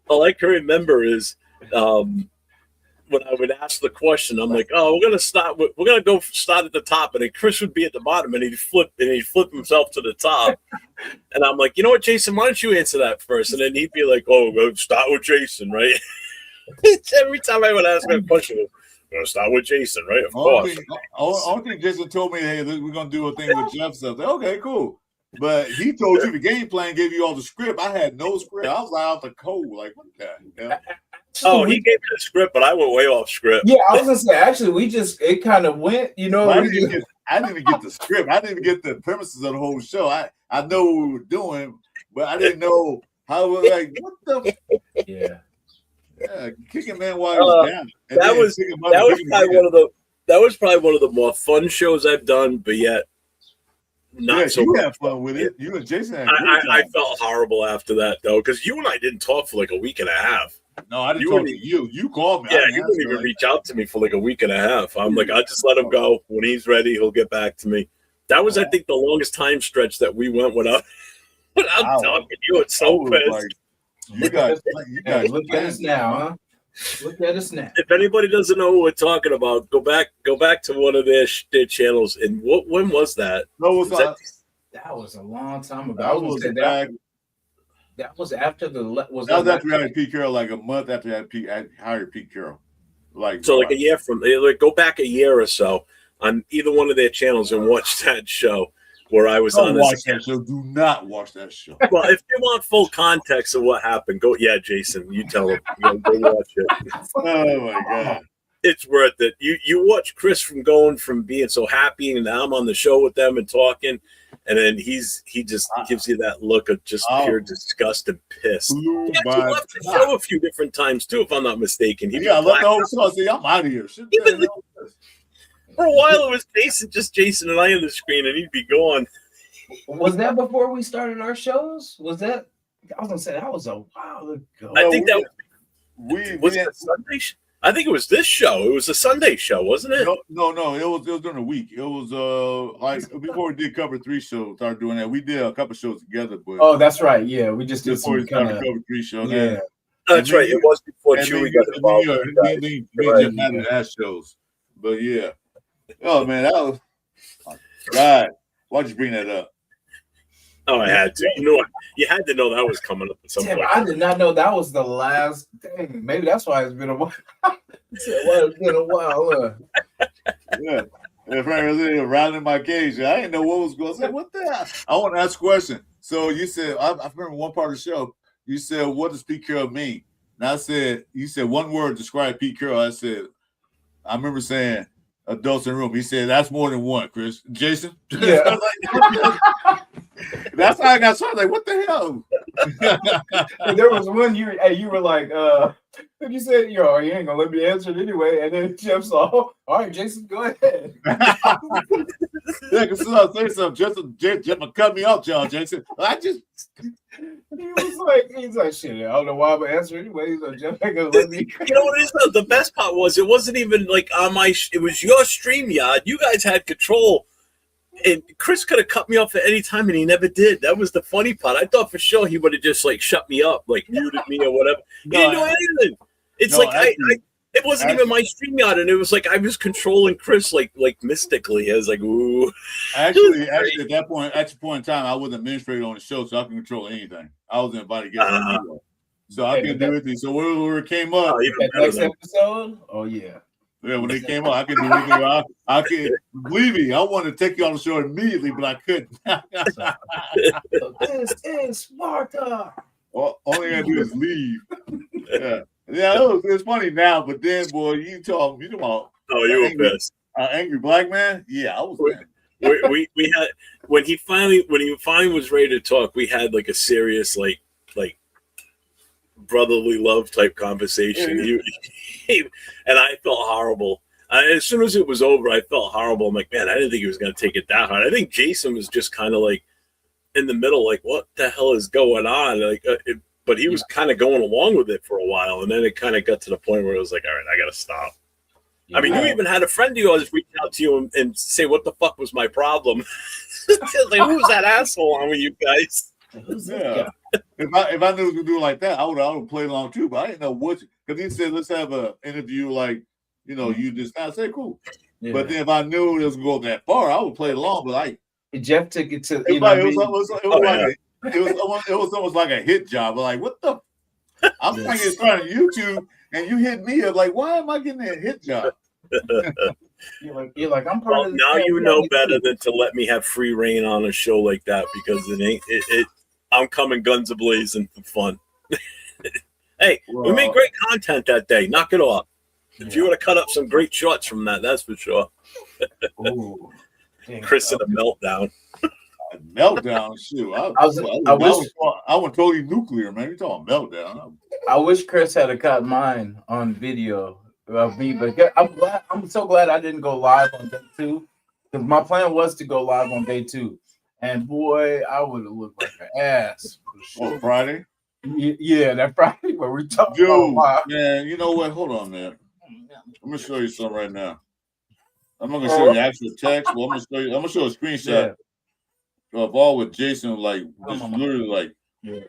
All I can remember is when I would ask the question, I'm like, "Oh, we're gonna go start at the top," and then Chris would be at the bottom, and he'd flip himself to the top, and I'm like, "You know what, Jason? Why don't you answer that first?" And then he'd be like, "Oh, we'll start with Jason, right?" Every time I would ask that question, we're gonna start with Jason, right? Of course. Only thing Jason told me, "Hey, we're gonna do a thing with Jeff." So okay, cool. But he told you the game plan, gave you all the script. I had no script. I was out the cold. Like, what the hell? Oh, he gave me the script, but I went way off script. Yeah, I was gonna say actually, it kind of went. I didn't even get the script. I didn't even get the premises of the whole show. I know what we were doing, but I didn't know how. Like, what the? Yeah. Yeah, kicking man while he was down. That was probably one of the more fun shows I've done, but yet. You had fun with it. You and Jason had I felt horrible after that, though, because you and I didn't talk for like a week and a half. No, I didn't talk to you. You called me. Yeah, you didn't even reach out to me for like a week and a half. I'm like, I'll just let him go. When he's ready, he'll get back to me. That was, I think, the longest time stretch that we went without talking to you. It's so pissed. Like, you guys look at us now, huh? Look at us now. If anybody doesn't know what we're talking about, go back to one of their channels. And when was that? No, that was a long time ago. That was after that was after we hired Pete Carroll, like a month after I hired Pete Carroll. Like a year from go back a year or so on either one of their channels and watch that show where I was on. Watch that show. Do not watch that show. Well, if you want full context of what happened, go. Yeah, Jason, you tell them. Go watch it. Oh my god, it's worth it. You watch Chris from being so happy, and now I'm on the show with them and talking, and then he just gives you that look of just pure disgust and piss. He left the show a few different times too, if I'm not mistaken. I left the whole show. I said, I'm out of here. For a while, it was Jason and I on the screen, and he'd be gone. Was that before we started our shows? Was that? I was gonna say that was a while ago. I think that was it a Sunday. I think it was this show. It was a Sunday show, wasn't it? No. It was during the week. It was like before we did Cover 3 show. Started doing that. We did a couple shows together, but oh, that's right. Yeah, we just did before we some started Cover 3 show. Yeah, that's right. It was before Chewy got involved. Me just had the ass shows, but yeah. Oh man, that was God. Why'd you bring that up? Oh, I had to. You had to know that was coming up at some point. I did not know that was the last thing. Maybe that's why it's been a while. It's been a while. Yeah. If I was around in my cage, I didn't know what was going on. I said, what the hell? I want to ask a question. So you said, I remember one part of the show, you said, what does Pete Carroll mean? And I said, you said one word describe Pete Carroll. I said, I remember saying adults in the room. He said, that's more than one, Chris. Jason? Yeah. That's how I got started. Like, what the hell? And there was one you were like, you said, you ain't gonna let me answer it anyway. And then Jeff saw, all right, Jason, go ahead. Yeah, because I say something, Jeff cut me off, Jason. He's like, shit, I don't know why I'm gonna answer anyway. He's like, Jeff ain't gonna let me. You know what it is though? The best part was it wasn't even like on it was your StreamYard. You guys had control. And Chris could have cut me off at any time, and he never did. That was the funny part. I thought for sure he would have just like shut me up, like muted me or whatever. He didn't do anything. It's it wasn't even my StreamYard, and it was like I was controlling Chris like mystically. I was like, ooh. Actually, at that point in time, I was administrator on the show, so I can control anything. I was invited to get on video. So I can do anything. So where it came up, next episode? Oh yeah. Yeah, when it came out, I could do anything. I could believe me. I wanted to take you on the show immediately, but I couldn't. This is Sparta. Only I gotta do is leave. Yeah, it's funny now, but then, boy, you talk about. Oh, you were pissed. Angry black man. Yeah, I was. We had when he finally was ready to talk, we had like a serious like brotherly love type conversation. Yeah. And I felt horrible. As soon as it was over, I felt horrible. I'm like, man, I didn't think he was going to take it that hard. I think Jason was just kind of like in the middle, like, what the hell is going on? But he was kind of going along with it for a while, and then it kind of got to the point where it was like, all right, I got to stop. Yeah. I mean, you even had a friend of yours reach out to you and say, what the fuck was my problem? Like, who was that asshole on with you guys? Yeah. If I knew it was gonna do it like that, I would play along too. But I didn't know what, because he said, let's have an interview like, you just. I said, cool. Yeah. But then if I knew it was gonna go that far, I would play along. But Jeff took it to. It was almost like a hit job. Like, what the? I'm trying to start on YouTube, and you hit me up. Like, why am I getting a hit job? You're like I'm part of this. Now you know better than to let me have free reign on a show like that, because I'm coming guns a-blazing for fun. Hey, we made great content that day. Knock it off. If you would have cut up some great shots from that, that's for sure. Chris in a meltdown. Meltdown, shoot. I went totally nuclear, man. You talking meltdown? I wish Chris had caught mine on video of me, but I'm so glad I didn't go live on day 2, because my plan was to go live on day 2. And boy, I would have looked like an ass. On Friday? Yeah, that Friday where we talked. Dude, man, you know what? Hold on, man. I'm gonna show you something right now. I'm not gonna show you the actual text, but I'm gonna show a screenshot of all with Jason, like just literally like. Yeah.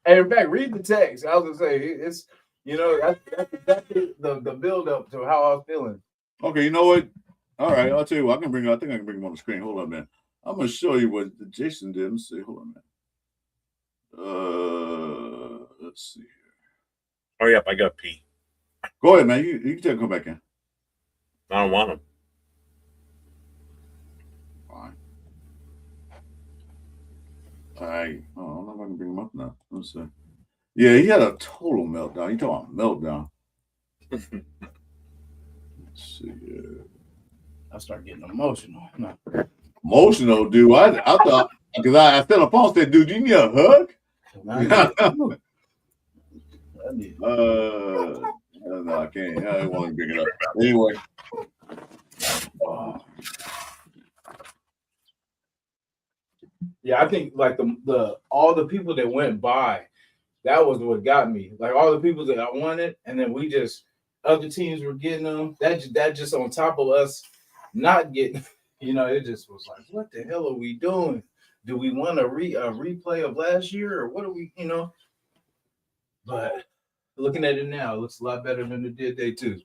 And in fact, read the text. I was gonna say it's that's exactly the build up to how I was feeling. Okay, you know what? All right, I'll tell you what. I think I can bring him on the screen. Hold on, man. I'm gonna show you what Jason did. Let's see. Hold on, man. Let's see here. Hurry up! I got pee. Go ahead, man. You can tell him come back in. I don't want him. Fine. All right. Oh, I don't know if I can bring him up now. Let's see. Yeah, he had a total meltdown. You talking about meltdown? Let's see here. I start getting emotional. No. Emotional, dude. I thought, because I said on phone, said, dude, you need a hug? No, No, I can't. I don't want to bring it up. Anyway. Oh. Yeah, I think like the all the people that went by, that was what got me. Like all the people that I wanted, and then we just other teams were getting them. That just on top of us not getting, it just was like, what the hell are we doing? Do we want a replay of last year, or what are we, But looking at it now, it looks a lot better than it did day two.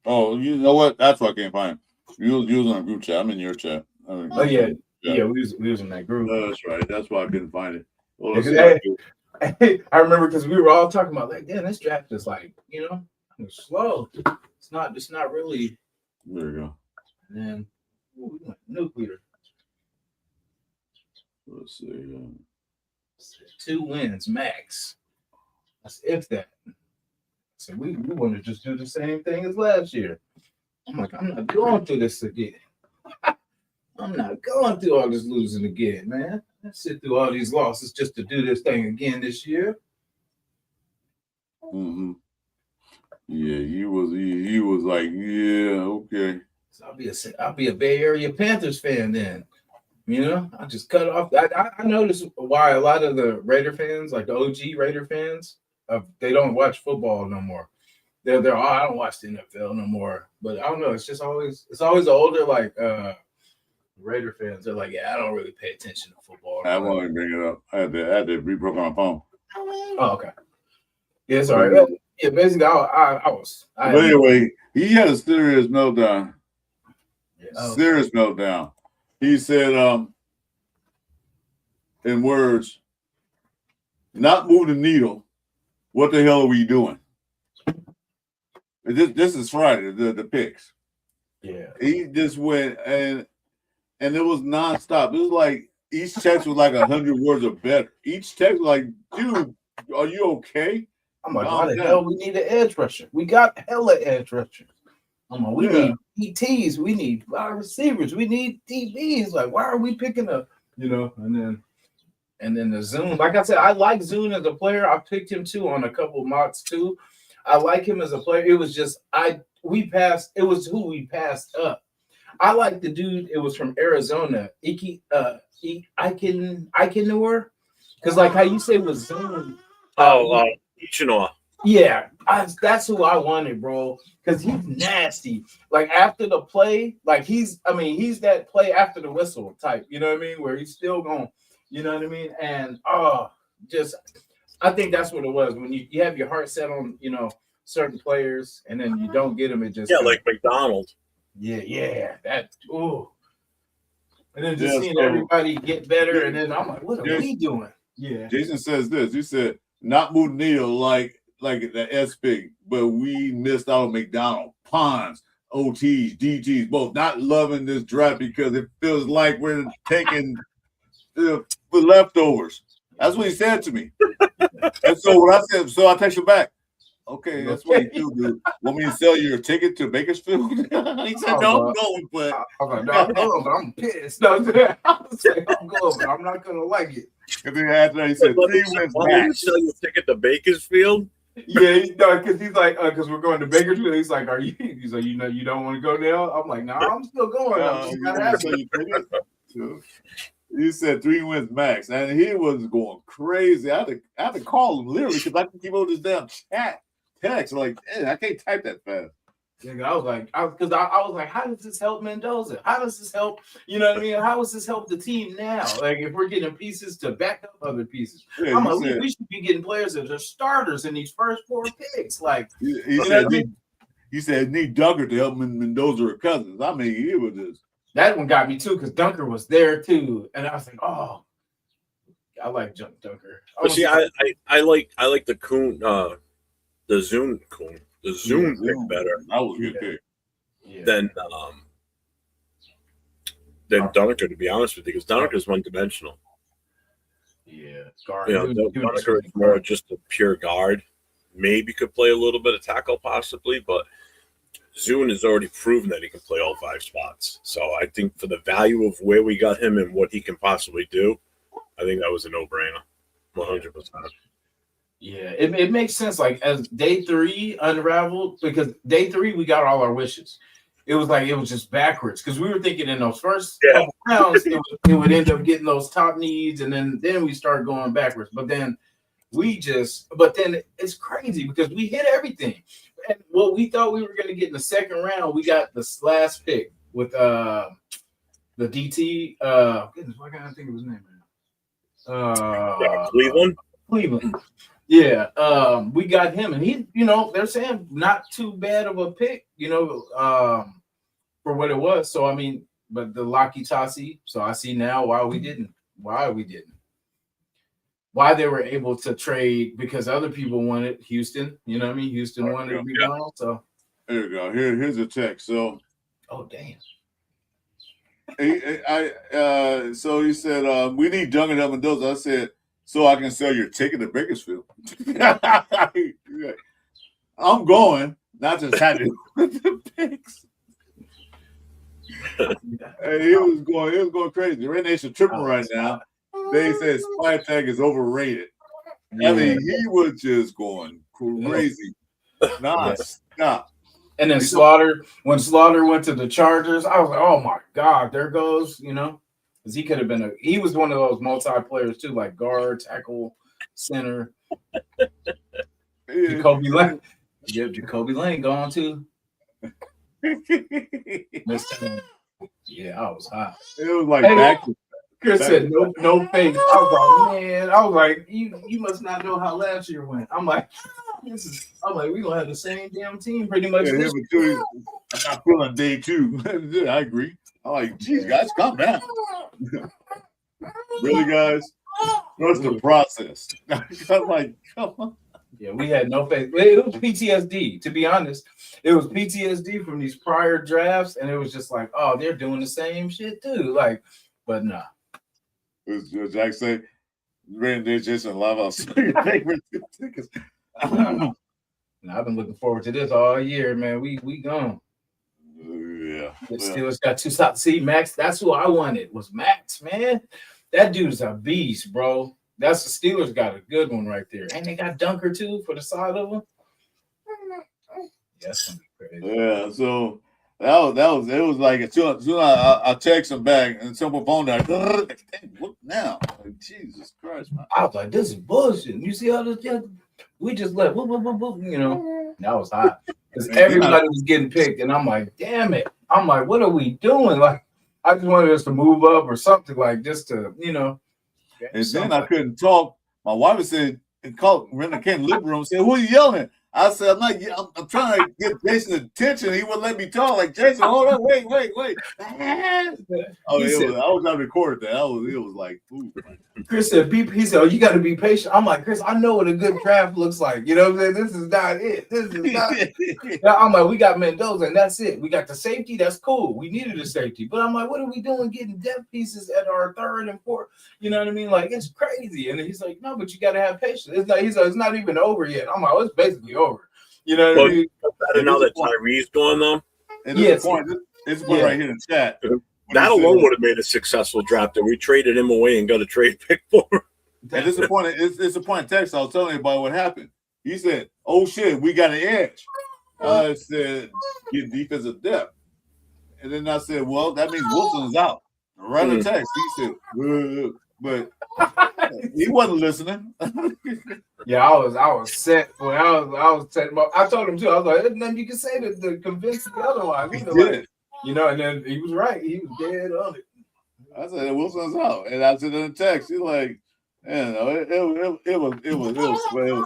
Oh, you know what? That's why I can't find it. You was on a group chat. I'm in your chat. Oh yeah, we was in that group. That's right. That's why I couldn't find it. Well, let's Yeah, see. I remember because we were all talking about like, damn, this draft is like, it's slow. It's not really. There you go. And then we went nuclear. Let's see. 2 wins max. That's if that. So we want to just do the same thing as last year. I'm like, I'm not going through this again. I'm not going through all this losing again, man. Let's sit through all these losses just to do this thing again this year. Mm-hmm. Yeah, he was like, yeah, okay. So I'll be a Bay Area Panthers fan then. I just cut off. I noticed why a lot of the Raider fans, like the OG Raider fans, they don't watch football no more. They're I don't watch the NFL no more. But I don't know. It's always the older like Raider fans. They're like, yeah, I don't really pay attention to football. I want to bring it up. I had to reprogram my phone. Oh, okay. Yeah, sorry. Yeah, basically, I was. But anyway, he had a serious meltdown. Yeah. Serious meltdown. He said, in words, not moving the needle. What the hell are we doing? This is Friday, the picks. Yeah. He just went and it was nonstop. It was like each text was like 100 words or better. Each text was like, dude, are you okay? I'm like, why the hell we need an edge rusher? We got hella edge rushers. I'm like, we need PTs, we need wide receivers, we need DBs. Like, why are we picking up? And then the Zoom. Like I said, I like Zoom as a player. I picked him too on a couple mocks too. I like him as a player. It was just we passed. It was who we passed up. I like the dude. It was from Arizona, Ikenor, because like how you say with Zoom. Ichenor. Yeah, that's who I wanted, bro. Because he's nasty. Like after the play, like he's that play after the whistle type. You know what I mean? Where he's still going. You know what I mean? And I think that's what it was when you have your heart set on certain players and then you don't get them. It just like McDonald. Yeah, that and then just seeing everybody get better, and then I'm like, what are we doing? Yeah. Jason says this. He said, not moving the needle like the S pick, but we missed out on McDonald, Ponds, OTs, DTs, both not loving this draft because it feels like we're taking the leftovers. That's what he said to me. And so what I said, so I text him back. Okay, that's what you do, dude. Want me to sell you a ticket to Bakersfield? He said, no, I'm going, but I'm like, no, I'm going, but I'm pissed. No, I was like, I'm going, but I'm not gonna like it. And then after that, he said, 3 wins max. Sell you a ticket to Bakersfield? Yeah, because he's like, because we're going to Bakersfield. He's like, are you? He's like, you don't want to go now? I'm like, no, I'm still going. He said 3 wins max, and he was going crazy. I had to call him literally because I can keep on this damn text. Like, I can't type that fast. I was like, I was like, how does this help Mendoza? How does this help? You know what I mean? How does this help the team now? Like, if we're getting pieces to back up other pieces, I'm like, we should be getting players that are starters in these first 4 picks. Like, he said need Dunker to help Mendoza or Cousins. I mean, it was just. That one got me too because Dunker was there too, and I was like, "Oh, I like Dunker." But see, I like the Kuhn, the Zoom Kuhn, the Zoom pick better. That was a good pick. Than Dunker, to be honest with you, because Dunker is one dimensional. Yeah, Dunker is more just a pure guard. Maybe could play a little bit of tackle, possibly, but. Zune has already proven that he can play all 5 spots. So I think for the value of where we got him and what he can possibly do, I think that was a no-brainer, 100%. Yeah, it makes sense. Like as day 3 unraveled, because day 3 we got all our wishes. It was like it was just backwards because we were thinking in those first couple rounds it would end up getting those top needs, and then we start going backwards. But then it's crazy because we hit everything. And what we thought we were going to get in the second round, we got this last pick with the DT. Goodness, why can't I think of his name right now? Cleveland. Yeah, we got him, and he, they're saying not too bad of a pick, for what it was. So I mean, but the Laki Tasi. So I see now why we didn't. Why they were able to trade, because other people wanted Houston. You know what I mean? Houston wanted to be gone. So there you go. Here's a text. So, oh damn. So he said, we need Duncan and Mendoza. I said, so I can sell your ticket to Bakersfield. I'm going, not just happy with the picks. Hey, it was going crazy. Red Nation tripping right now. They said Spytech is overrated. I mean, he was just going crazy. Stop. And then when Slaughter went to the Chargers, I was like, oh my God, there goes, because he could have been he was one of those multi-players too, like guard, tackle, center. Jacoby Lane. Yeah, Jacoby Lane gone too. Yeah, I was hot. It was like back to Chris said no face. I was like, man, you must not know how last year went. I'm like, we gonna have the same damn team pretty much. Yeah, I'm not feeling day 2. I agree. I'm like, geez, guys, calm down. Really, guys? Trust the process. I'm like, come on. Yeah, we had no faith. It was PTSD, to be honest. It was PTSD from these prior drafts, and it was just like, oh, they're doing the same shit too. Like, but nah. Jack say, Red Jason Lava, your favorite tickets. I've been looking forward to this all year, man. We gone. Yeah. The Steelers got 2 stops. See, Max, that's who I wanted, was Max, man. That dude's a beast, bro. That's the Steelers got a good one right there. And they got Dunker, too, for the side of them. Yeah, that's going to be crazy. Yeah, so it was like, as soon as I text him back, and someone phone like, what now? Like, Jesus Christ, man. I was like, this is bullshit. You see all this? We just left. That was hot. Because everybody was getting picked, and I'm like, damn it. I'm like, what are we doing? Like, I just wanted us to move up or something, like, just to, And then I couldn't talk. My wife said, when I came to the living room, said, who are you yelling at? I said, I'm trying to get Jason's attention. He wouldn't let me talk. Like, Jason, hold on, wait. I was trying to record that. It was like, ooh. Chris said, he said, oh, you got to be patient. I'm like, Chris, I know what a good draft looks like. You know what I'm saying? This is not it. This is not it. I'm like, we got Mendoza, and that's it. We got the safety. That's cool. We needed a safety. But I'm like, what are we doing getting depth pieces at our 3rd and 4th? You know what I mean? Like, it's crazy. And he's like, no, but you got to have patience. It's like, it's not even over yet. I'm like, it's basically over. You know what I mean? I know that Tyree's going, though. And this point right here in the chat. That alone would have made a successful draft, and we traded him away and got a trade pick for him. And this is a point of text I was telling you about what happened. He said, oh, shit, we got an edge. I said, get defensive depth. And then I said, well, that means Wilson's out. Right in the text. He said, but he wasn't listening. Yeah, I was set. Boy, I was set. I told him, too. I was like, there's nothing you can say to convince me otherwise. He did. And then he was right. He was dead on it. I said, Wilson's out. And I said in the text, he's like, it was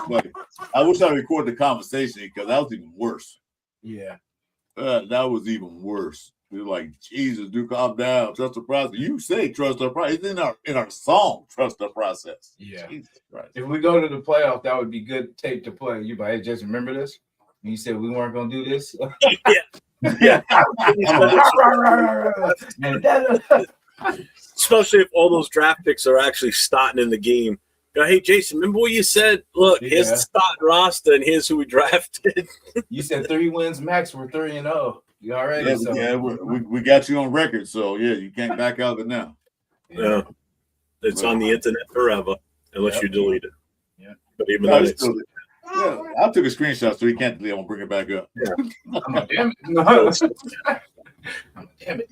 funny. I wish I recorded the conversation because that was even worse. Yeah. That was even worse. You're like, Jesus, do calm down. Trust the process. You say trust the process. It's in our song, trust the process. Yeah. Jesus Christ. If we go to the playoff, that would be good tape to play. You like, hey, Jason, remember this? And you said we weren't going to do this? Yeah. And especially if all those draft picks are actually starting in the game. Go, hey, Jason, remember what you said? Look, here's the starting roster, and here's who we drafted. You said 3 wins max. We're 3-0. You all right? Yeah, we got you on record, so yeah, you can't back out of it now. Yeah, it's on the internet forever unless you delete it. Yeah, but even No, then, it's it's still, yeah, I took a screenshot, so he can't delete. I'm gonna bring it back up. I'm like, damn it. No. I'm like, damn it.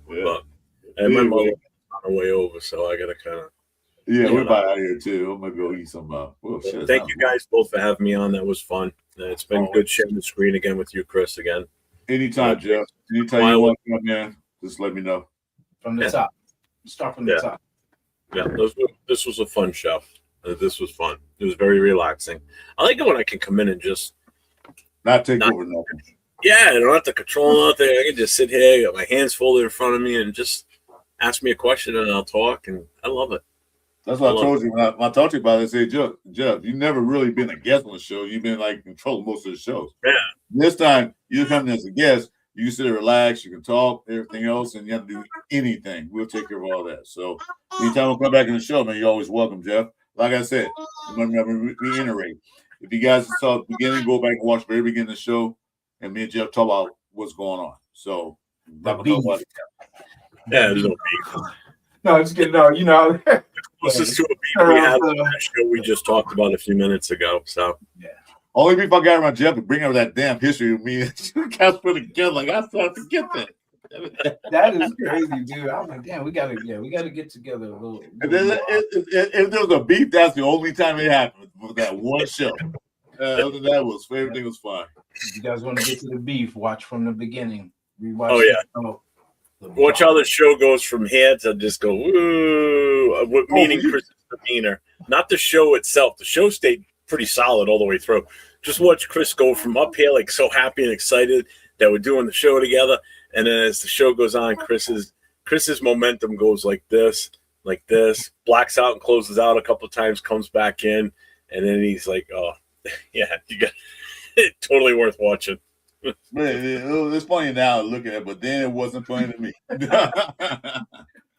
Yeah, but, and my Anyway. mother on her way over, so I gotta kind of. yeah, Yeah, we're no. about out of here too. I'm gonna go eat some. Well, shit, Thank you guys both for having me on. That was fun. It's been good sharing the screen again with you, Chris. Again, Anytime, Jeff. Anytime you want to come in, just let me know. From the top. Start from the top. Yeah, this was a fun show. This was fun. It was very relaxing. I like it when I can come in and just not take over nothing. Yeah, I don't have to control nothing. I can just sit here, got my hands folded in front of me, and just ask me a question, and I'll talk. And I love it. That's what I told you when I talked to you about it. I said, Jeff, you've never really been a guest on the show. You've been like controlling most of the shows. Yeah. This time you come in as a guest, you can sit and relax, you can talk, everything else, and you have to do anything. We'll take care of all that. So anytime we come back in the show, man, you're always welcome, Jeff. Like I said, I'm gonna reiterate. If you guys saw the beginning, go back and watch the very beginning of the show, and me and Jeff talk about what's going on. So Yeah, there's no beef. No, it's good. No, you know. Closest to a beef we had on that show we just talked about a few minutes ago. So yeah. Only beef I got around Jeff to bring over that damn history of me. You guys put it together like I still have to get that. That is crazy, dude. I'm like, damn, we gotta get together a little. If there was a beef, that's the only time it happened for that one show. Other than that, everything was fine. If you guys want to get to the beef, watch from the beginning. Rewatch. Oh yeah. Watch how the show goes from here to just go woo. Meaning Chris's demeanor, not the show itself. The show stayed pretty solid all the way through. Just watch Chris go from up here like so happy and excited that we're doing the show together, and then as the show goes on, Chris's momentum goes like this, blacks out and closes out a couple of times, comes back in, and then he's like, "Oh, yeah, you got it, totally worth watching." Man, it's funny now looking at it, but then it wasn't funny to me.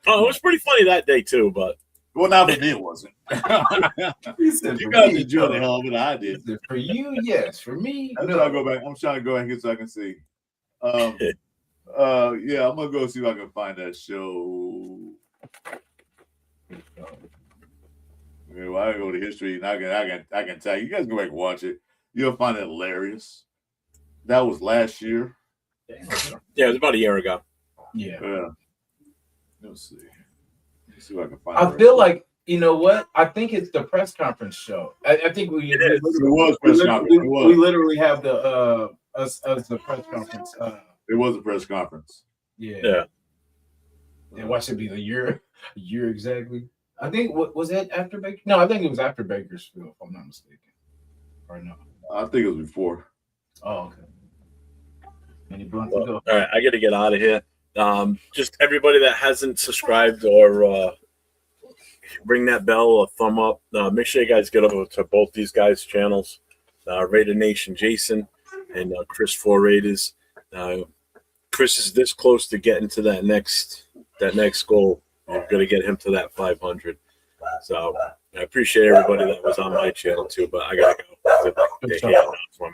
Oh, it was pretty funny that day too, but well, not for me, it wasn't. You guys enjoyed the hell of it. I did. For you, yes. For me, I'm trying to go back. I'm trying to go back so I can see. Yeah, I'm gonna go see if I can find that show. Yeah, well, I go to history and I can tell you. You guys go back and watch it. You'll find it hilarious. That was last year. Yeah, it was about a year ago. Yeah. Let's see. Let's see if I can find. I feel like, you know what? I think it's the press conference show. I think we. It is. It was press conference. We literally have the us as the press conference. It was a press conference. Yeah. Watch it be a year exactly. I think was that after Baker? No, I think it was after Bakersfield, if I'm not mistaken. Or no? I think it was before. Oh, okay. Any blunt Well, to go? all right, I got to get out of here. Just everybody that hasn't subscribed or ring that bell or thumb up. Make sure you guys get over to both these guys' channels, Raider Nation Jason and Chris4Raiders. Chris is this close to getting to that next goal. We're going to get him to that 500. So I appreciate everybody that was on my channel too, but I got to go.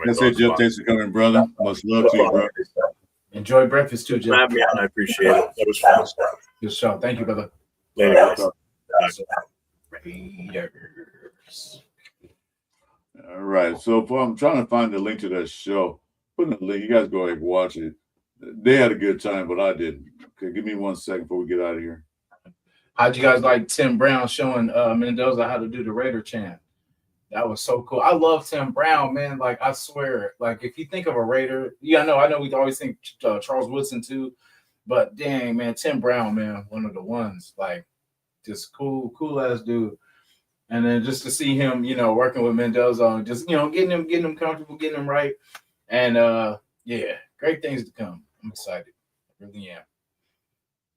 That's it, Jeff. Thanks for coming, brother. Much love to you, bro. Enjoy breakfast too, Jeff. Have me on. I appreciate it. That was fun. Good show. Thank you, brother. Later, guys. Raiders. All right. So I'm trying to find the link to that show. Put in the link. You guys go ahead and watch it. They had a good time, but I didn't. Okay, give me 1 second before we get out of here. How'd you guys like Tim Brown showing Mendoza how to do the Raider chant? That was so cool. I love Tim Brown, man. Like, I swear, like, if you think of a Raider, I know we always think Charles Woodson too, but dang, man, Tim Brown, man, one of the ones, like, just cool ass dude. And then just to see him, working with Mendoza and just, getting him comfortable, getting him right. And yeah, great things to come. I'm excited. I really am.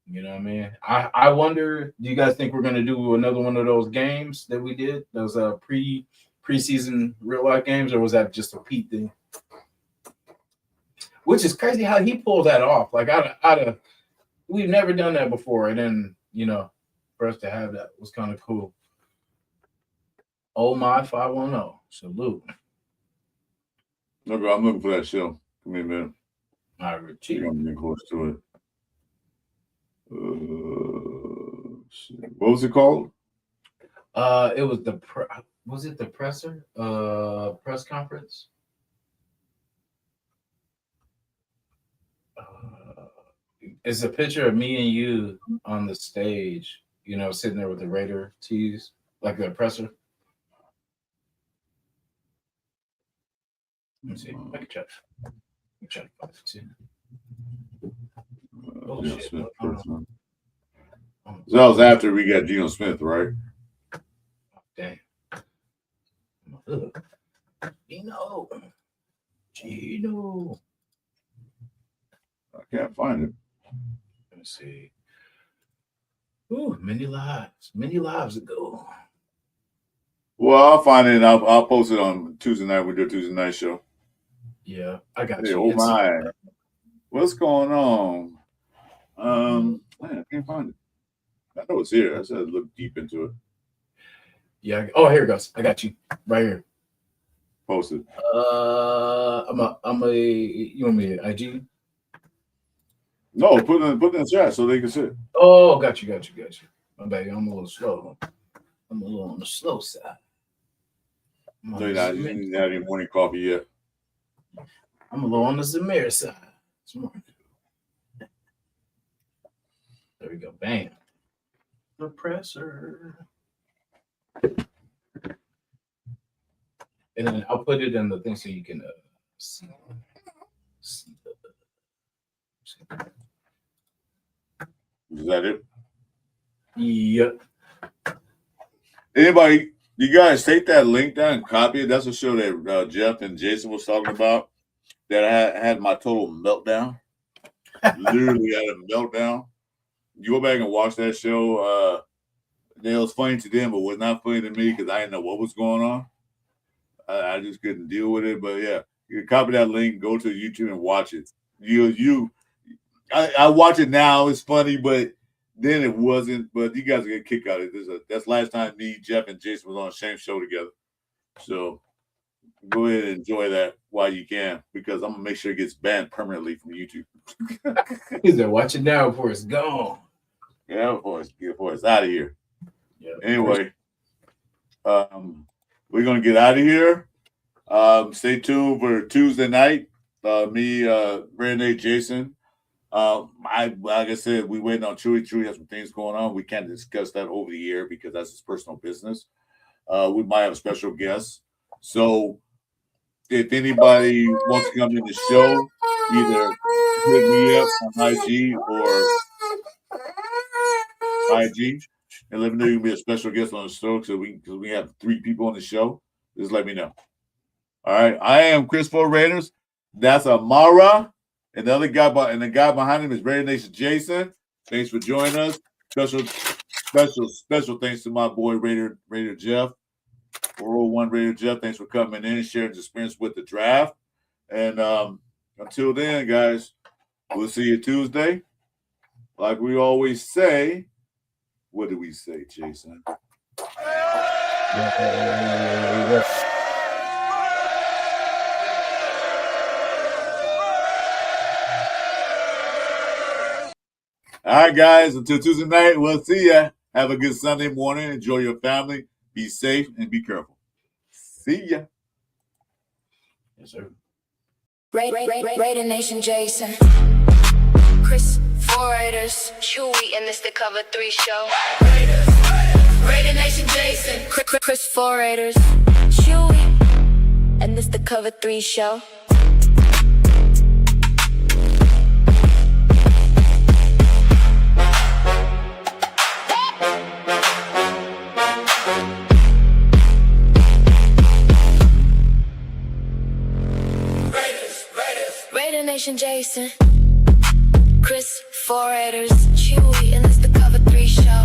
You know what I mean? I wonder, do you guys think we're going to do another one of those games that we did? Those preseason real life games, or was that just a Pete thing? Which is crazy how he pulled that off. Like, we've never done that before. And then, for us to have that was kind of cool. Oh my 510. Salute. Look, I'm looking for that show. Give me a minute. All right, Richie. I'm getting close to it. What was it called? It was was it the presser? Press conference? It's a picture of me and you on the stage, sitting there with the Raider tees, like the presser. Let me see. I can check. To find it too. Oh, Geno shit. Smith, Oh, first one. So that was after we got Geno Smith, right? Dang. Ugh. Geno. I can't find it. Let me see. Ooh, many lives ago. Well, I'll find it and I'll post it on Tuesday night. We do a Tuesday night show. Yeah, I got Hey, you. oh my. What's going on? Man, I can't find it. I know it's here. I said look deep into it. Yeah. Oh, here it goes. I got you right here. Post it. You want me to IG? No, put it in the chat so they can see it. Oh, got you. My bad. I'm a little slow. I'm a little on the slow side. No, you're not. You didn't have your morning coffee yet. I'm a little on the Zamir side. There we go. Bam. The presser. And then I'll put it in the thing so you can see. Is that it? Yep. Anybody, you guys take that link down and copy it. That's a show that Jeff and Jason was talking about. That I had my total meltdown. Literally had a meltdown. You go back and watch that show. It was funny to them, but was not funny to me because I didn't know what was going on. I just couldn't deal with it. But yeah, you can copy that link, go to YouTube and watch it. I watch it now. It's funny, but then it wasn't. But you guys get a kick out of it. That's last time me, Jeff, and Jason was on the same show together. So go ahead and enjoy that while you can, because I'm gonna make sure it gets banned permanently from YouTube. He's there. Watch it now before it's gone. Yeah, before it's out of here. Yeah. Anyway, we're gonna get out of here. Stay tuned for Tuesday night. Me, Renee, Jason. Like I said, we waiting on Chewy. Chewy has some things going on. We can't discuss that over the air because that's his personal business. We might have a special guest. So if anybody wants to come in the show, either hit me up on IG or IG and let me know you can be a special guest on the show because we have 3 people on the show. Just let me know. All right. I am Chris4Raiders. That's Amara. And the other guy the guy behind him is Raider Nation Jason. Thanks for joining us. Special thanks to my boy Raider Jeff. 401 Raider Jeff. Thanks for coming in and sharing his experience with the draft. And until then, guys, we'll see you Tuesday. Like we always say, what do we say, Jason? All right, guys, until Tuesday night, we'll see ya. Have a good Sunday morning. Enjoy your family. Be safe and be careful. See ya. Yes, sir. Raider Nation Jason. Chris4Raiders. Chewy, and this the Cover 3 show. Raider Nation Jason. Chris4Raiders. Chewy, and this the Cover 3 show. Raider Nation Jason. Chris4Raiders. Chewy, and it's the Cover 3 show.